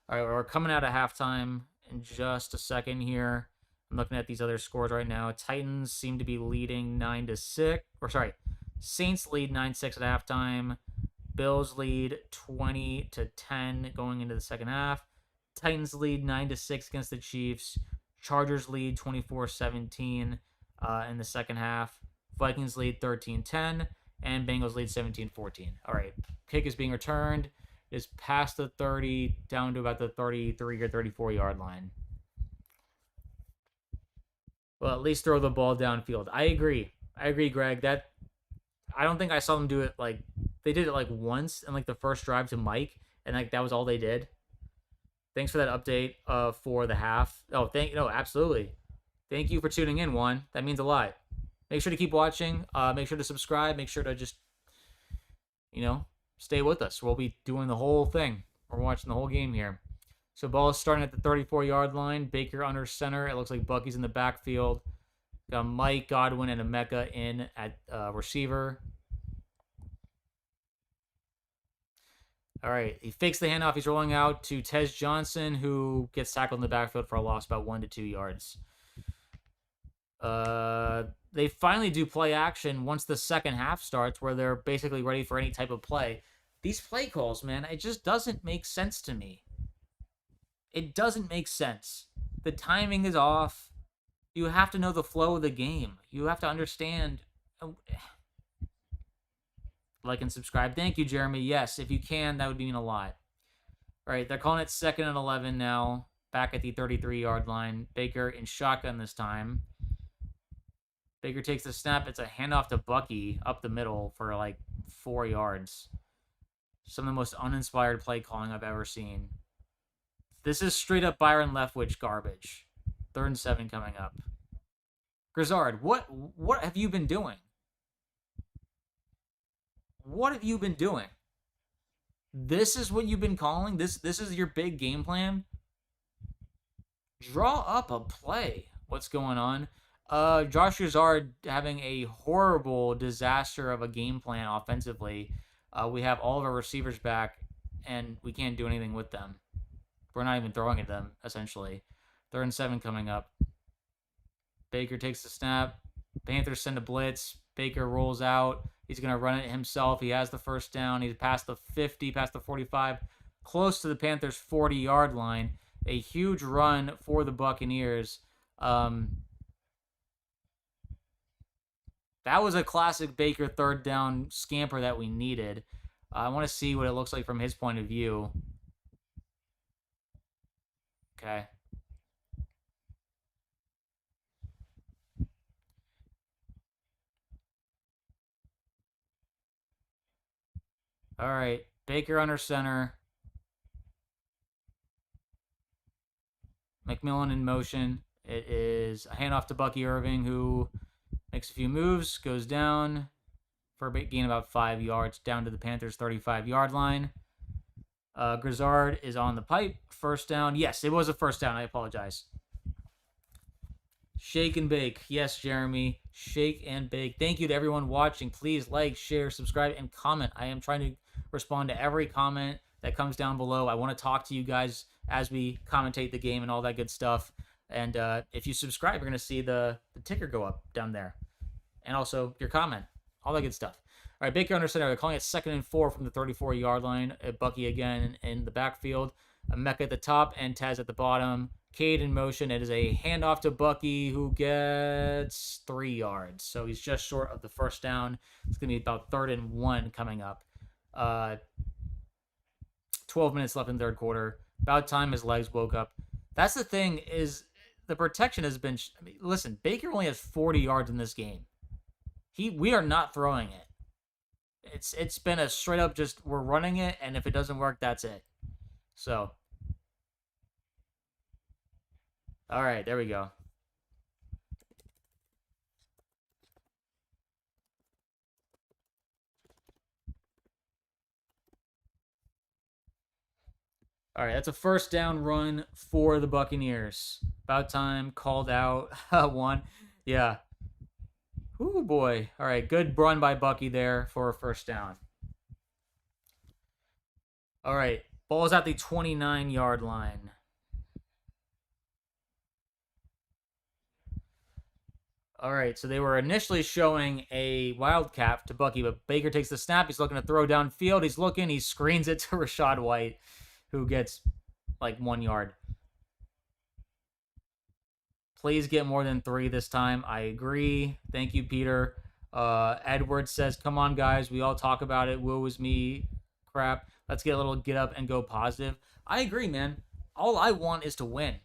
right, we're coming out of halftime in just a second here. I'm looking at these other scores right now. Titans seem to be leading 9-6. Or sorry, Saints lead 9-6 at halftime. Bills lead 20-10 going into the second half. Titans lead 9-6 against the Chiefs. Chargers lead 24-17 in the second half. Vikings lead 13-10. And Bengals lead 17-14. All right, kick is being returned. Is past the 30, down to about the 33 or 34 yard line. Well, at least throw the ball downfield. I agree, Greg. That I don't think I saw them do it like they did it like once in like the first drive to Mike, and like that was all they did. Thanks for that update for the half. Oh, absolutely. Thank you for tuning in, Juan. That means a lot. Make sure to keep watching. Make sure to subscribe. Make sure to just stay with us. We'll be doing the whole thing. We're watching the whole game here. So ball is starting at the 34-yard line. Baker under center. It looks like Bucky's in the backfield. Got Mike, Godwin, and Emeka in at receiver. All right. He fakes the handoff. He's rolling out to Tez Johnson, who gets tackled in the backfield for a loss about 1 to 2 yards. They finally do play action once the second half starts, where they're basically ready for any type of play. These play calls, man, it just doesn't make sense to me. It doesn't make sense. The timing is off. You have to know the flow of the game. You have to understand. Like and subscribe. Thank you, Jeremy. Yes, if you can, that would mean a lot. All right, they're calling it 2nd and 11 now. Back at the 33-yard line. Baker in shotgun this time. Baker takes the snap. It's a handoff to Bucky up the middle for like 4 yards. Some of the most uninspired play calling I've ever seen. This is straight up Byron Leftwich garbage. 3rd and 7 coming up. Grizzard, what have you been doing? What have you been doing? This is what you've been calling? This is your big game plan? Draw up a play. What's going on? Josh Grizzard having a horrible disaster of a game plan offensively. We have all of our receivers back, and we can't do anything with them. We're not even throwing at them, essentially. 3rd and 7 coming up. Baker takes the snap. Panthers send a blitz. Baker rolls out. He's going to run it himself. He has the first down. He's past the 50, past the 45, close to the Panthers' 40-yard line. A huge run for the Buccaneers. That was a classic Baker 3rd down scamper that we needed. I want to see what it looks like from his point of view. Okay. All right. Baker under center. McMillan in motion. It is a handoff to Bucky Irving, who makes a few moves, goes down for a gain about 5 yards, down to the Panthers' 35-yard line. Grizzard is on the pipe. First down. Yes, it was a first down. I apologize. Shake and bake. Yes, Jeremy. Shake and bake. Thank you to everyone watching. Please like, share, subscribe, and comment. I am trying to respond to every comment that comes down below. I want to talk to you guys as we commentate the game and all that good stuff. And if you subscribe, you're going to see the ticker go up down there. And also your comment. All that good stuff. All right, Baker under center. They're calling it 2nd and 4 from the 34-yard line. Bucky again in the backfield. Mecca at the top and Taz at the bottom. Cade in motion. It is a handoff to Bucky, who gets 3 yards. So he's just short of the first down. It's going to be about 3rd and 1 coming up. 12 minutes left in the 3rd quarter. About time his legs woke up. That's the thing, is the protection has been... listen, Baker only has 40 yards in this game. We are not throwing it. It's been a straight up just, we're running it, and if it doesn't work, that's it. So, all right, there we go. All right, that's a first down run for the Buccaneers. About time, called out. One. Yeah. Ooh, boy. All right, good run by Bucky there for a first down. All right, ball's at the 29-yard line. All right, so they were initially showing a wildcat to Bucky, but Baker takes the snap. He's looking to throw downfield. He's looking. He screens it to Rachaad White, who gets like 1 yard. Please get more than 3 this time. I agree. Thank you, Peter. Edward says, come on, guys. We all talk about it. Woe is me crap. Let's get a little get up and go positive. I agree, man. All I want is to win.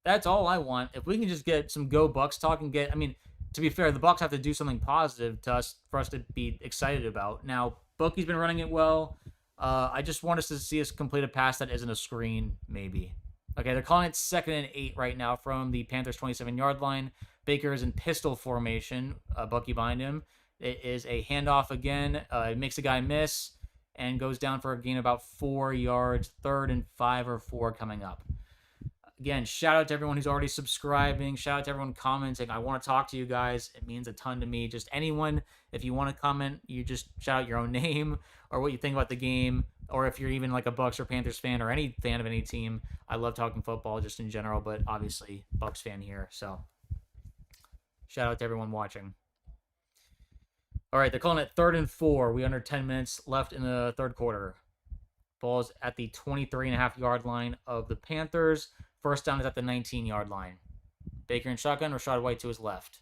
That's all I want. If we can just get some go Bucs talk and get, I mean, to be fair, the Bucs have to do something positive to us for us to be excited about. Now, Bucky's been running it well. I just want us to see us complete a pass that isn't a screen, maybe. Okay, they're calling it 2nd and 8 right now from the Panthers' 27-yard line. Baker is in pistol formation. Bucky behind him. It is a handoff again. It makes a guy miss and goes down for a gain about 4 yards. 3rd and 5 or 4 coming up. Again, shout out to everyone who's already subscribing. Shout out to everyone commenting. I want to talk to you guys. It means a ton to me. Just anyone, if you want to comment, you just shout out your own name or what you think about the game. Or if you're even like a Bucs or Panthers fan or any fan of any team. I love talking football just in general, but obviously Bucs fan here. So shout out to everyone watching. All right, they're calling it 3rd and 4. We under 10 minutes left in the third quarter. Ball's at the 23.5-yard line of the Panthers. First down is at the 19-yard line. Baker in shotgun, Rachaad White to his left.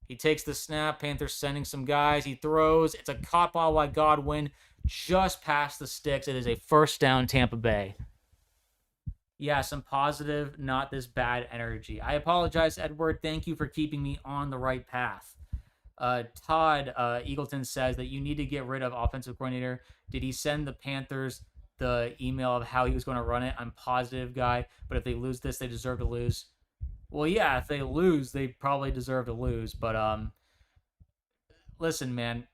He takes the snap. Panthers sending some guys. He throws. It's a caught ball by Godwin just past the sticks. It is a first down, Tampa Bay. Yeah, some positive, not this bad energy. I apologize, Edward. Thank you for keeping me on the right path. Todd Eagleton says that you need to get rid of offensive coordinator. Did he send the Panthers the email of how he was going to run it? I'm positive, guy. But if they lose this, they deserve to lose. Well, yeah, if they lose, they probably deserve to lose. But listen, man,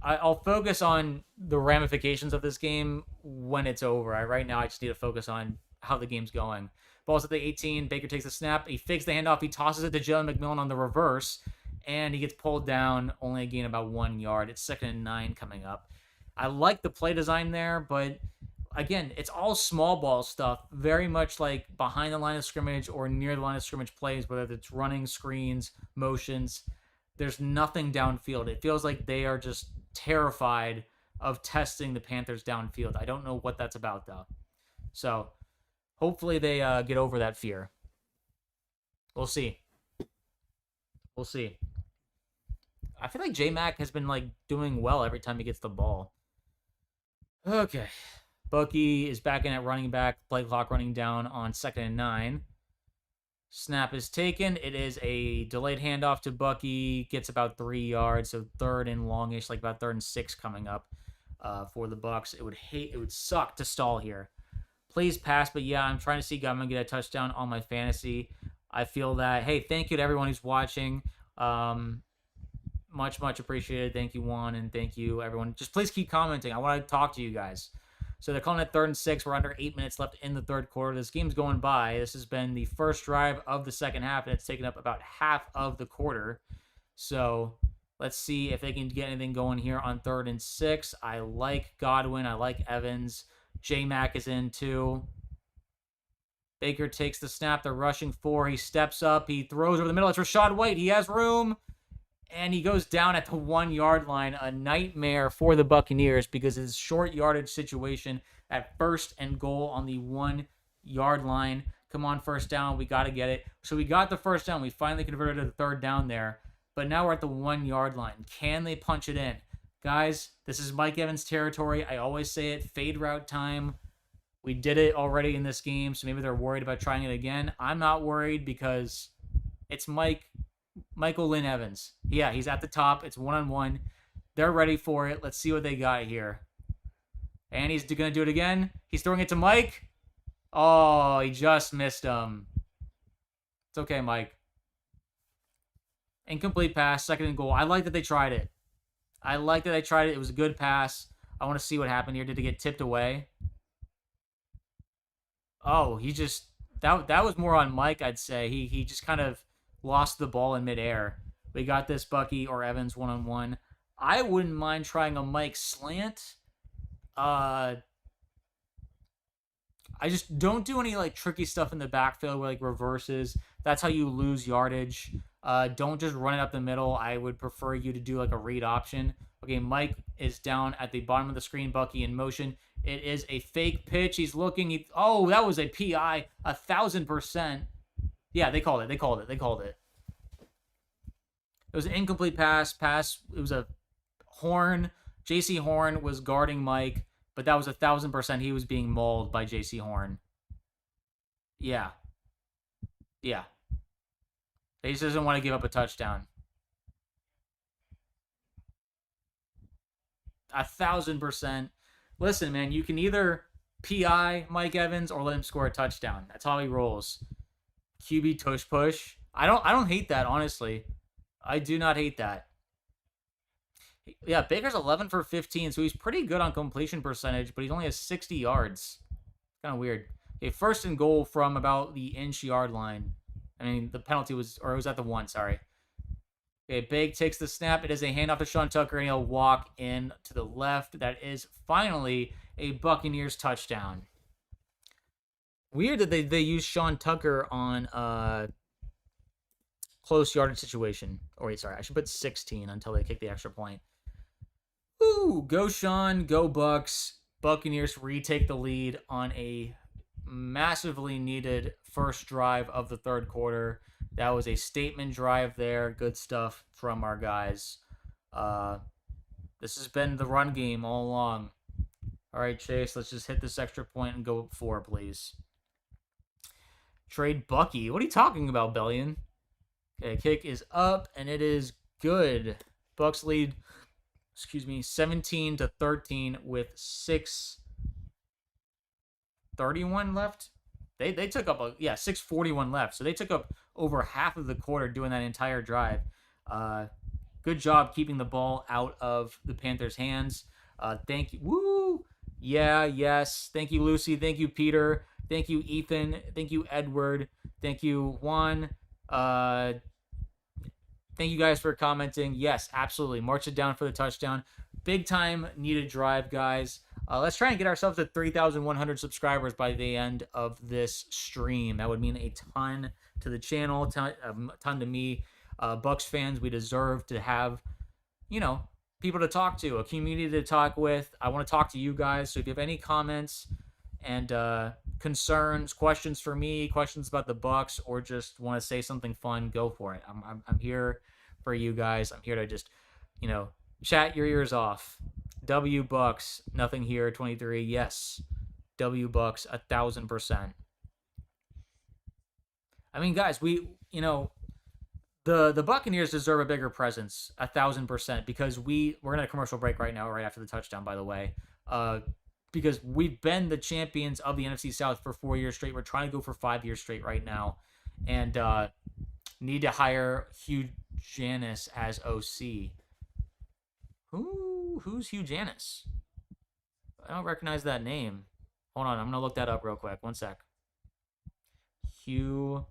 I'll focus on the ramifications of this game when it's over. Right now, I just need to focus on how the game's going. Ball's at the 18. Baker takes the snap. He fakes the handoff. He tosses it to Jalen McMillan on the reverse, and he gets pulled down. Only a gain about 1 yard. It's 2nd and 9 coming up. I like the play design there, but again, it's all small ball stuff, very much like behind the line of scrimmage or near the line of scrimmage plays, whether it's running, screens, motions. There's nothing downfield. It feels like they are just terrified of testing the Panthers downfield. I don't know what that's about, though. So hopefully they get over that fear. We'll see. We'll see. I feel like J-Mac has been like doing well every time he gets the ball. Okay. Bucky is back in at running back. Play clock running down on 2nd and 9. Snap is taken. It is a delayed handoff to Bucky. Gets about 3 yards, so 3rd and longish, like about 3rd and 6 coming up for the Bucs. It would suck to stall here. Please pass, but yeah, I'm trying to see Godwin get a touchdown on my fantasy. I feel that. Hey, thank you to everyone who's watching. Much appreciated. Thank you, Juan, and thank you, everyone. Just please keep commenting. I want to talk to you guys. So they're calling it 3rd and 6. We're under 8 minutes left in the third quarter. This game's going by. This has been the first drive of the second half, and it's taken up about half of the quarter. So let's see if they can get anything going here on 3rd and 6. I like Godwin. I like Evans. J-Mac is in too. Baker takes the snap. They're rushing 4. He steps up. He throws over the middle. It's Rachaad White. He has room. And he goes down at the 1 yard line. A nightmare for the Buccaneers because his short yardage situation at 1st and goal on the 1 yard line. Come on, first down. We got to get it. So we got the first down. We finally converted to the 3rd down there. But now we're at the 1 yard line. Can they punch it in? Guys, this is Mike Evans territory. I always say it. Fade route time. We did it already in this game, so maybe they're worried about trying it again. I'm not worried because it's Michael Lynn Evans. Yeah, he's at the top. It's 1-on-1. They're ready for it. Let's see what they got here. And he's going to do it again. He's throwing it to Mike. Oh, he just missed him. It's okay, Mike. Incomplete pass, 2nd and goal. I like that they tried it. It was a good pass. I want to see what happened here. Did it get tipped away? Oh, he just... That was more on Mike, I'd say. He just kind of lost the ball in midair. We got this Bucky or Evans 1-on-1. I wouldn't mind trying a Mike slant. I just don't do any like tricky stuff in the backfield where like reverses. That's how you lose yardage. Don't just run it up the middle. I would prefer you to do like a read option. Okay, Mike is down at the bottom of the screen. Bucky in motion. It is a fake pitch. He's looking. Oh, that was a PI. 1,000%. Yeah, they called it. They called it. They called it. It was an incomplete pass. It was a Horn. JC Horn was guarding Mike, but that was 1,000%. He was being mauled by JC Horn. Yeah. Yeah. He just doesn't want to give up a touchdown. 1,000%. Listen, man, you can either PI Mike Evans or let him score a touchdown. That's how he rolls. QB tush push. I don't hate that, honestly. I do not hate that. Yeah, Baker's 11 for 15, so he's pretty good on completion percentage, but he only has 60 yards. Kind of weird. Okay, first and goal from about the inch-yard line. I mean, the penalty was, or it was at the 1, sorry. Okay, Bake takes the snap. It is a handoff to Sean Tucker, and he'll walk in to the left. That is finally a Buccaneers touchdown. Weird that they use Sean Tucker on close yardage situation. Or wait, sorry, I should put 16 until they kick the extra point. Ooh, go Sean, go Bucs. Buccaneers retake the lead on a massively needed first drive of the third quarter. That was a statement drive there. Good stuff from our guys. This has been the run game all along. All right, Chase, let's just hit this extra point and go 4, please. Trade Bucky. What are you talking about, Bellion? Okay, kick is up, and it is good. Bucs lead, 17-13 with 6:31 left. They took up 6:41 left. So they took up over half of the quarter doing that entire drive. Good job keeping the ball out of the Panthers' hands. Thank you. Woo! Yeah, yes. Thank you, Lucy. Thank you, Peter. Thank you, Ethan. Thank you, Edward. Thank you, Juan. Thank you guys for commenting. Yes, absolutely. March it down for the touchdown. Big time needed drive, guys. Let's try and get ourselves to 3,100 subscribers by the end of this stream. That would mean a ton to the channel, a ton to me. Bucs fans, we deserve to have, people to talk to, a community to talk with. I want to talk to you guys. So if you have any comments and concerns, questions for me, questions about the Bucs, or just want to say something fun, go for it. I'm here for you guys. I'm here to just, chat your ears off. W Bucs, nothing here. 23, yes. W Bucs, 1,000%. I mean, guys, the Buccaneers deserve a bigger presence, 1,000%, because we're in a commercial break right now, right after the touchdown, by the way. Because we've been the champions of the NFC South for 4 years straight. We're trying to go for 5 years straight right now, and need to hire Hugh Janis as OC. Who's Hugh Janis? I don't recognize that name. Hold on, I'm gonna look that up real quick. One sec. Hugh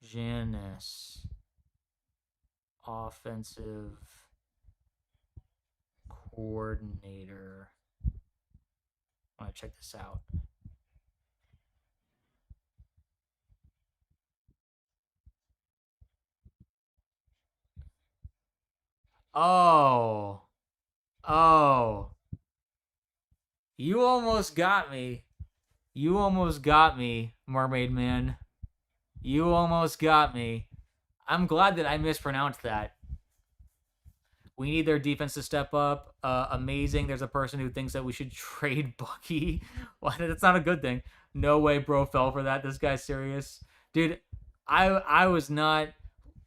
Janis, offensive coordinator. I want to check this out. Oh. You almost got me. Mermaid Man. You almost got me. I'm glad that I mispronounced that. We need their defense to step up. Amazing. There's a person who thinks that we should trade Bucky. Well, that's not a good thing. No way bro fell for that. This guy's serious. Dude, I was not...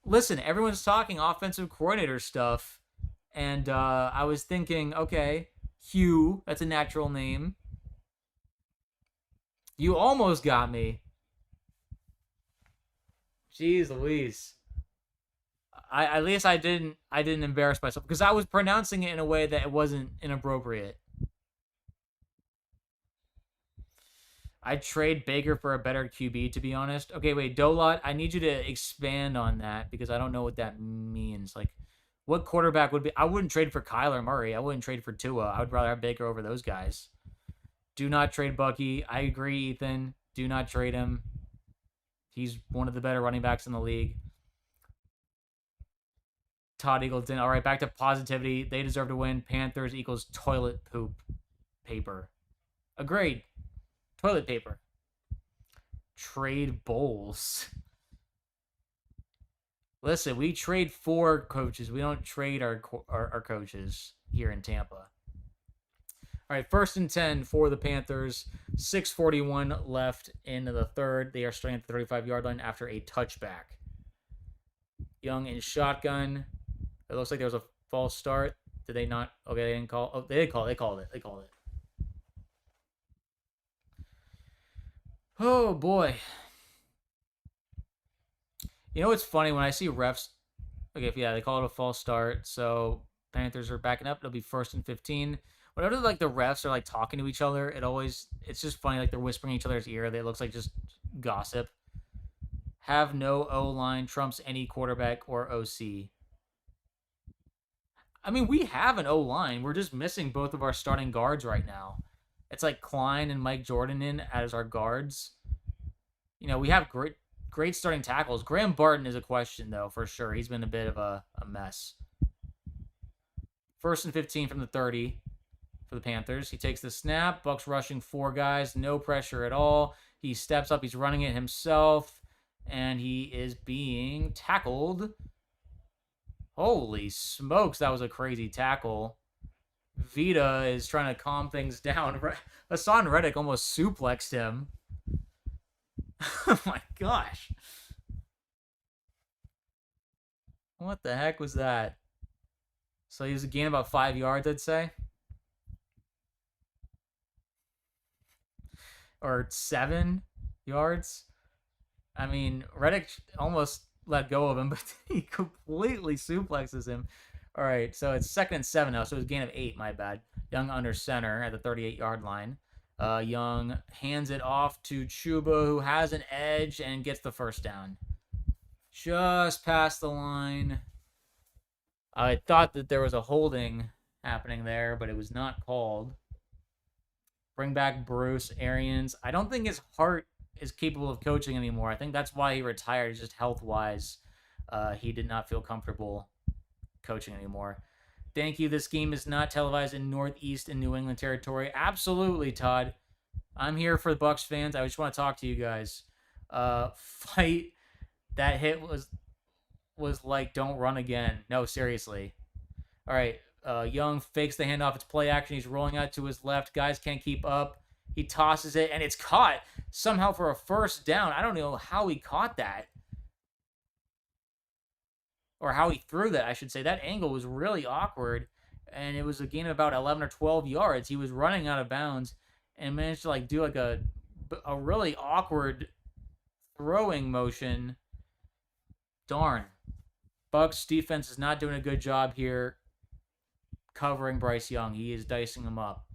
Listen, everyone's talking offensive coordinator stuff. And I was thinking, okay, Hugh, that's a natural name. You almost got me. Jeez Louise. At least I didn't embarrass myself, because I was pronouncing it in a way that it wasn't inappropriate. I'd trade Baker for a better QB, to be honest. Okay, wait, Dolot, I need you to expand on that, because I don't know what that means. Like, what quarterback would be... I wouldn't trade for Kyler Murray. I wouldn't trade for Tua. I would rather have Baker over those guys. Do not trade Bucky. I agree, Ethan. Do not trade him. He's one of the better running backs in the league. Todd Eagleton. All right, back to positivity. They deserve to win. Panthers equals toilet poop paper. Agreed. Toilet paper. Trade bowls. Listen, we trade for coaches. We don't trade our coaches here in Tampa. All right, 1st and 10 for the Panthers. 6:41 left in the third. They are starting at the 35-yard line after a touchback. Young in shotgun. It looks like there was a false start. Did they not? Okay, they didn't call. Oh, they did call. They called it. Oh boy. You know what's funny when I see refs? Okay, yeah, they call it a false start. So Panthers are backing up. It'll be 1st and 15. Whenever like the refs are like talking to each other, it's just funny. Like they're whispering in each other's ear. It looks like just gossip. Have no O line trumps any quarterback or OC. I mean, we have an O line. We're just missing both of our starting guards right now. It's like Klein and Mike Jordan in as our guards. We have great starting tackles. Graham Barton is a question, though, for sure. He's been a bit of a mess. 1st and 15 from the 30 for the Panthers. He takes the snap. Bucs rushing 4 guys. No pressure at all. He steps up. He's running it himself. And he is being tackled. Holy smokes, that was a crazy tackle. Vita is trying to calm things down. Hassan Reddick almost suplexed him. Oh my gosh. What the heck was that? So he was a gain about 5 yards, I'd say. Or 7 yards. I mean, Reddick almost let go of him, but he completely suplexes him. All right, so it's 2nd and 7 now, so it's a gain of 8, my bad. Young under center at the 38-yard line. Young hands it off to Chuba, who has an edge and gets the first down. Just past the line. I thought that there was a holding happening there, but it was not called. Bring back Bruce Arians. I don't think his heart is capable of coaching anymore. I think that's why he retired, just health-wise. He did not feel comfortable coaching anymore. Thank you. This game is not televised in Northeast and New England territory. Absolutely, Todd. I'm here for the Bucs fans. I just want to talk to you guys. Fight. That hit was like, don't run again. No, seriously. All right. Young fakes the handoff. It's play action. He's rolling out to his left. Guys can't keep up. He tosses it, and it's caught somehow for a first down. I don't know how he caught that. Or how he threw that, I should say. That angle was really awkward, and it was a gain of about 11 or 12 yards. He was running out of bounds and managed to do a really awkward throwing motion. Darn. Bucs defense is not doing a good job here covering Bryce Young. He is dicing him up.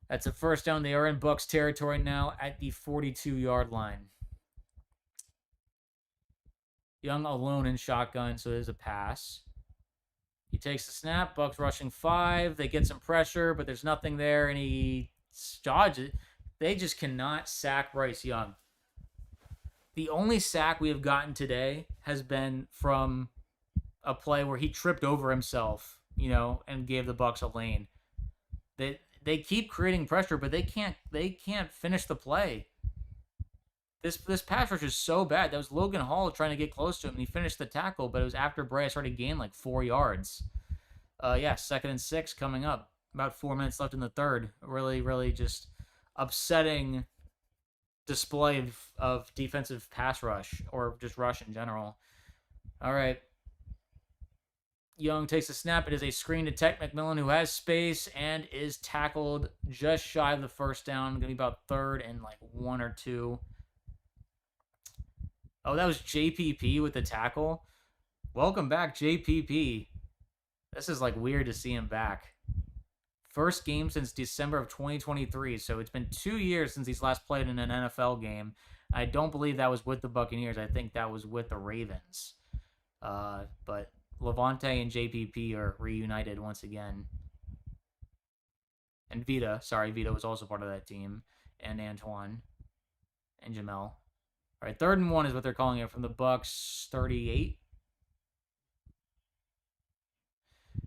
That's a first down. They are in Bucs territory now at the 42-yard line. Young alone in shotgun, so there's a pass. He takes the snap. Bucs rushing 5. They get some pressure, but there's nothing there, and he dodges it. They just cannot sack Bryce Young. The only sack we have gotten today has been from a play where he tripped over himself, and gave the Bucs a lane. They keep creating pressure, but they can't finish the play. This pass rush is so bad. That was Logan Hall trying to get close to him, and he finished the tackle, but it was after Bryce already gained 4 yards. 2nd and 6 coming up. About 4 minutes left in the third. Really, really just upsetting display of defensive pass rush, or just rush in general. All right. Young takes a snap. It is a screen to Tech McMillan, who has space and is tackled just shy of the first down. Going to be about 3rd and 1 or 2. Oh, that was JPP with the tackle. Welcome back, JPP. This is weird to see him back. First game since December of 2023, so it's been 2 years since he's last played in an NFL game. I don't believe that was with the Buccaneers. I think that was with the Ravens. But Lavonte and JPP are reunited once again. And Vita was also part of that team. And Antoine. And Jamel. All right, 3rd and 1 is what they're calling it from the Bucs 38.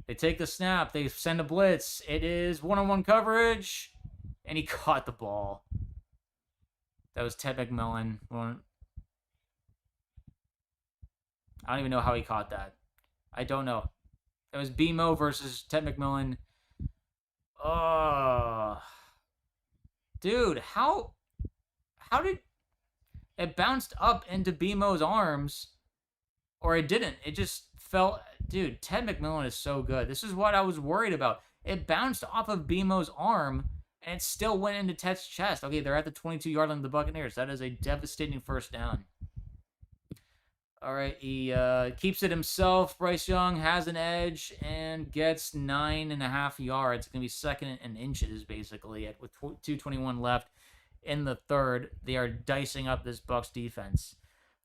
They take the snap. They send a blitz. It is one-on-one coverage, and he caught the ball. That was Ted McMillan. I don't even know how he caught that. I don't know. It was BMO versus Ted McMillan. Oh, dude, how did it bounced up into BMO's arms, or it didn't? It just fell. Dude, Ted McMillan is so good. This is what I was worried about. It bounced off of BMO's arm, and it still went into Ted's chest. Okay, they're at the 22-yard line of the Buccaneers. That is a devastating first down. All right, he keeps it himself. Bryce Young has an edge and gets 9.5 yards. It's going to be 2nd and inches, basically, with 2:21 left in the 3rd. They are dicing up this Bucs defense.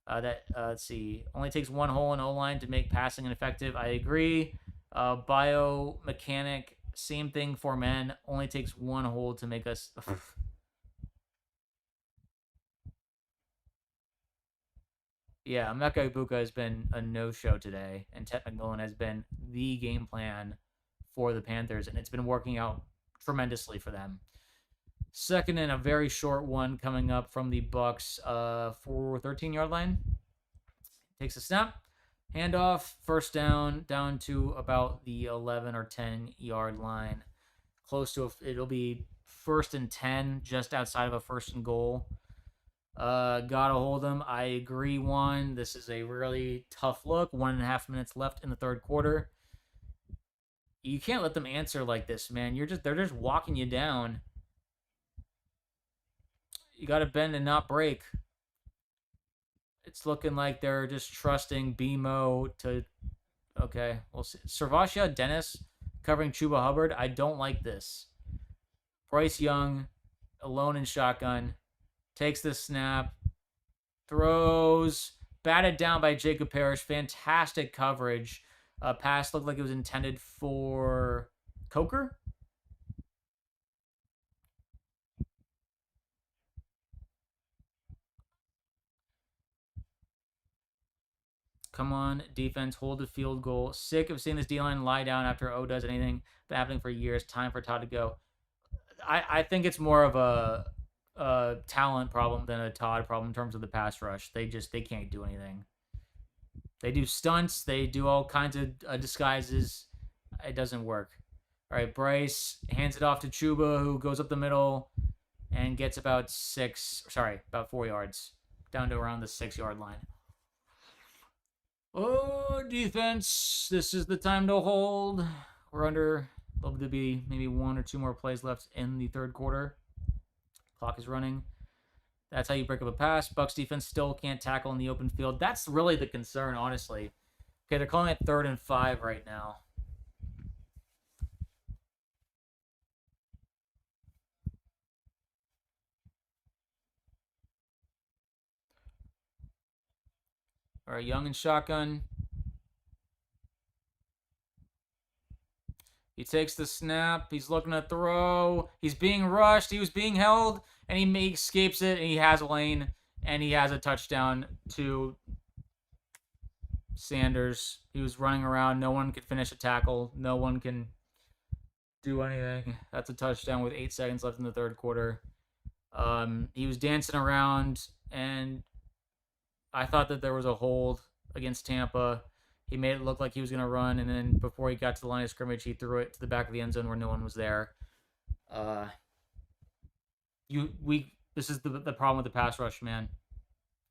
Let's see, only takes one hole in O-line to make passing ineffective. I agree. Biomechanic, same thing for men. Only takes one hole to make us... Yeah, Emeka Ibuka has been a no-show today, and Ted McMillan has been the game plan for the Panthers, and it's been working out tremendously for them. 2nd and a very short one coming up from the Bucs for 13-yard line. Takes a snap, handoff, first down to about the 11 or 10-yard line. It'll be 1st and 10, just outside of a 1st and goal. Gotta hold them. I agree, Juan. This is a really tough look. 1.5 minutes left in the 3rd quarter. You can't let them answer like this, man. They're just walking you down. You gotta bend and not break. It's looking like they're just trusting BMO to... Okay, we'll see. Servatia Dennis covering Chuba Hubbard. I don't like this. Bryce Young, alone in shotgun, takes the snap, throws, batted down by Jacob Parrish. Fantastic coverage. Pass looked like it was intended for Coker. Come on, defense, hold the field goal. Sick of seeing this D-line lie down after O does anything. Been happening for years. Time for Todd to go. I think it's more of a talent problem than a Todd problem in terms of the pass rush. They can't do anything. They do stunts. They do all kinds of disguises. It doesn't work. All right, Bryce hands it off to Chuba, who goes up the middle and gets about 4 yards, down to around the 6-yard line. Oh, defense, this is the time to hold. We're under, there'll be maybe 1 or 2 more plays left in the 3rd quarter. Clock is running. That's how you break up a pass. Bucs defense still can't tackle in the open field. That's really the concern, honestly. Okay, they're calling it 3rd and 5 right now. All right, Young and shotgun. He takes the snap. He's looking to throw. He's being rushed. He was being held, and he escapes it, and he has a lane, and he has a touchdown to Sanders. He was running around. No one could finish a tackle. No one can do anything. That's a touchdown with 8 seconds left in the 3rd quarter. He was dancing around, and I thought that there was a hold against Tampa. He made it look like he was going to run, and then before he got to the line of scrimmage, he threw it to the back of the end zone where no one was there. This is the problem with the pass rush, man.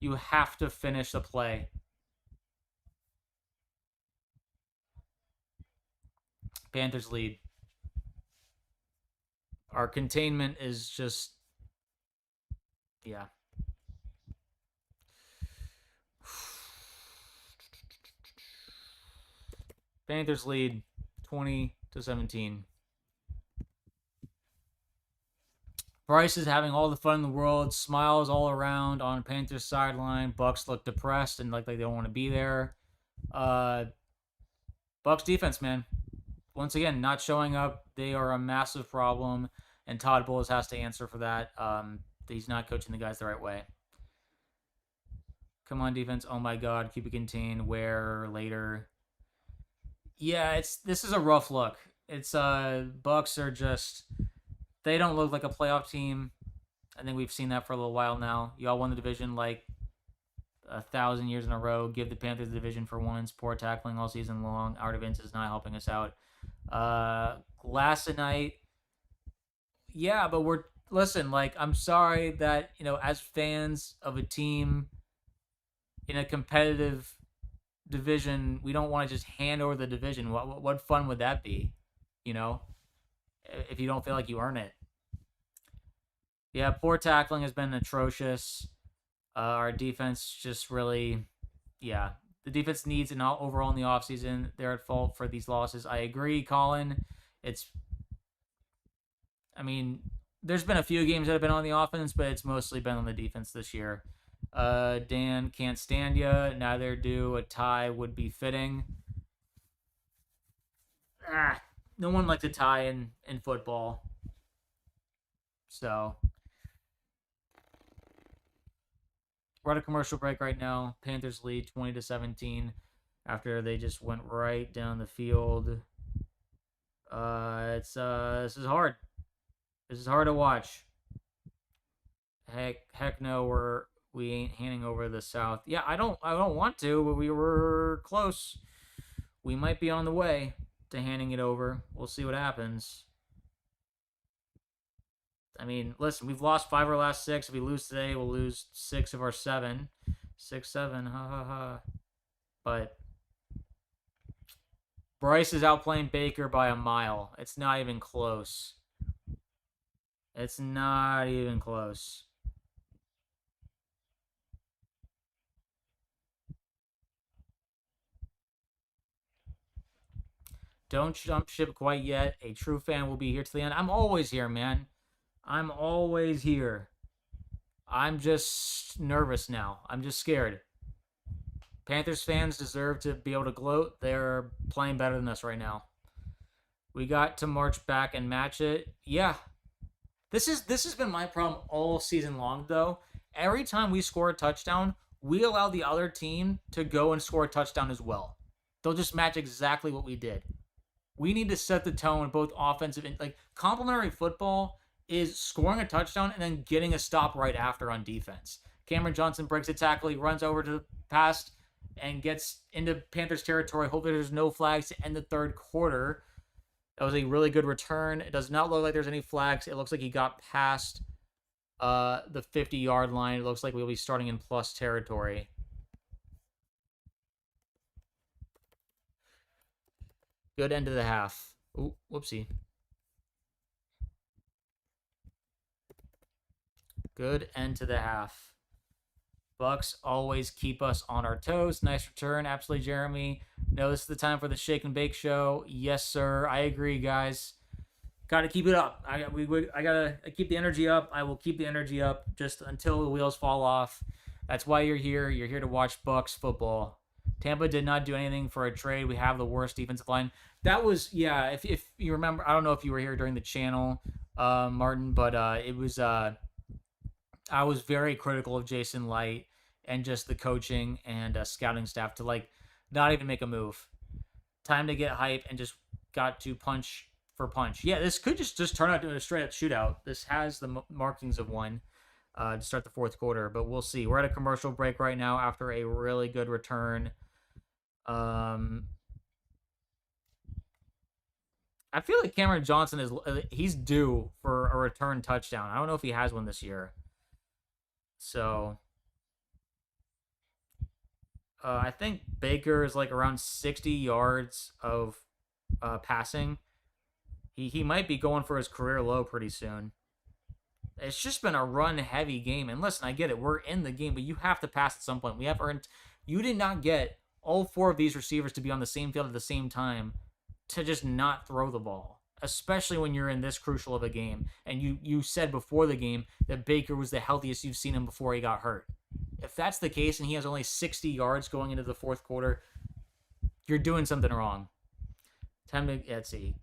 You have to finish the play. Panthers lead. Our containment is just... Yeah. Panthers lead 20-17. Bryce is having all the fun in the world, smiles all around on Panthers sideline. Bucs look depressed and like they don't want to be there. Bucs defense, man. Once again, not showing up. They are a massive problem, and Todd Bowles has to answer for that. He's not coaching the guys the right way. Come on, defense. Oh my God, keep it contained. Where later? Yeah, this is a rough look. It's Bucs are just they don't look like a playoff team. I think we've seen that for a little while now. Y'all won the division like 1,000 years in a row. Give the Panthers the division for once. Poor tackling all season long. Our defense is not helping us out. Last night, yeah, but we're listen. Like, I'm sorry that as fans of a team in a competitive division, we don't want to just hand over the division. What fun would that be? You know, if you don't feel like you earn it. Yeah, poor tackling has been atrocious. Our defense just really, yeah, the defense needs an overall in the offseason. They're at fault for these losses. I agree, Colin. It's, I mean, there's been a few games that have been on the offense, but it's mostly been on the defense this year. Dan can't stand ya. Neither do. A tie would be fitting. No one likes a tie in football. So we're at a commercial break right now. Panthers lead 20-17 after they just went right down the field. This is hard. This is hard to watch. Heck no, we ain't handing over the South. Yeah, I don't want to, but we were close. We might be on the way to handing it over. We'll see what happens. I mean, listen, we've lost 5 of our last 6. If we lose today, we'll lose 6 of our 7. 6, 7, ha ha ha. But Bryce is outplaying Baker by a mile. It's not even close. It's not even close. Don't jump ship quite yet. A true fan will be here to the end. I'm always here, man. I'm always here. I'm just nervous now. I'm just scared. Panthers fans deserve to be able to gloat. They're playing better than us right now. We got to march back and match it. Yeah. This has been my problem all season long, though. Every time we score a touchdown, we allow the other team to go and score a touchdown as well. They'll just match exactly what we did. We need to set the tone, both offensive and complementary football is scoring a touchdown and then getting a stop right after on defense. Cameron Johnson breaks a tackle, he runs over to the pass and gets into Panthers territory. Hopefully there's no flags to end the third quarter. That was a really good return. It does not look like there's any flags. It looks like he got past the 50-yard line. It looks like we'll be starting in plus territory. Good end of the half. Ooh, whoopsie. Good end to the half. Bucs always keep us on our toes. Nice return. Absolutely, Jeremy. No, this is the time for the shake and bake show. Yes, sir. I agree, guys. Got to keep it up. I gotta keep the energy up. I will keep the energy up just until the wheels fall off. That's why you're here. You're here to watch Bucs football. Tampa did not do anything for a trade. We have the worst defensive line. That was, yeah, if you remember, I don't know if you were here during the channel, Martin, but it was, I was very critical of Jason Licht and just the coaching and scouting staff to not even make a move. Time to get hype and just got to punch for punch. Yeah, this could just turn out to a straight up shootout. This has the markings of one to start the fourth quarter, but we'll see. We're at a commercial break right now after a really good return. I feel like Cameron Johnson he's due for a return touchdown. I don't know if he has one this year. So I think Baker is around 60 yards of passing. He might be going for his career low pretty soon. It's just been a run-heavy game. And listen, I get it. We're in the game, but you have to pass at some point. We have earned. You did not get all 4 of these receivers to be on the same field at the same time to just not throw the ball, especially when you're in this crucial of a game. And you said before the game that Baker was the healthiest you've seen him before he got hurt. If that's the case and he has only 60 yards going into the fourth quarter, you're doing something wrong. Time to, let's see.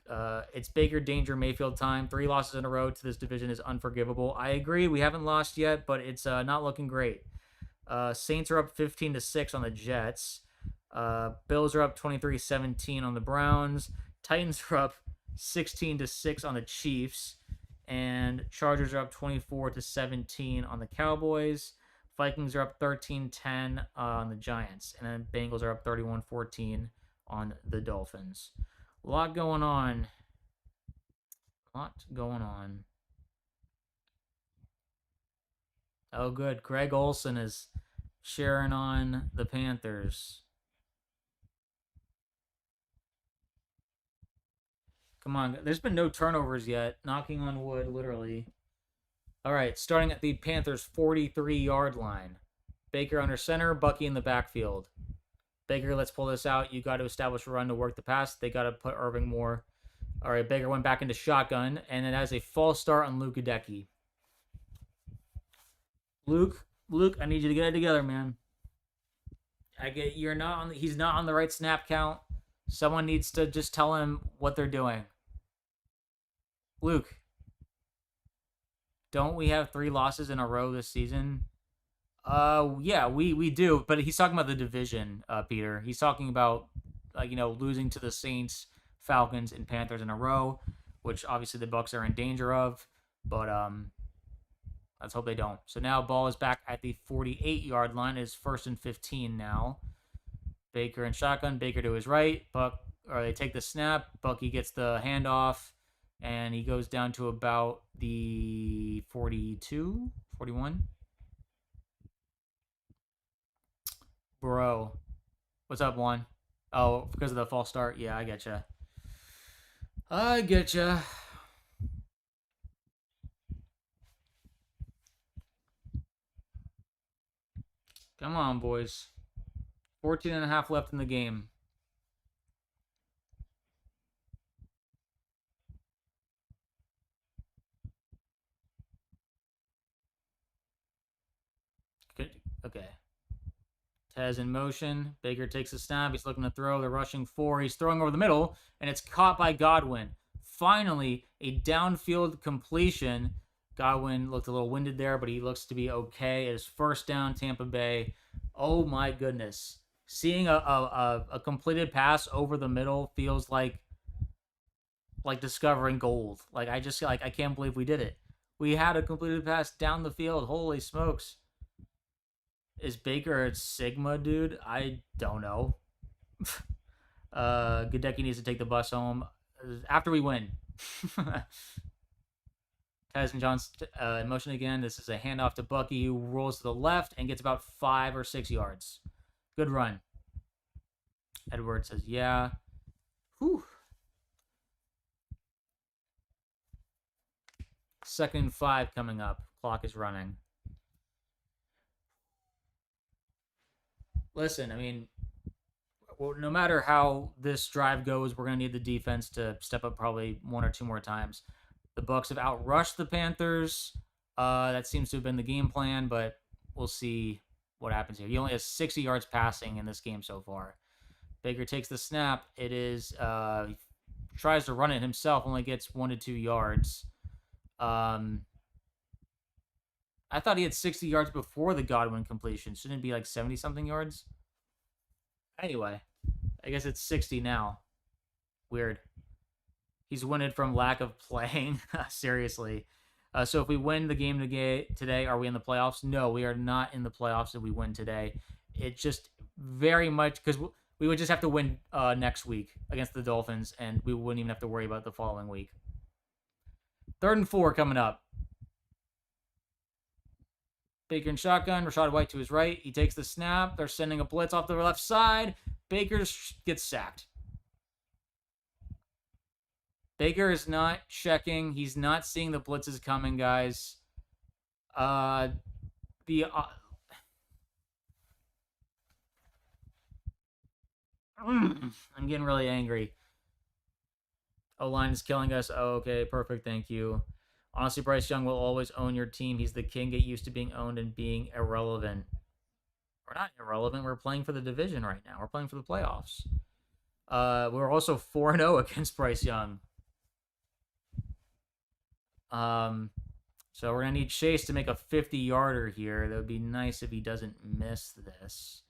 It's Baker, Danger, Mayfield time. 3 losses in a row to this division is unforgivable. I agree. We haven't lost yet, but it's not looking great. Saints are up 15-6 on the Jets. Bills are up 23-17 on the Browns. Titans are up 16-6 on the Chiefs. And Chargers are up 24-17 on the Cowboys. Vikings are up 13-10 on the Giants. And then Bengals are up 31-14 on the Dolphins. A lot going on. Oh, good. Greg Olson is sharing on the Panthers. Come on. There's been no turnovers yet. Knocking on wood, literally. All right. Starting at the Panthers' 43-yard line. Baker under center, Bucky in the backfield. Baker, let's pull this out. You got to establish a run to work the pass. They got to put Irving more. All right. Baker went back into shotgun, and it has a false start on Luke Hideki. Luke, I need you to get it together, man. He's not on the right snap count. Someone needs to just tell him what they're doing. Luke, don't we have 3 losses in a row this season? Yeah, we do, but he's talking about the division, Peter. He's talking about losing to the Saints, Falcons, and Panthers in a row, which obviously the Bucs are in danger of, but let's hope they don't. So now ball is back at the 48-yard line. It's 1st and 15 now. Baker and shotgun. Baker to his right. They take the snap. Bucky gets the handoff, and he goes down to about the 42, 41. Bro, what's up, Juan? Oh, because of the false start. Yeah, I getcha. Come on, boys. 14 and a half left in the game. Good. Okay. Tez in motion. Baker takes a snap. He's looking to throw. They're rushing 4. He's throwing over the middle, and it's caught by Godwin. Finally, a downfield completion. Godwin looked a little winded there, but he looks to be okay. It is 1st down, Tampa Bay. Oh my goodness. Seeing a completed pass over the middle feels like discovering gold. I can't believe we did it. We had a completed pass down the field. Holy smokes. Is Baker a Sigma, dude? I don't know. Gadecki needs to take the bus home after we win. Tyson Johnson in motion again. This is a handoff to Bucky, who rolls to the left and gets about 5 or 6 yards. Good run. Edwards says, yeah. Whew. 2nd and 5 coming up. Clock is running. Listen, I mean, no matter how this drive goes, we're going to need the defense to step up probably 1 or 2 more times. The Bucs have outrushed the Panthers. That seems to have been the game plan, but we'll see what happens here. He only has 60 yards passing in this game so far. Baker takes the snap. It is he tries to run it himself, only gets 1 to 2 yards. I thought he had 60 yards before the Godwin completion. Shouldn't it be like 70-something yards? Anyway, I guess it's 60 now. Weird. He's winded from lack of playing. Seriously. So if we win the game today, are we in the playoffs? No, we are not in the playoffs if we win today. It just very much, because we would just have to win next week against the Dolphins, and we wouldn't even have to worry about the following week. 3rd and 4 coming up. Baker and shotgun. Rachaad White to his right. He takes the snap. They're sending a blitz off the left side. Baker gets sacked. Baker is not checking. He's not seeing the blitzes coming, guys. I'm getting really angry. O-line is killing us. Oh, okay, perfect. Thank you. Honestly, Bryce Young will always own your team. He's the king. Get used to being owned and being irrelevant. We're not irrelevant. We're playing for the division right now. We're playing for the playoffs. We're also 4-0 against Bryce Young. So we're going to need Chase to make a 50-yarder here. That would be nice if he doesn't miss this.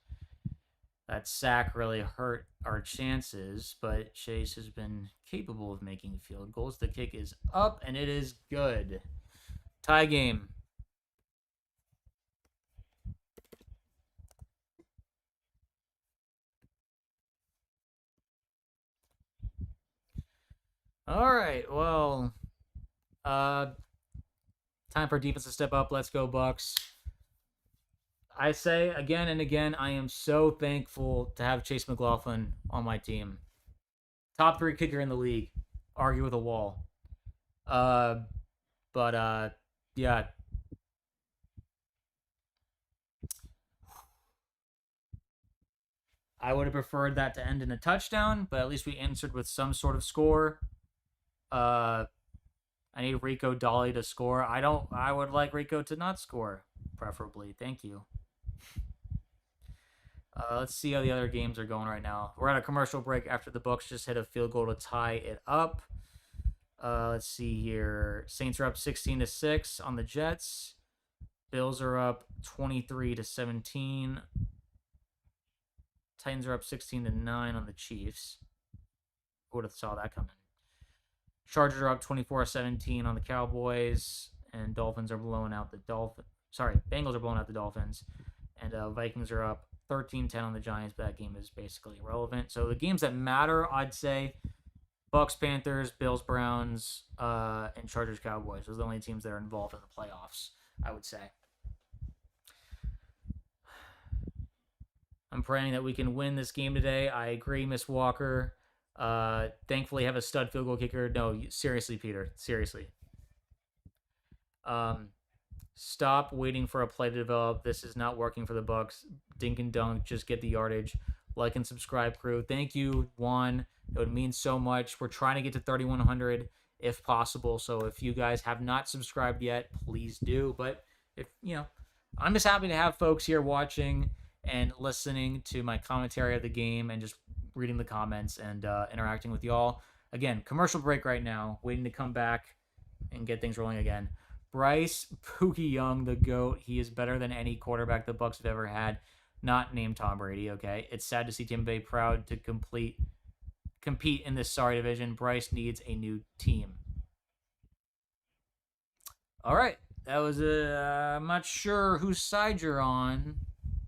That sack really hurt our chances, but Chase has been capable of making field goals. The kick is up, and it is good. Tie game. All right, well, uh, time for defense to step up. Let's go, Bucs. I say again and again, I am so thankful to have Chase McLaughlin on my team. Top 3 kicker in the league. Argue with a wall. Uh, but yeah. I would have preferred that to end in a touchdown, but at least we answered with some sort of score. Uh, I need Rico Dolly to score. I would like Rico to not score, preferably. Thank you. Let's see how the other games are going right now. We're at a commercial break after the Bucs just hit a field goal to tie it up. Let's see here. Saints are up 16-6 on the Jets. Bills are up 23-17. Titans are up 16-9 on the Chiefs. Who would have saw that coming? Chargers are up 24-17 on the Cowboys, and Dolphins are blowing out the Dolphins. Sorry, Bengals are blowing out the Dolphins, and Vikings are up 13-10 on the Giants. But that game is basically irrelevant. So the games that matter, I'd say, Bucs, Panthers, Bills, Browns, and Chargers, Cowboys. Those are the only teams that are involved in the playoffs, I would say. I'm praying that we can win this game today. I agree, Miss Walker. Thankfully, have a stud field goal kicker. No, seriously, Peter. Seriously. Stop waiting for a play to develop. This is not working for the Bucs. Dink and dunk. Just get the yardage. Like and subscribe, crew. Thank you, Juan. It would mean so much. We're trying to get to 3,100 if possible. So if you guys have not subscribed yet, please do. But if I'm just happy to have folks here watching and listening to my commentary of the game and just reading the comments and interacting with y'all. Again, commercial break right now, waiting to come back and get things rolling again. Bryce Pookie Young, the GOAT. He is better than any quarterback the Bucs have ever had, not named Tom Brady, okay? It's sad to see Tampa Bay proud to compete in this sorry division. Bryce needs a new team. All right. That was I'm not sure whose side you're on,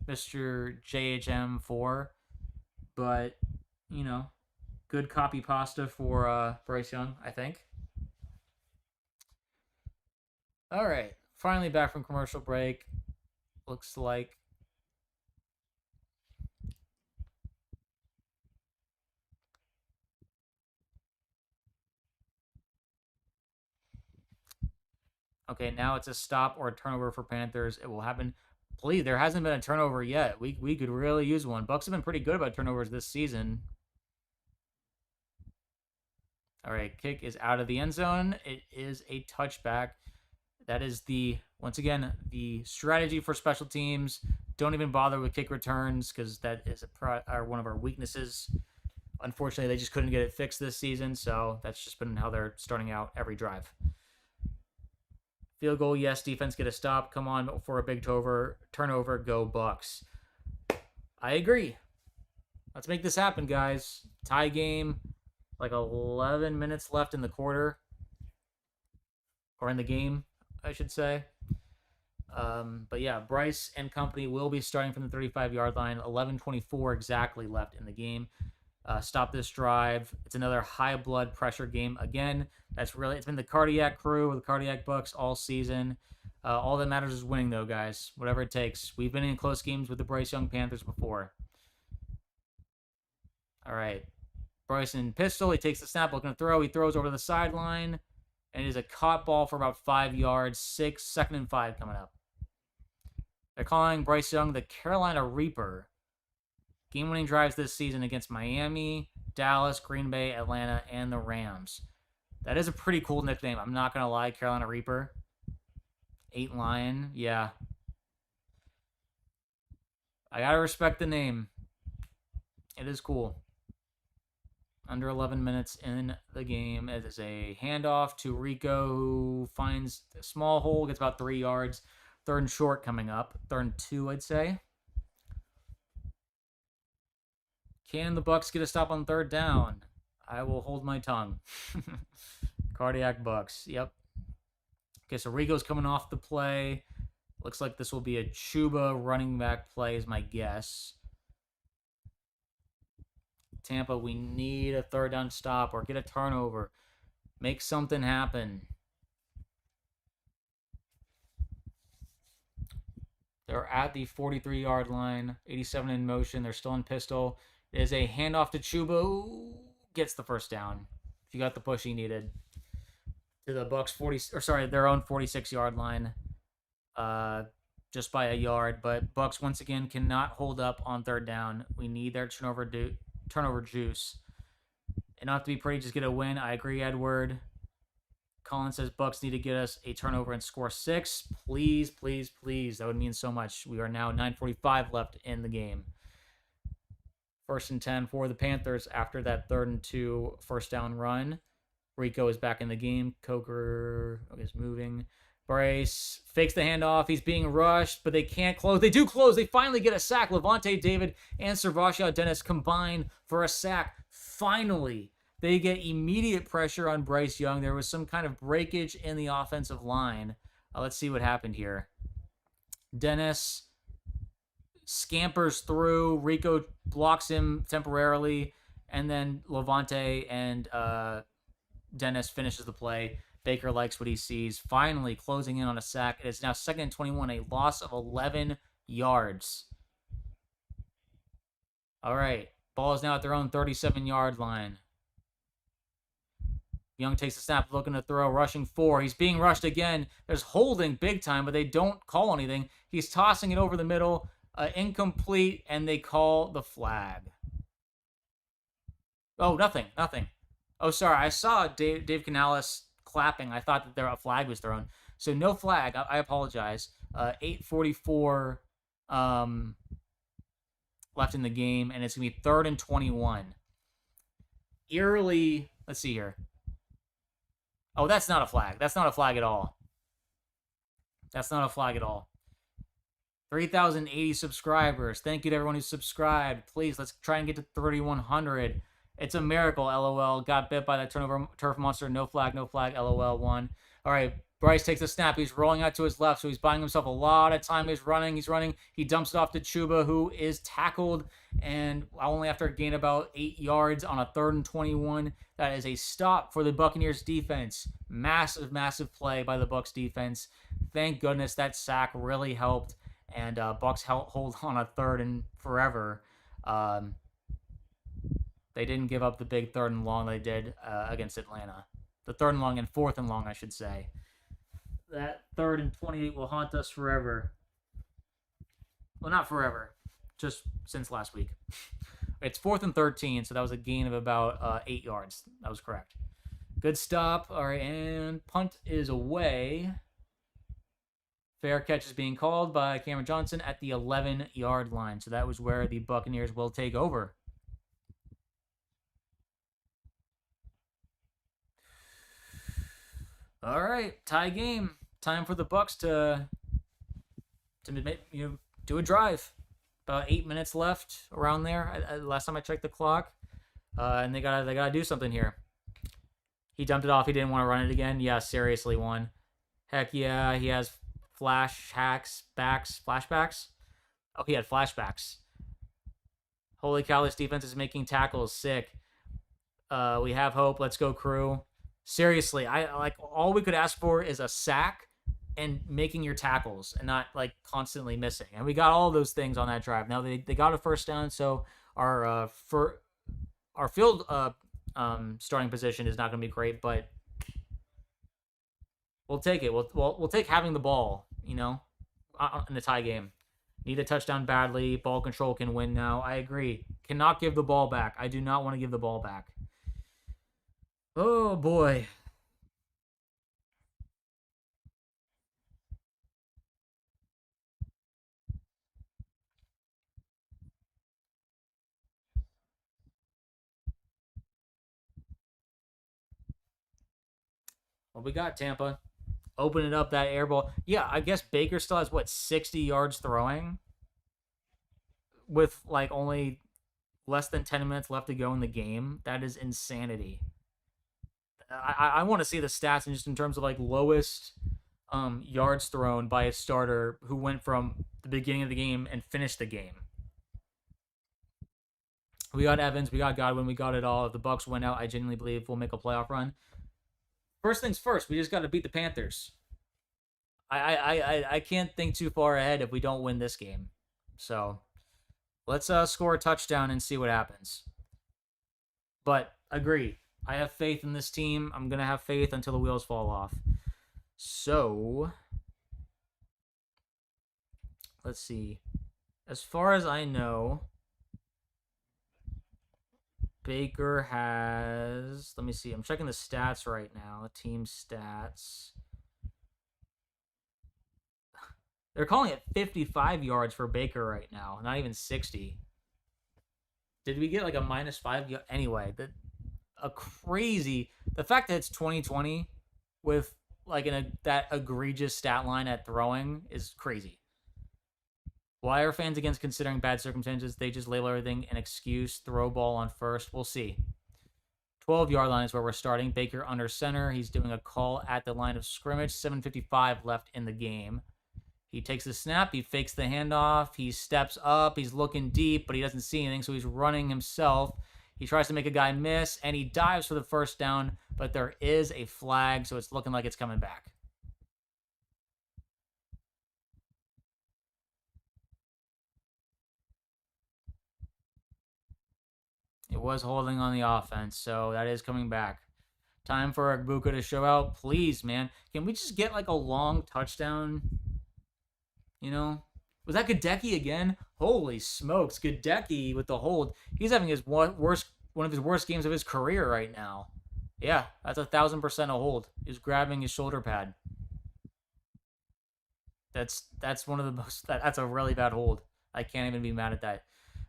Mr. JHM4, but good copy pasta for Bryce Young, I think. All right, finally back from commercial break. Looks like okay. Now it's a stop or a turnover for Panthers. It will happen. Please, there hasn't been a turnover yet. We could really use one. Bucs have been pretty good about turnovers this season. All right, kick is out of the end zone. It is a touchback. That is once again, the strategy for special teams. Don't even bother with kick returns because that is one of our weaknesses. Unfortunately, they just couldn't get it fixed this season, so that's just been how they're starting out every drive. Field goal, yes. Defense get a stop. Come on for a big turnover. Go Bucs. I agree. Let's make this happen, guys. Tie game. Like 11 minutes left in the quarter. Or in the game, I should say. But yeah, Bryce and company will be starting from the 35-yard line. 11:24 exactly left in the game. Stop this drive. It's another high blood pressure game again. It's been the cardiac crew, the cardiac Bucs all season. All that matters is winning, though, guys. Whatever it takes. We've been in close games with the Bryce Young Panthers before. All right. Bryson pistol. He takes the snap, looking to throw. He throws over the sideline. And it is a caught ball for about 5 yards. 2nd and 5 coming up. They're calling Bryce Young the Carolina Reaper. Game-winning drives this season against Miami, Dallas, Green Bay, Atlanta, and the Rams. That is a pretty cool nickname. I'm not going to lie, Carolina Reaper. 8 Lion, yeah. I got to respect the name. It is cool. Under 11 minutes in the game. It is a handoff to Rico, who finds a small hole, gets about 3 yards. Third and short coming up. Third and 2, I'd say. Can the Bucs get a stop on third down? I will hold my tongue. Cardiac Bucs. Yep. Okay, so Rico's coming off the play. Looks like this will be a Chuba running back play, is my guess. Tampa, we need a third down stop or get a turnover. Make something happen. They're at the 43-yard line. 87 in motion. They're still in pistol. It is a handoff to Chuba, who gets the first down. If you got the push he needed. To the Bucs their own 46-yard line. Just by a yard. But Bucs once again cannot hold up on third down. We need their turnover juice. Enough to be pretty, just get a win. I agree, Edward. Colin says Bucs need to get us a turnover and score 6. Please, please, please. That would mean so much. We are now 9:45 left in the game. 1st and 10 for the Panthers after that 3rd and 2 first down run. Rico is back in the game. Coker is moving. Bryce fakes the handoff. He's being rushed, but they can't close. They do close. They finally get a sack. Lavonte David and Sebastian Georgiev combine for a sack. Finally, they get immediate pressure on Bryce Young. There was some kind of breakage in the offensive line. Let's see what happened here. Dennis scampers through. Rico blocks him temporarily, and then Lavonte and Dennis finishes the play. Baker likes what he sees. Finally closing in on a sack. It is now 2nd and 21, a loss of 11 yards. All right. Ball is now at their own 37-yard line. Young takes the snap, looking to throw, rushing 4. He's being rushed again. There's holding big time, but they don't call anything. He's tossing it over the middle. Incomplete, and they call the flag. Oh, nothing. Oh, sorry. I saw Dave Canales clapping. I thought that a flag was thrown. So no flag. I apologize. 8:44 left in the game, and it's going to be 3rd and 21. Eerily, let's see here. Oh, that's not a flag. That's not a flag at all. 3,080 subscribers. Thank you to everyone who subscribed. Please, let's try and get to 3,100. It's a miracle, LOL. Got bit by that turf monster. No flag, LOL. 1. All right, Bryce takes a snap. He's rolling out to his left, so he's buying himself a lot of time. He's running. He dumps it off to Chuba, who is tackled, and only after a gain about 8 yards on a 3rd and 21. That is a stop for the Buccaneers defense. Massive, massive play by the Bucs defense. Thank goodness that sack really helped, and Bucs hold on a 3rd and forever. They didn't give up the big 3rd and long they did against Atlanta. The 3rd and long and 4th and long, I should say. That 3rd and 28 will haunt us forever. Well, not forever. Just since last week. It's 4th and 13, so that was a gain of about 8 yards. That was correct. Good stop. All right, and punt is away. Fair catch is being called by Cameron Johnson at the 11-yard line. So that was where the Buccaneers will take over. All right, tie game. Time for the Bucs to do a drive. About 8 minutes left, around there. Last time I checked the clock, and they gotta do something here. He dumped it off. He didn't want to run it again. Yeah, seriously, one. Heck yeah, he has flashbacks. Oh, he had flashbacks. Holy cow, this defense is making tackles. Sick. We have hope. Let's go, crew. Seriously, all we could ask for is a sack and making your tackles and not constantly missing. And we got all those things on that drive. Now they got a first down, so our field starting position is not going to be great, but we'll take it. We'll take having the ball, in the tie game. Need a touchdown badly. Ball control can win now. I agree. Cannot give the ball back. I do not want to give the ball back. Oh, boy. Well, we got Tampa. Open it up, that air ball. Yeah, I guess Baker still has, what, 60 yards throwing? With, like, only less than 10 minutes left to go in the game. That is insanity. I want to see the stats, and just in terms of, like, lowest yards thrown by a starter who went from the beginning of the game and finished the game. We got Evans, we got Godwin, we got it all. If the Bucs win out, I genuinely believe we'll make a playoff run. First things first, we just got to beat the Panthers. I can't think too far ahead if we don't win this game. So let's score a touchdown and see what happens. But agree, I have faith in this team. I'm gonna have faith until the wheels fall off. So let's see. As far as I know, Baker has, let me see, I'm checking the stats right now, team stats. They're calling it 55 yards for Baker right now, not even 60. Did we get like a -5? Anyway, the fact that it's 2020 with like that egregious stat line at throwing is crazy. Why are fans against considering bad circumstances? They just label everything an excuse. Throw ball on first. We'll see. 12-yard line is where we're starting. Baker under center. He's doing a call at the line of scrimmage. 7:55 left in the game. He takes the snap. He fakes the handoff. He steps up. He's looking deep, but he doesn't see anything, so he's running himself. He tries to make a guy miss, and he dives for the first down, but there is a flag, so it's looking like it's coming back. It was holding on the offense, so that is coming back. Time for Agbuka to show out. Please, man. Can we just get like a long touchdown? You know? Was that Gadecki again? Holy smokes. Gadecki with the hold. He's having his one of his worst games of his career right now. Yeah, that's 1,000% a hold. He's grabbing his shoulder pad. That's one of the most. That's a really bad hold. I can't even be mad at that.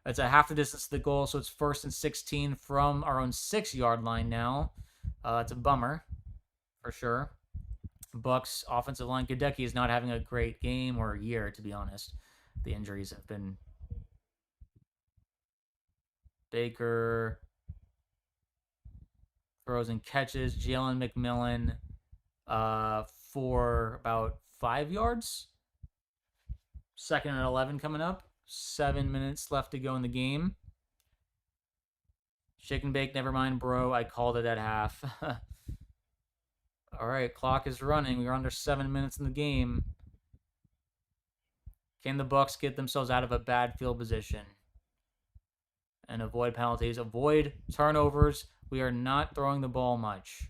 It's a half the distance to the goal, so it's 1st and 16 from our own 6-yard line now. It's a bummer, for sure. Bucs offensive line. Gadecki is not having a great game or year, to be honest. The injuries have been. Baker throws and catches. Jalen McMillan for about 5 yards. 2nd and 11 coming up. 7 minutes left to go in the game. Shake and bake, never mind, bro. I called it at half. All right, clock is running. We're under 7 minutes in the game. Can the Bucs get themselves out of a bad field position and avoid penalties, avoid turnovers? We are not throwing the ball much.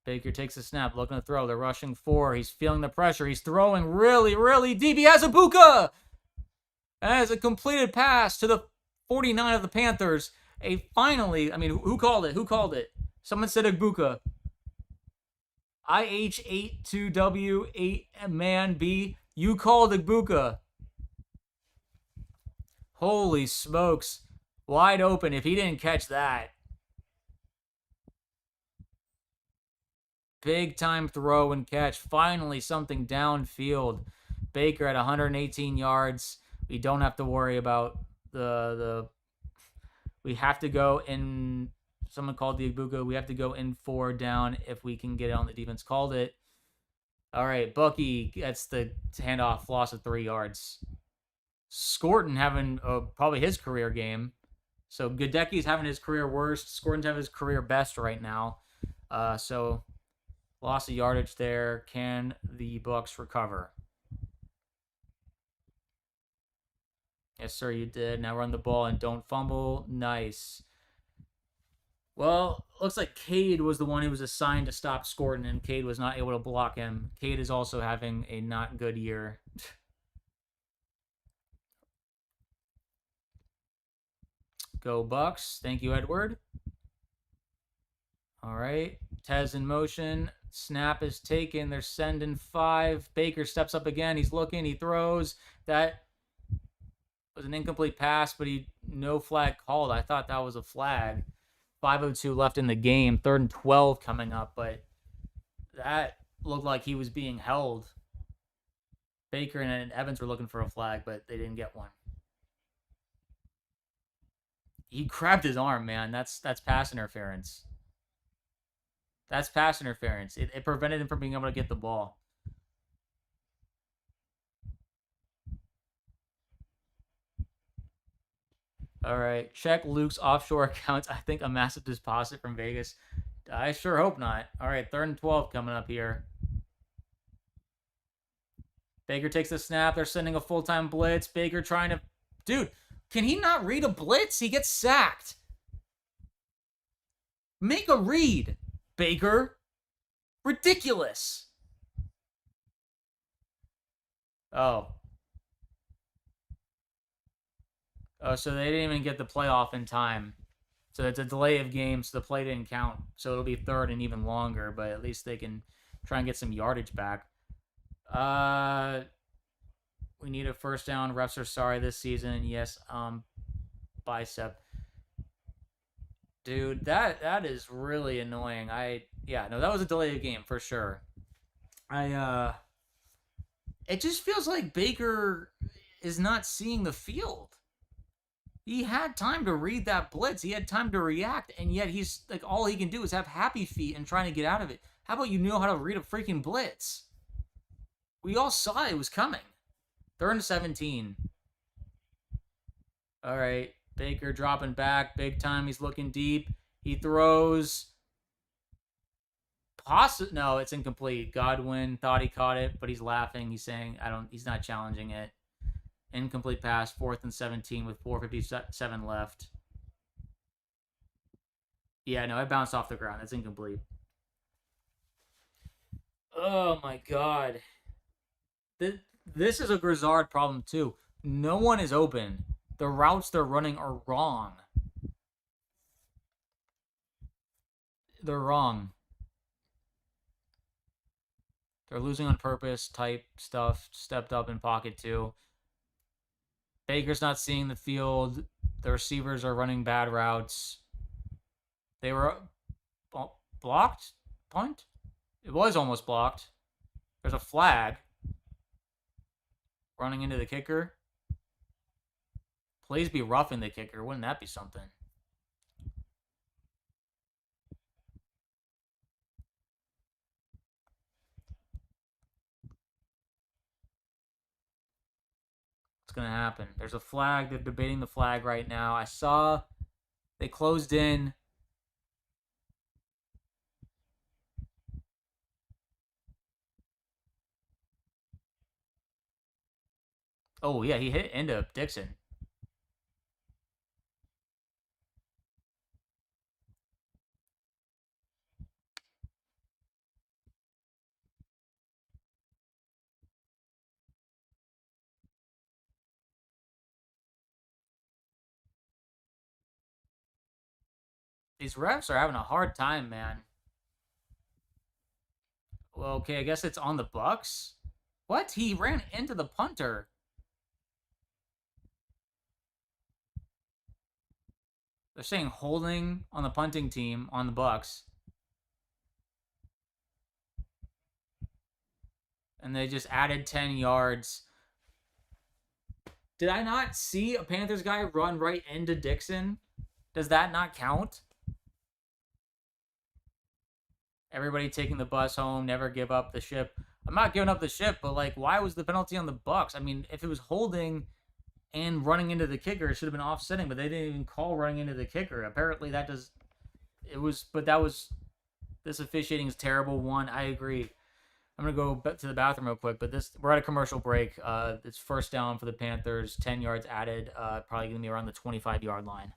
Baker takes a snap, looking to throw. They're rushing 4. He's feeling the pressure. He's throwing really, really deep. He has Agbuka! As a completed pass to the 49 of the Panthers. Who called it? Who called it? Someone said Agbuka. IH82W8ManB. You called Agbuka. Holy smokes. Wide open if he didn't catch that. Big time throw and catch. Finally something downfield. Baker at 118 yards. We don't have to worry about we have to go in. Someone called the Agbuka. We have to go in 4 down if we can get it on the defense. Called it. All right, Bucky gets the handoff, loss of 3 yards. Scorton having probably his career game. So Gadecki's having his career worst. Scorton's having his career best right now. So loss of yardage there. Can the Bucs recover? Yes, sir, you did. Now run the ball and don't fumble. Nice. Well, looks like Cade was the one who was assigned to stop Scorton, and Cade was not able to block him. Cade is also having a not good year. Go Bucs. Thank you, Edward. All right. Tez in motion. Snap is taken. They're sending 5. Baker steps up again. He's looking. He throws. That was an incomplete pass, but he no flag called. I thought that was a flag. 5:02 left in the game, 3rd and 12 coming up, but that looked like he was being held. Baker and Evans were looking for a flag, but they didn't get one. He grabbed his arm, man. That's pass interference. That's pass interference. It prevented him from being able to get the ball. All right, check Luke's offshore accounts. I think a massive deposit from Vegas. I sure hope not. All right, 3rd and 12 coming up here. Baker takes the snap. They're sending a full-time blitz. Baker trying to... Dude, can he not read a blitz? He gets sacked. Make a read, Baker. Ridiculous. Oh. Oh, so they didn't even get the playoff in time. So it's a delay of game, so the play didn't count. So it'll be 3rd and even longer, but at least they can try and get some yardage back. We need a first down. Refs are sorry this season. Yes, bicep. Dude, that is really annoying. That was a delay of game for sure. It just feels like Baker is not seeing the field. He had time to read that blitz. He had time to react, and yet he's like, all he can do is have happy feet and trying to get out of it. How about you know how to read a freaking blitz? We all saw it was coming. 3rd and 17. All right, Baker dropping back big time. He's looking deep. He throws. No, it's incomplete. Godwin thought he caught it, but he's laughing. He's saying, He's not challenging it. Incomplete pass, 4th and 17 with 4:57 left. Yeah, no, it bounced off the ground. That's incomplete. Oh my god. This is a Grizzard problem too. No one is open. The routes they're running are wrong. They're wrong. They're losing on purpose type stuff. Stepped up in pocket too. Baker's not seeing the field. The receivers are running bad routes. They were blocked? Punt? It was almost blocked. There's a flag. Running into the kicker. Please be roughing the kicker. Wouldn't that be something? What's going to happen? There's a flag. They're debating the flag right now. I saw they closed in. Oh, yeah, he hit into Dixon. These refs are having a hard time, man. Well, okay, I guess it's on the Bucs. What? He ran into the punter. They're saying holding on the punting team on the Bucs. And they just added 10 yards. Did I not see a Panthers guy run right into Dixon? Does that not count? Everybody taking the bus home, never give up the ship. I'm not giving up the ship, but like, why was the penalty on the Bucs? I mean, if it was holding and running into the kicker, it should have been offsetting, but they didn't even call running into the kicker. Apparently, that does. It was, but that was. This officiating is terrible. One, I agree. I'm gonna go to the bathroom real quick, but we're at a commercial break. It's first down for the Panthers, 10 yards added. Probably gonna be around the 25-yard line.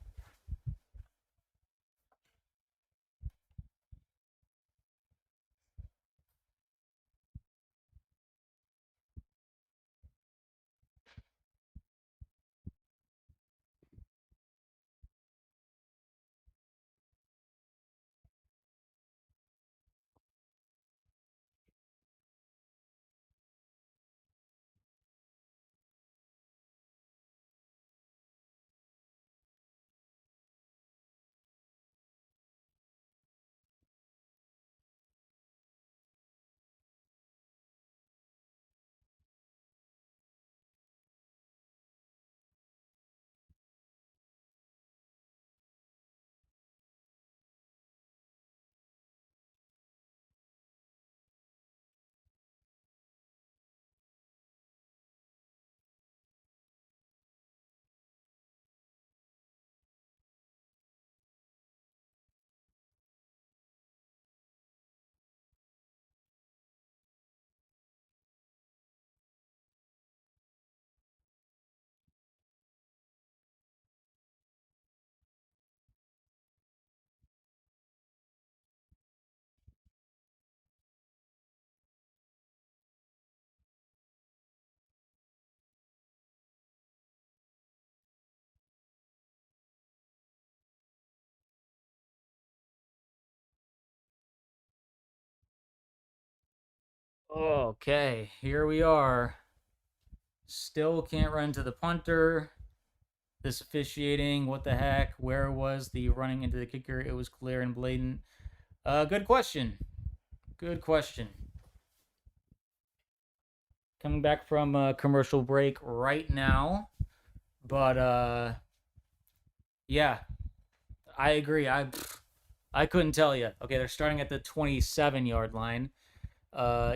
Okay, here we are. Still can't run to the punter. This officiating, what the heck? Where was the running into the kicker? It was clear and blatant. Good question. Good question. Coming back from a commercial break right now, but yeah, I agree. I couldn't tell you. Okay, they're starting at the 27-yard line.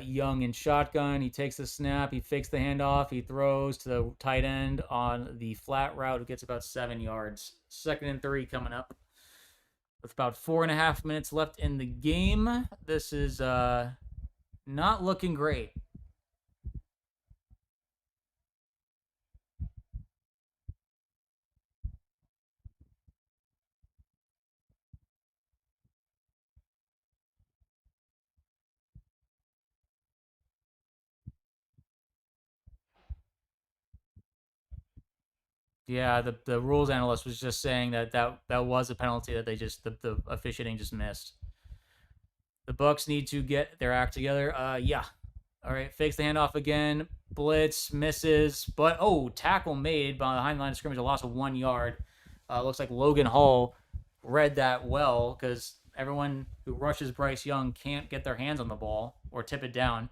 Young in shotgun. He takes the snap. He fakes the handoff. He throws to the tight end on the flat route. It gets about 7 yards. 2nd and 3 coming up. With about 4.5 minutes left in the game. This is not looking great. Yeah, the rules analyst was just saying that was a penalty that the officiating just missed. The Bucs need to get their act together. Yeah. All right, fakes the handoff again. Blitz misses, but tackle made behind the line of scrimmage, a loss of 1 yard. Looks like Logan Hall read that well because everyone who rushes Bryce Young can't get their hands on the ball or tip it down.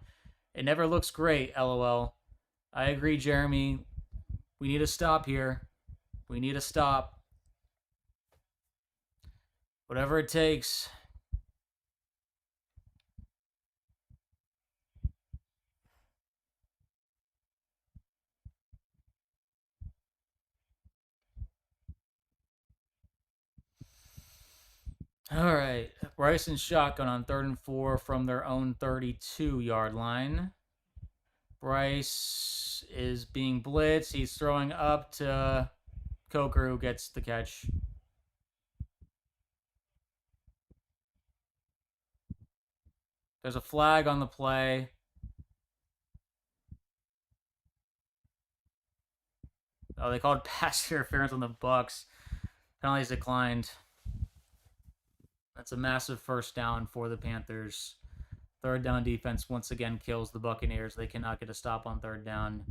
It never looks great, LOL. I agree, Jeremy. We need a stop here. We need a stop. Whatever it takes. All right. Bryson shotgun on 3rd and 4 from their own 32-yard line. Bryce is being blitzed. He's throwing up to Coker, who gets the catch. There's a flag on the play. Oh, they called pass interference on the Bucs. Penalties declined. That's a massive first down for the Panthers. 3rd down defense once again kills the Buccaneers. They cannot get a stop on 3rd down.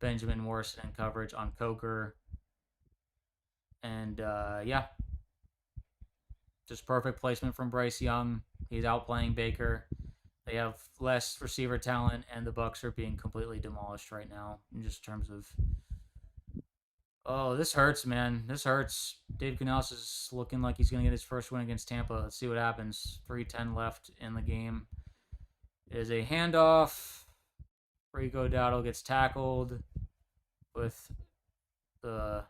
Benjamin Morrison in coverage on Coker. And yeah, just perfect placement from Bryce Young. He's outplaying Baker. They have less receiver talent, and the Bucs are being completely demolished right now in just terms of. Oh, this hurts, man. This hurts. Dave Canales is looking like he's going to get his first win against Tampa. Let's see what happens. 3:10 left in the game. It is a handoff. Rico Dowdle gets tackled with the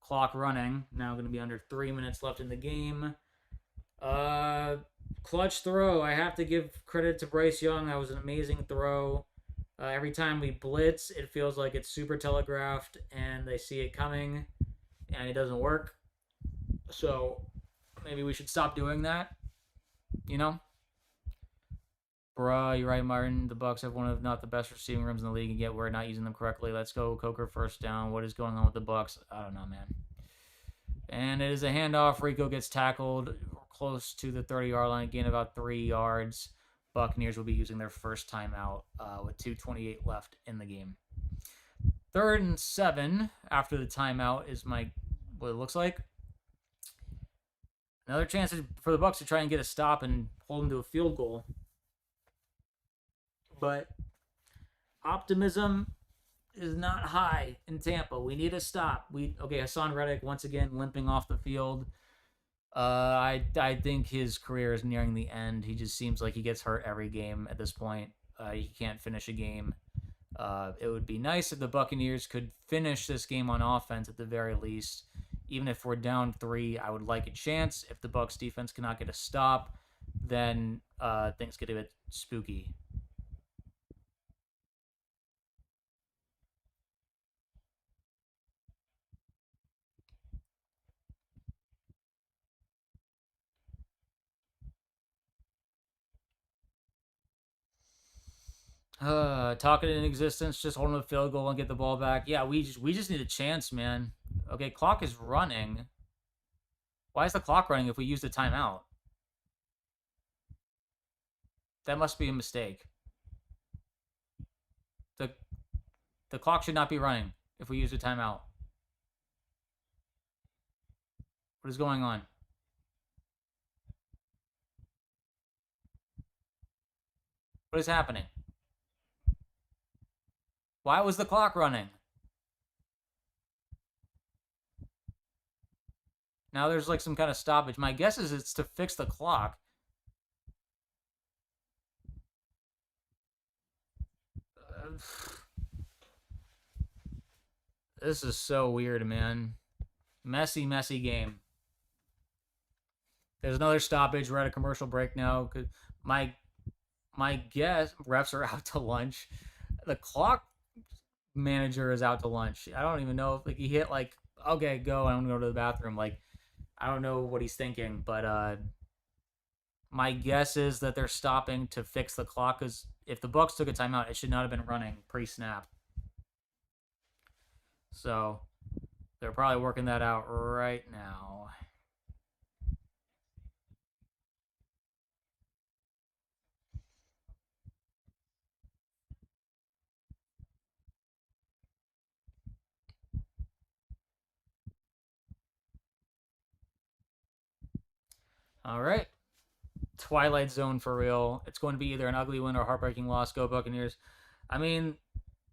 clock running. Now going to be under 3 minutes left in the game. Clutch throw. I have to give credit to Bryce Young. That was an amazing throw. Every time we blitz, it feels like it's super telegraphed and they see it coming and it doesn't work. So maybe we should stop doing that. You know? Bruh, you're right, Martin. The Bucs have one of not the best receiving rooms in the league, and yet we're not using them correctly. Let's go, Coker, 1st down. What is going on with the Bucs? I don't know, man. And it is a handoff. Rico gets tackled close to the 30-yard line, gain about 3 yards. Buccaneers will be using their first timeout with 2:28 left in the game. 3rd and 7 after the timeout is what it looks like. Another chance for the Bucs to try and get a stop and hold them to a field goal. But optimism is not high in Tampa. We need a stop. Hassan Reddick once again limping off the field. I think his career is nearing the end. He just seems like he gets hurt every game at this point. He can't finish a game. It would be nice if the Buccaneers could finish this game on offense at the very least. Even if we're down 3, I would like a chance. If the Bucs defense cannot get a stop, then things get a bit spooky. Talking in existence, just holding a field goal and get the ball back. Yeah, we just need a chance, man. Okay, clock is running. Why is the clock running if we use the timeout? That must be a mistake. The clock should not be running if we use a timeout. What is going on? What is happening? Why was the clock running? Now there's like some kind of stoppage. My guess is it's to fix the clock. This is so weird, man. Messy, messy game. There's another stoppage. We're at a commercial break now. My my guess, refs are out to lunch. The clock manager is out to lunch. I don't even know if like he hit like okay go. I'm gonna go to the bathroom. Like I don't know what he's thinking, but my guess is that they're stopping to fix the clock because if the Bucs took a timeout, it should not have been running pre-snap. So they're probably working that out right now. All right. Twilight Zone for real. It's going to be either an ugly win or a heartbreaking loss. Go Buccaneers. I mean,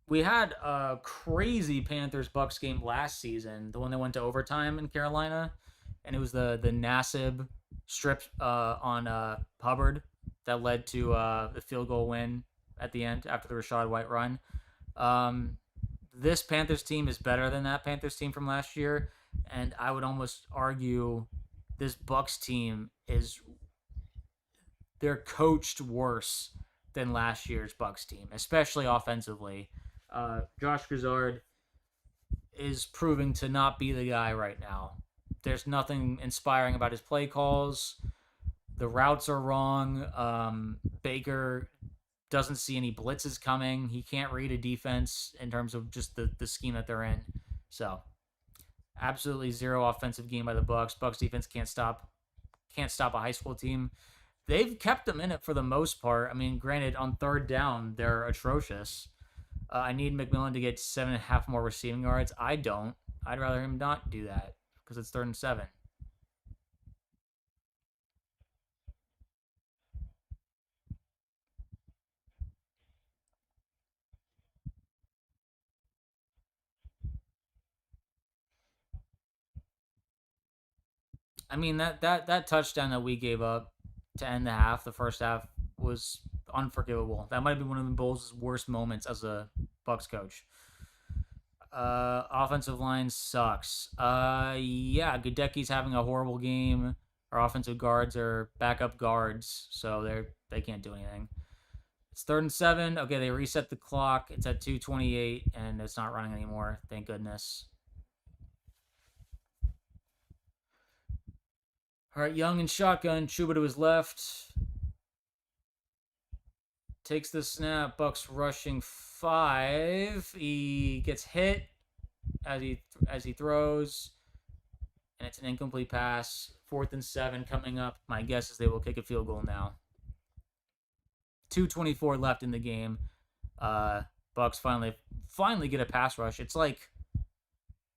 we had a crazy Panthers Bucs game last season, the one that went to overtime in Carolina, and it was the Nassib strip on Hubbard that led to the field goal win at the end after the Rashad White run. This Panthers team is better than that Panthers team from last year, and I would almost argue this Bucs team is they're coached worse than last year's Bucs team, especially offensively. Josh Grizzard is proving to not be the guy right now. There's nothing inspiring about his play calls. The routes are wrong. Baker doesn't see any blitzes coming. He can't read a defense in terms of just the scheme that they're in. So, absolutely zero offensive game by the Bucs. Bucs defense can't stop a high school team. They've kept them in it for the most part. I mean, granted, on third down, they're atrocious. I need McMillan to get 7.5 more receiving yards. I don't. I'd rather him not do that because it's 3rd and 7. I mean that touchdown that we gave up to end the half, the first half, was unforgivable. That might have been one of the Bulls' worst moments as a Bucs coach. Offensive line sucks. Yeah, Gadecki's having a horrible game. Our offensive guards are backup guards, so they can't do anything. It's 3rd and 7. Okay, they reset the clock. It's at 2:28, and it's not running anymore. Thank goodness. All right, Young and shotgun. Chuba to his left. Takes the snap. Bucs rushing 5. He gets hit as he throws, and it's an incomplete pass. 4th and 7 coming up. My guess is they will kick a field goal now. 2:24 left in the game. Bucs finally get a pass rush. It's like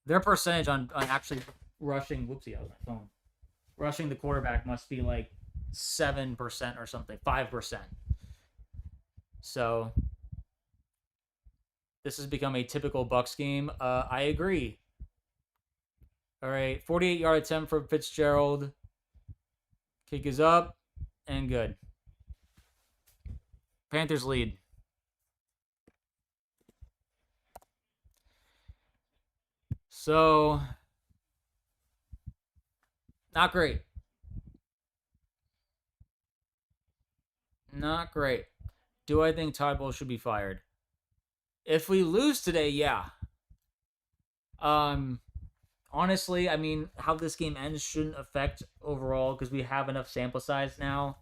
their percentage on actually rushing. Whoopsie, I was on my phone. Rushing the quarterback must be like 7% or something, 5%. So this has become a typical Bucs game. I agree. All right, 48-yard attempt for Fitzgerald. Kick is up and good. Panthers lead. So, not great. Not great. Do I think Todd Bowles should be fired? If we lose today, yeah. Honestly, I mean, how this game ends shouldn't affect overall because we have enough sample size now.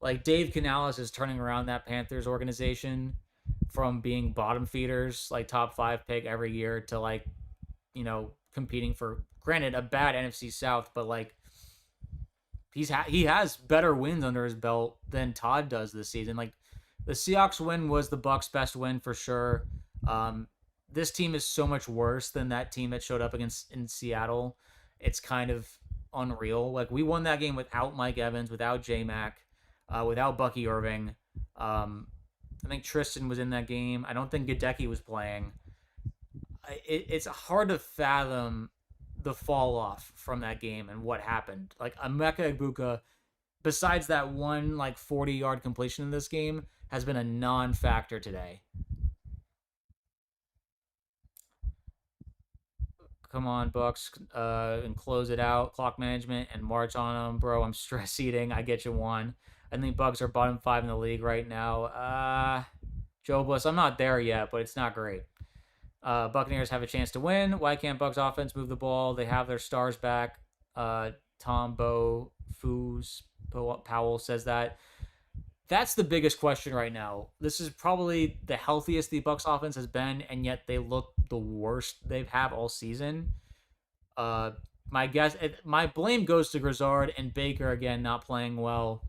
Like, Dave Canales is turning around that Panthers organization from being bottom feeders, like top 5 pick every year, to like, competing for, granted, a bad NFC South, but like he has better wins under his belt than Todd does this season. Like the Seahawks win was the Bucs' best win for sure. this team is so much worse than that team that showed up against in Seattle. It's kind of unreal. Like we won that game without Mike Evans, without J Mac, without Bucky Irving. I think Tristan was in that game. I don't think Gadecki was playing. It's hard to fathom the fall off from that game and what happened. Like Emeka Egbuka, besides that one like 40-yard completion in this game, has been a non-factor today. Come on, Bucs, and close it out. Clock management and march on them, bro. I'm stress eating. I get you one. I think Bucs are bottom 5 in the league right now. Jobless. I'm not there yet, but it's not great. Buccaneers have a chance to win. Why can't Bucs offense move the ball? They have their stars back. Tom Powell says that. That's the biggest question right now. This is probably the healthiest the Bucs offense has been, and yet they look the worst they've had all season. My blame goes to Grizzard and Baker again not playing well,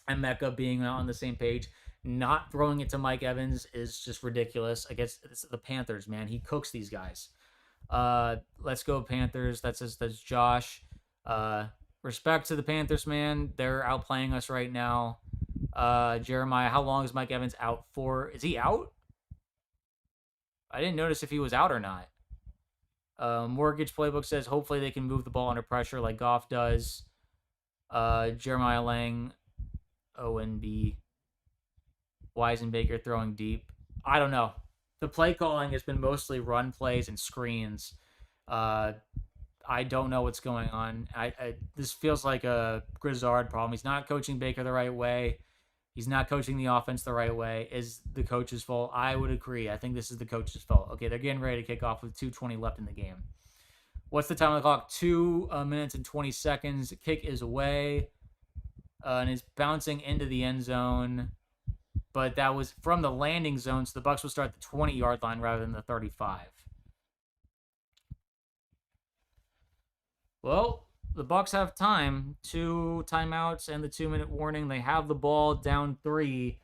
and Mecca being not on the same page. Not throwing it to Mike Evans is just ridiculous. I guess it's the Panthers, man. He cooks these guys. Let's go Panthers. That's Josh. Respect to the Panthers, man. They're outplaying us right now. Jeremiah, how long is Mike Evans out for? Is he out? I didn't notice if he was out or not. Mortgage Playbook says hopefully they can move the ball under pressure like Goff does. Jeremiah Lang, ONB. Weisenbaker throwing deep. I don't know. The play calling has been mostly run plays and screens. I don't know what's going on. This feels like a Grizzard problem. He's not coaching Baker the right way. He's not coaching the offense the right way. Is the coach's fault? I would agree. I think this is the coach's fault. Okay, they're getting ready to kick off with 2:20 left in the game. What's the time on the clock? 2 minutes and 20 seconds. Kick is away. And is bouncing into the end zone. But that was from the landing zone, so the Bucs will start at the 20-yard line rather than the 35. Well, the Bucs have time. 2 timeouts and the 2-minute warning. They have the ball down 3.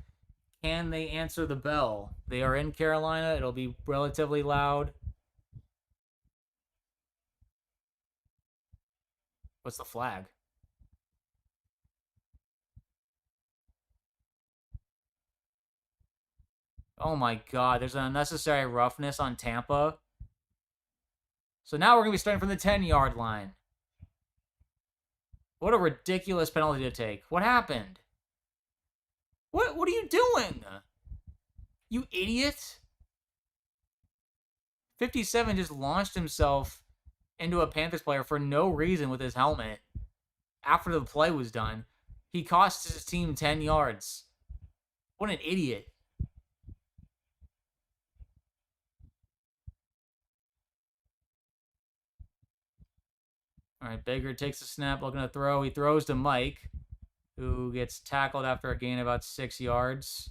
Can they answer the bell? They are in Carolina. It'll be relatively loud. What's the flag? Oh my God, there's an unnecessary roughness on Tampa. So now we're going to be starting from the 10-yard line. What a ridiculous penalty to take. What happened? What are you doing? You idiot. 57 just launched himself into a Panthers player for no reason with his helmet after the play was done. He cost his team 10 yards. What an idiot. All right, Baker takes a snap, looking to throw. He throws to Mike, who gets tackled after a gain of about 6 yards.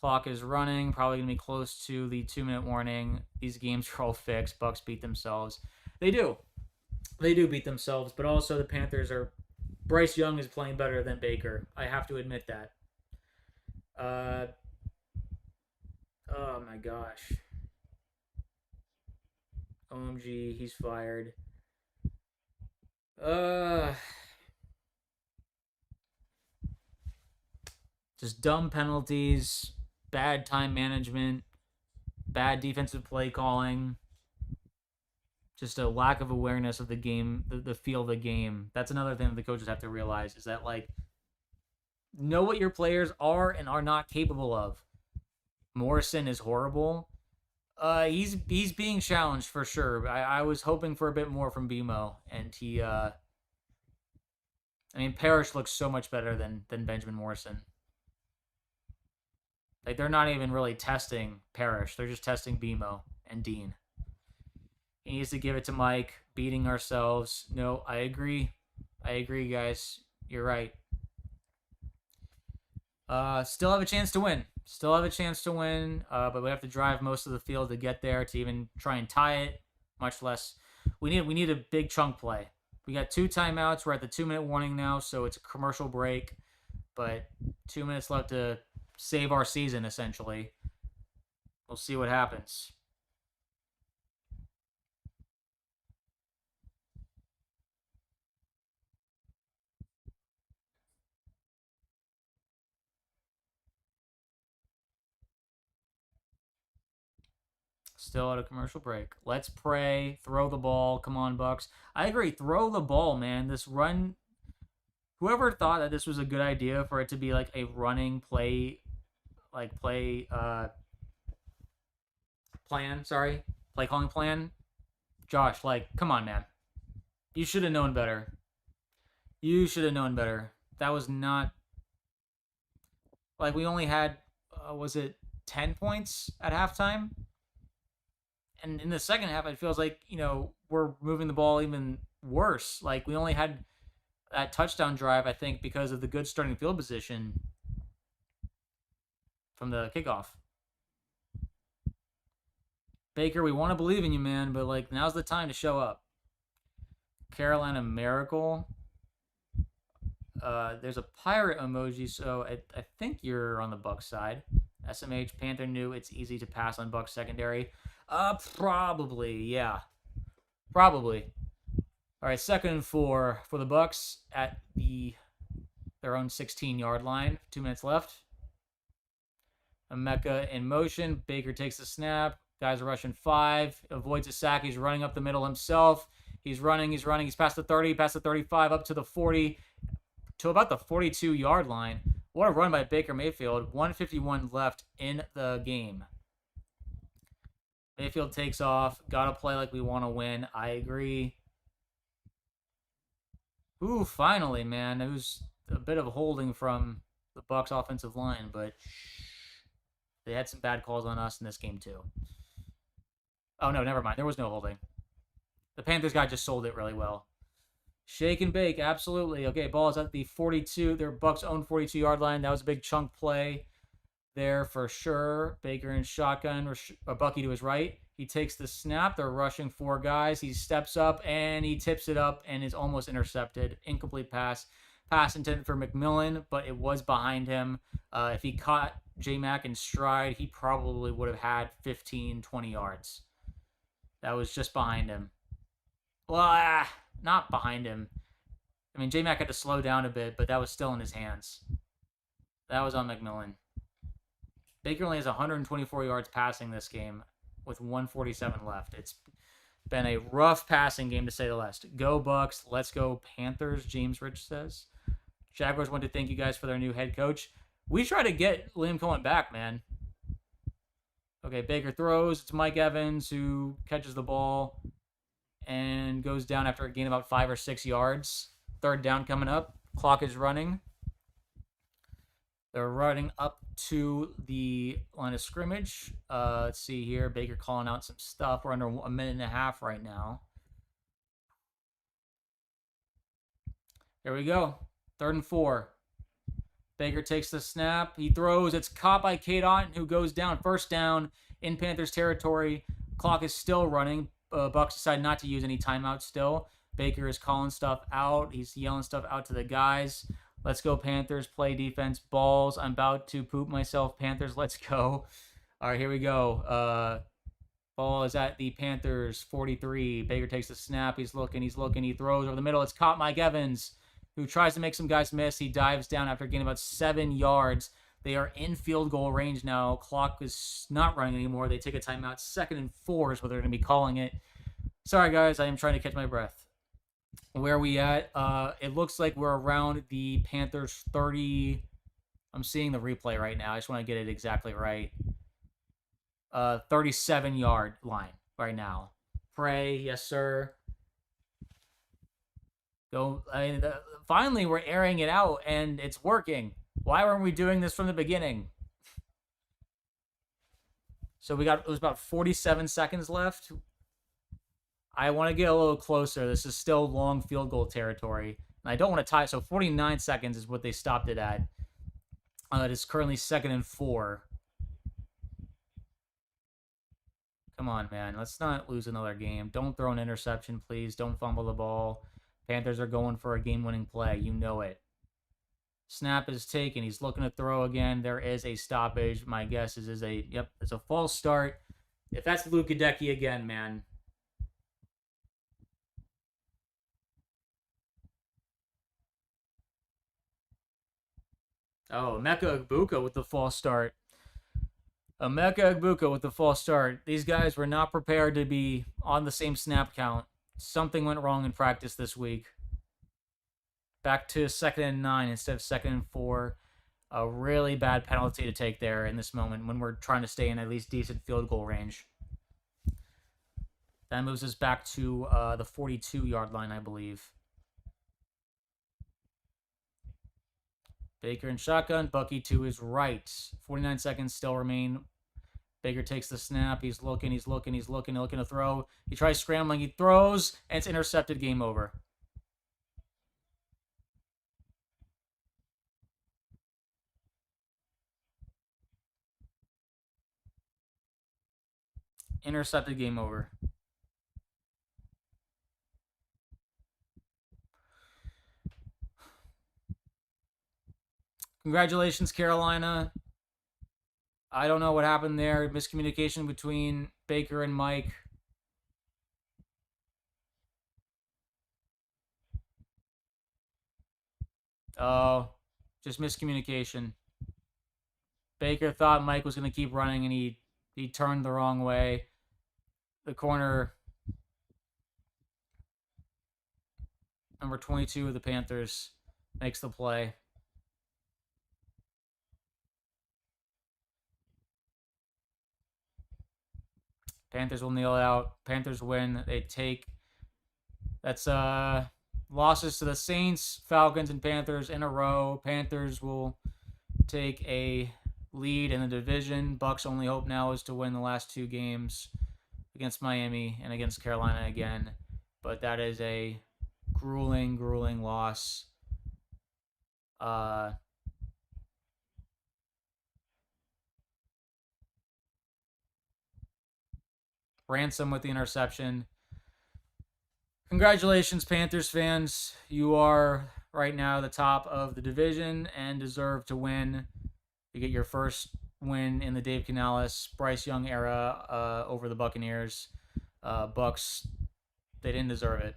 Clock is running, probably going to be close to the 2-minute warning. These games are all fixed. Bucs beat themselves. They do. They do beat themselves, but also the Panthers are... Bryce Young is playing better than Baker. I have to admit that. Oh my gosh. OMG, he's fired. Just dumb penalties, bad time management, bad defensive play calling, just a lack of awareness of the game, the feel of the game. That's another thing that the coaches have to realize is that, like, know what your players are and are not capable of. Morrison is horrible. He's being challenged for sure. I was hoping for a bit more from BMO, and he Parrish looks so much better than Benjamin Morrison. Like, they're not even really testing Parrish. They're just testing BMO and Dean. He needs to give it to Mike. Beating ourselves. No, I agree. Guys. You're right. Still have a chance to win. But we have to drive most of the field to get there to even try and tie it. Much less, we need a big chunk play. We got 2 timeouts. We're at the 2-minute warning now, so it's a commercial break. But 2 minutes left to save our season, essentially. We'll see what happens. Still at a commercial break. Let's pray. Throw the ball. Come on, Bucs. I agree. Throw the ball, man. This run. Whoever thought that this was a good idea for it to be like a running play, like plan. Sorry, play calling plan. Josh, like, come on, man. You should have known better. You should have known better. That was not like we only had. Was it 10 points at halftime? And in the second half, it feels like we're moving the ball even worse. Like we only had that touchdown drive, I think, because of the good starting field position from the kickoff. Baker, we want to believe in you, man, but like now's the time to show up. Carolina Miracle. There's a pirate emoji, so I think you're on the Bucs side. SMH Panther knew it's easy to pass on Bucs secondary. Probably, yeah. Probably. All right, 2nd and 4 for the Bucs at their own 16-yard line. 2 minutes left. Emeka in motion. Baker takes the snap. Guys are rushing 5. Avoids a sack. He's running up the middle himself. He's running. He's past the 30, past the 35, up to the 40, to about the 42-yard line. What a run by Baker Mayfield. 1:51 left in the game. Mayfield takes off. Gotta play like we want to win. I agree. Ooh, finally, man. It was a bit of holding from the Bucs offensive line, but they had some bad calls on us in this game too. Oh, no, never mind. There was no holding. The Panthers guy just sold it really well. Shake and bake, absolutely. Okay, ball is at the 42. Their Bucs own 42-yard line. That was a big chunk play there for sure. Baker in shotgun, Bucky to his right. He takes the snap. They're rushing 4 guys. He steps up, and he tips it up and is almost intercepted. Incomplete pass. Pass intended for McMillan, but it was behind him. If he caught J-Mac in stride, he probably would have had 15, 20 yards. That was just behind him. Well, not behind him. I mean, J-Mac had to slow down a bit, but that was still in his hands. That was on McMillan. Baker only has 124 yards passing this game with 147 left. It's been a rough passing game, to say the least. Go Bucs. Let's go Panthers, James Rich says. Jaguars want to thank you guys for their new head coach. We try to get Liam Cohen back, man. Okay, Baker throws. It's Mike Evans who catches the ball and goes down after a gain about 5 or 6 yards. 3rd down coming up. Clock is running. They're running up to the line of scrimmage. Let's see here. Baker calling out some stuff. We're under a minute and a half right now. There we go. 3rd and 4. Baker takes the snap. He throws. It's caught by Cade Otton, who goes down. 1st down in Panthers territory. Clock is still running. Bucs decide not to use any timeouts still. Baker is calling stuff out. He's yelling stuff out to the guys. Let's go, Panthers. Play defense. Balls. I'm about to poop myself. Panthers, let's go. All right, here we go. Ball is at the Panthers 43. Baker takes the snap. He's looking. He throws over the middle. It's caught Mike Evans, who tries to make some guys miss. He dives down after gaining about 7 yards. They are in field goal range now. Clock is not running anymore. They take a timeout. 2nd and 4 is what they're going to be calling it. Sorry, guys. I am trying to catch my breath. Where are we at? It looks like we're around the Panthers 30. I'm seeing the replay right now. I just want to get it exactly right. 37-yard line right now. Pray, yes, sir. Go. Finally, we're airing it out, and it's working. Why weren't we doing this from the beginning? So it was about 47 seconds left. I want to get a little closer. This is still long field goal territory. And I don't want to tie. So 49 seconds is what they stopped it at. It is currently 2nd and 4. Come on, man. Let's not lose another game. Don't throw an interception, please. Don't fumble the ball. Panthers are going for a game-winning play. You know it. Snap is taken. He's looking to throw again. There is a stoppage. My guess is it's a false start. If that's Luke Gadecki again, man. Oh, Emeka Egbuka with the false start. Emeka Egbuka with the false start. These guys were not prepared to be on the same snap count. Something went wrong in practice this week. Back to 2nd and 9 instead of 2nd and 4. A really bad penalty to take there in this moment when we're trying to stay in at least decent field goal range. That moves us back to the 42-yard line, I believe. Baker in shotgun. Bucky to his right. 49 seconds still remain. Baker takes the snap. He's looking to throw. He tries scrambling. He throws, and it's intercepted. Game over. Intercepted. Game over. Congratulations, Carolina. I don't know what happened there. Miscommunication between Baker and Mike. Oh, just miscommunication. Baker thought Mike was going to keep running, and he turned the wrong way. The corner, number 22 of the Panthers, makes the play. Panthers will kneel out. Panthers win. They take. That's losses to the Saints, Falcons, and Panthers in a row. Panthers will take a lead in the division. Bucs' only hope now is to win the last 2 games against Miami and against Carolina again. But that is a grueling loss. Ransom with the interception. Congratulations, Panthers fans. You are right now the top of the division and deserve to win. You get your first win in the Dave Canales, Bryce Young era over the Buccaneers. Bucs, they didn't deserve it.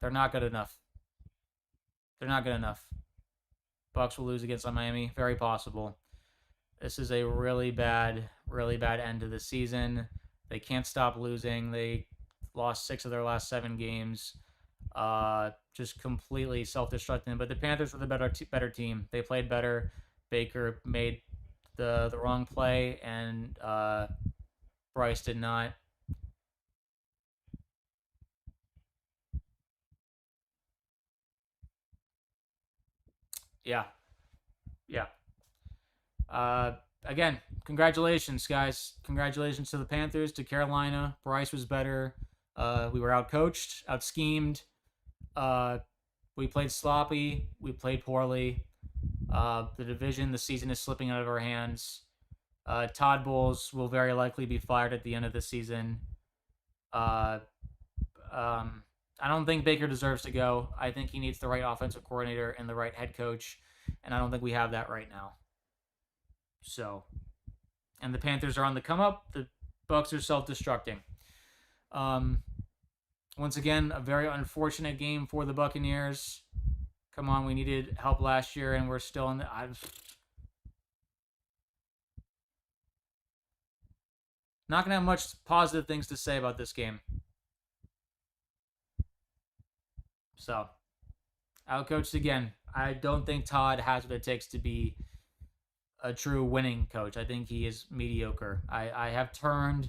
They're not good enough. Bucs will lose against Miami. Very possible. This is a really bad end to the season. They can't stop losing. They lost 6 of their last 7 games. Just completely self-destructing. But the Panthers were the better team. They played better. Baker made the wrong play, and Bryce did not. Yeah. Again, congratulations, guys. Congratulations to the Panthers, to Carolina. Bryce was better. We were outcoached, out-schemed. We played sloppy. We played poorly. The division, the season is slipping out of our hands. Todd Bowles will very likely be fired at the end of the season. I don't think Baker deserves to go. I think he needs the right offensive coordinator and the right head coach, and I don't think we have that right now. So, and the Panthers are on the come up. The Bucs are self-destructing. Once again, a very unfortunate game for the Buccaneers. Come on, we needed help last year, and we're still in the. Not gonna have much positive things to say about this game. So, outcoached again. I don't think Todd has what it takes to be a true winning coach. I think he is mediocre. I have turned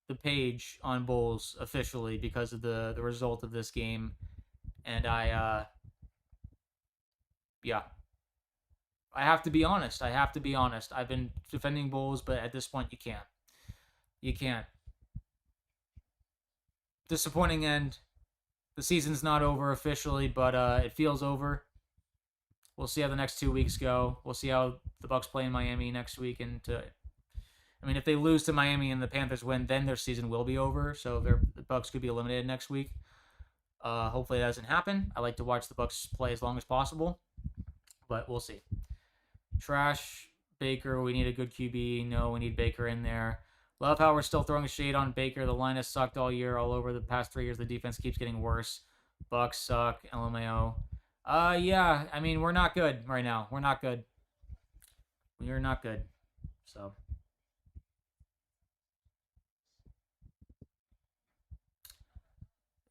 the page on Bowles officially because of the result of this game, and I have to be honest. I've been defending Bowles, but at this point, you can't. Disappointing end. The season's not over officially, but it feels over. We'll see how the next 2 weeks go. We'll see how the Bucs play in Miami next week. If they lose to Miami and the Panthers win, then their season will be over. So the Bucs could be eliminated next week. Hopefully that doesn't happen. I like to watch the Bucs play as long as possible, but we'll see. Trash Baker. We need a good QB. No, we need Baker in there. Love how we're still throwing shade on Baker. The line has sucked all year, all over the past 3 years. The defense keeps getting worse. Bucs suck. LMAO. Yeah. I mean, we're not good right now. We're not good. We are not good. So,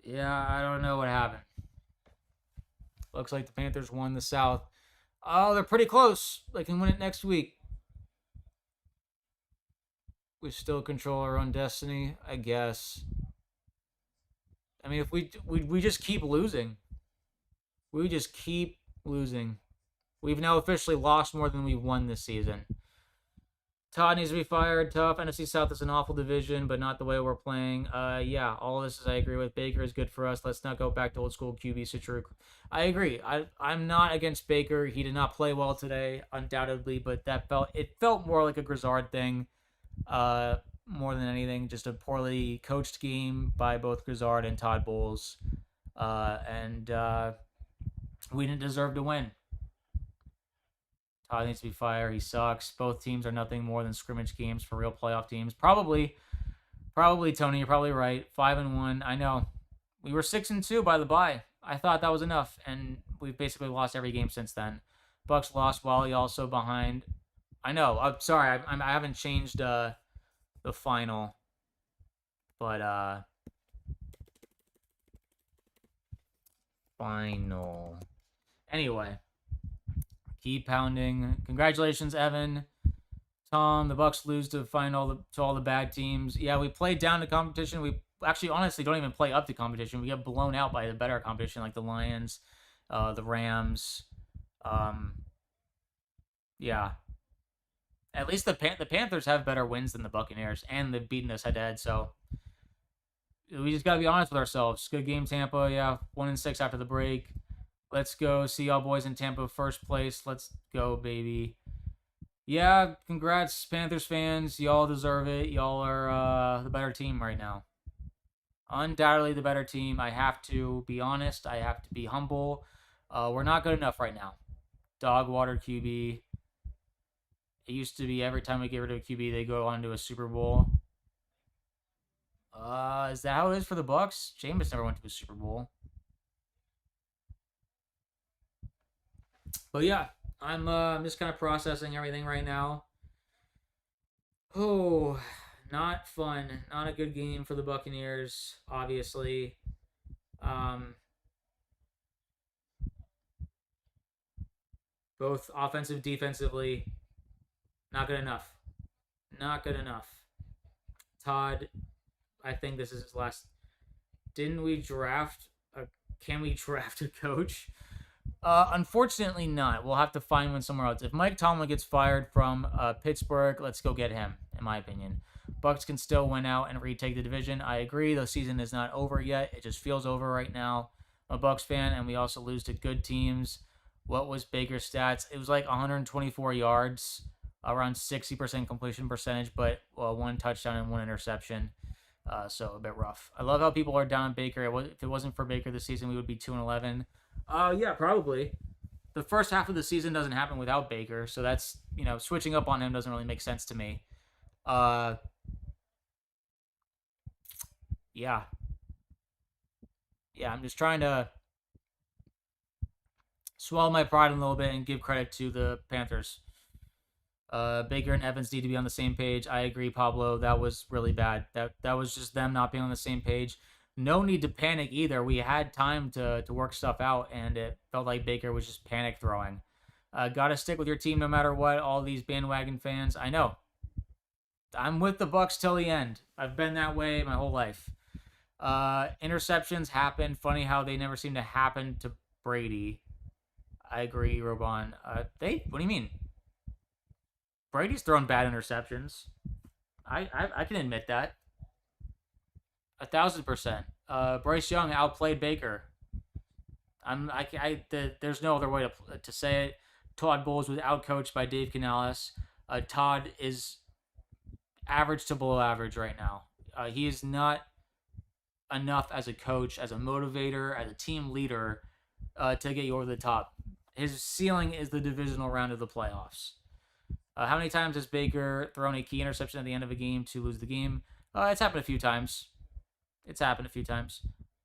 yeah, I don't know what happened. Looks like the Panthers won the South. Oh, they're pretty close. They can win it next week. We still control our own destiny, I guess. I mean, if we just keep losing, we just keep losing. We've now officially lost more than we've won this season. Todd needs to be fired. Tough. NFC South is an awful division, but not the way we're playing. Yeah, all this is I agree with. Baker is good for us. Let's not go back to old school QB situation. I agree. I'm not against Baker. He did not play well today, undoubtedly, but it felt more like a Grizzard thing, uh, more than anything. Just a poorly coached game by both Grizzard and Todd Bowles, and we didn't deserve to win. Todd needs to be fired. He sucks. Both teams are nothing more than scrimmage games for real playoff teams. Probably, Tony. You're probably right. 5-1. I know. We were 6-2 by the bye. I thought that was enough, and we've basically lost every game since then. Bucs lost. Wally also behind. I know. I'm sorry. I haven't changed the final, but final. Anyway, keep pounding. Congratulations, Evan. Tom, the Bucs lose to all the bad teams. Yeah, we played down to competition. We actually honestly don't even play up to competition. We get blown out by the better competition like the Lions, the Rams. Um, yeah. At least the Panthers have better wins than the Buccaneers, and they've beaten us head to head. So we just gotta be honest with ourselves. Good game, Tampa. Yeah, 1-6 after the break. Let's go. See y'all boys in Tampa, first place. Let's go, baby. Yeah, congrats, Panthers fans. Y'all deserve it. Y'all are the better team right now. Undoubtedly the better team. I have to be honest. I have to be humble. We're not good enough right now. Dog water QB. It used to be every time we get rid of a QB, they go on to a Super Bowl. Is that how it is for the Bucs? Jameis never went to a Super Bowl. But yeah, I'm just kind of processing everything right now. Oh, not fun. Not a good game for the Buccaneers, obviously. Um, both offensive, defensively, not good enough. Not good enough. Todd, I think this is his last. Didn't we draft a? Can we draft a coach? Unfortunately, not. We'll have to find one somewhere else. If Mike Tomlin gets fired from Pittsburgh, let's go get him. In my opinion, Bucs can still win out and retake the division. I agree. The season is not over yet. It just feels over right now. I'm a Bucs fan, and we also lose to good teams. What was Baker's stats? It was like 124 yards, around 60% completion percentage, but one touchdown and one interception. So a bit rough. I love how people are down on Baker. If it wasn't for Baker this season, we would be 2-11. Yeah, probably. The first half of the season doesn't happen without Baker, so that's switching up on him doesn't really make sense to me. Uh, yeah, yeah. I'm just trying to swallow my pride a little bit and give credit to the Panthers. Baker and Evans need to be on the same page. I agree, Pablo. That was really bad. That was just them not being on the same page. No need to panic either. We had time to work stuff out, and it felt like Baker was just panic throwing. Gotta stick with your team no matter what. All these bandwagon fans, I know. I'm with the Bucs till the end. I've been that way my whole life. Interceptions happen. Funny how they never seem to happen to Brady. I agree, Robon. What do you mean? Brady's thrown bad interceptions. I can admit that. 1,000%. Bryce Young outplayed Baker. There's no other way to say it. Todd Bowles was outcoached by Dave Canales. Todd is average to below average right now. He is not enough as a coach, as a motivator, as a team leader to get you over the top. His ceiling is the divisional round of the playoffs. How many times has Baker thrown a key interception at the end of a game to lose the game? It's happened a few times.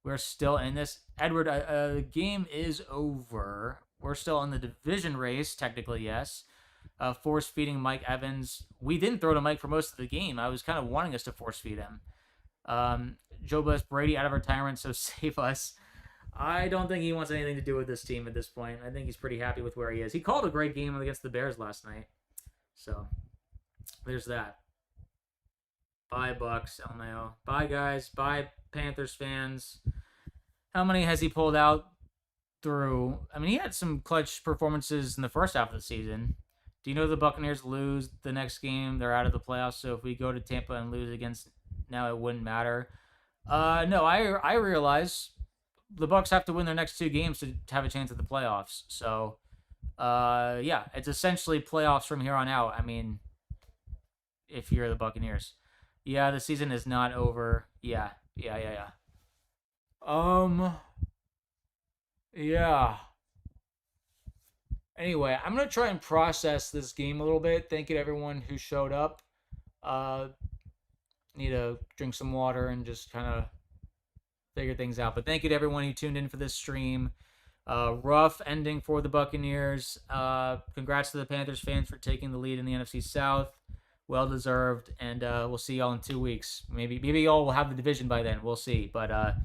We're still in this. Edward, the game is over. We're still in the division race, technically, yes. Force feeding Mike Evans. We didn't throw to Mike for most of the game. I was kind of wanting us to force feed him. Joe Bless Brady out of retirement, so save us. I don't think he wants anything to do with this team at this point. I think he's pretty happy with where he is. He called a great game against the Bears last night. So, there's that. Bye, Bucs, LMAO. Bye, guys. Bye, Panthers fans. How many has he pulled out through? I mean, he had some clutch performances in the first half of the season. Do you know the Buccaneers lose the next game? They're out of the playoffs. So if we go to Tampa and lose against now, it wouldn't matter. No, I realize the Bucs have to win their next two games to have a chance at the playoffs. So, yeah, it's essentially playoffs from here on out. I mean, if you're the Buccaneers, yeah, the season is not over. Yeah. Yeah. Anyway, I'm gonna try and process this game a little bit. Thank you to everyone who showed up. Uh, Need to drink some water and just kind of figure things out. But thank you to everyone who tuned in for this stream. Rough ending for the Buccaneers. Congrats to the Panthers fans for taking the lead in the NFC South. Well deserved. And we'll see y'all in 2 weeks. Maybe y'all will have the division by then. We'll see. But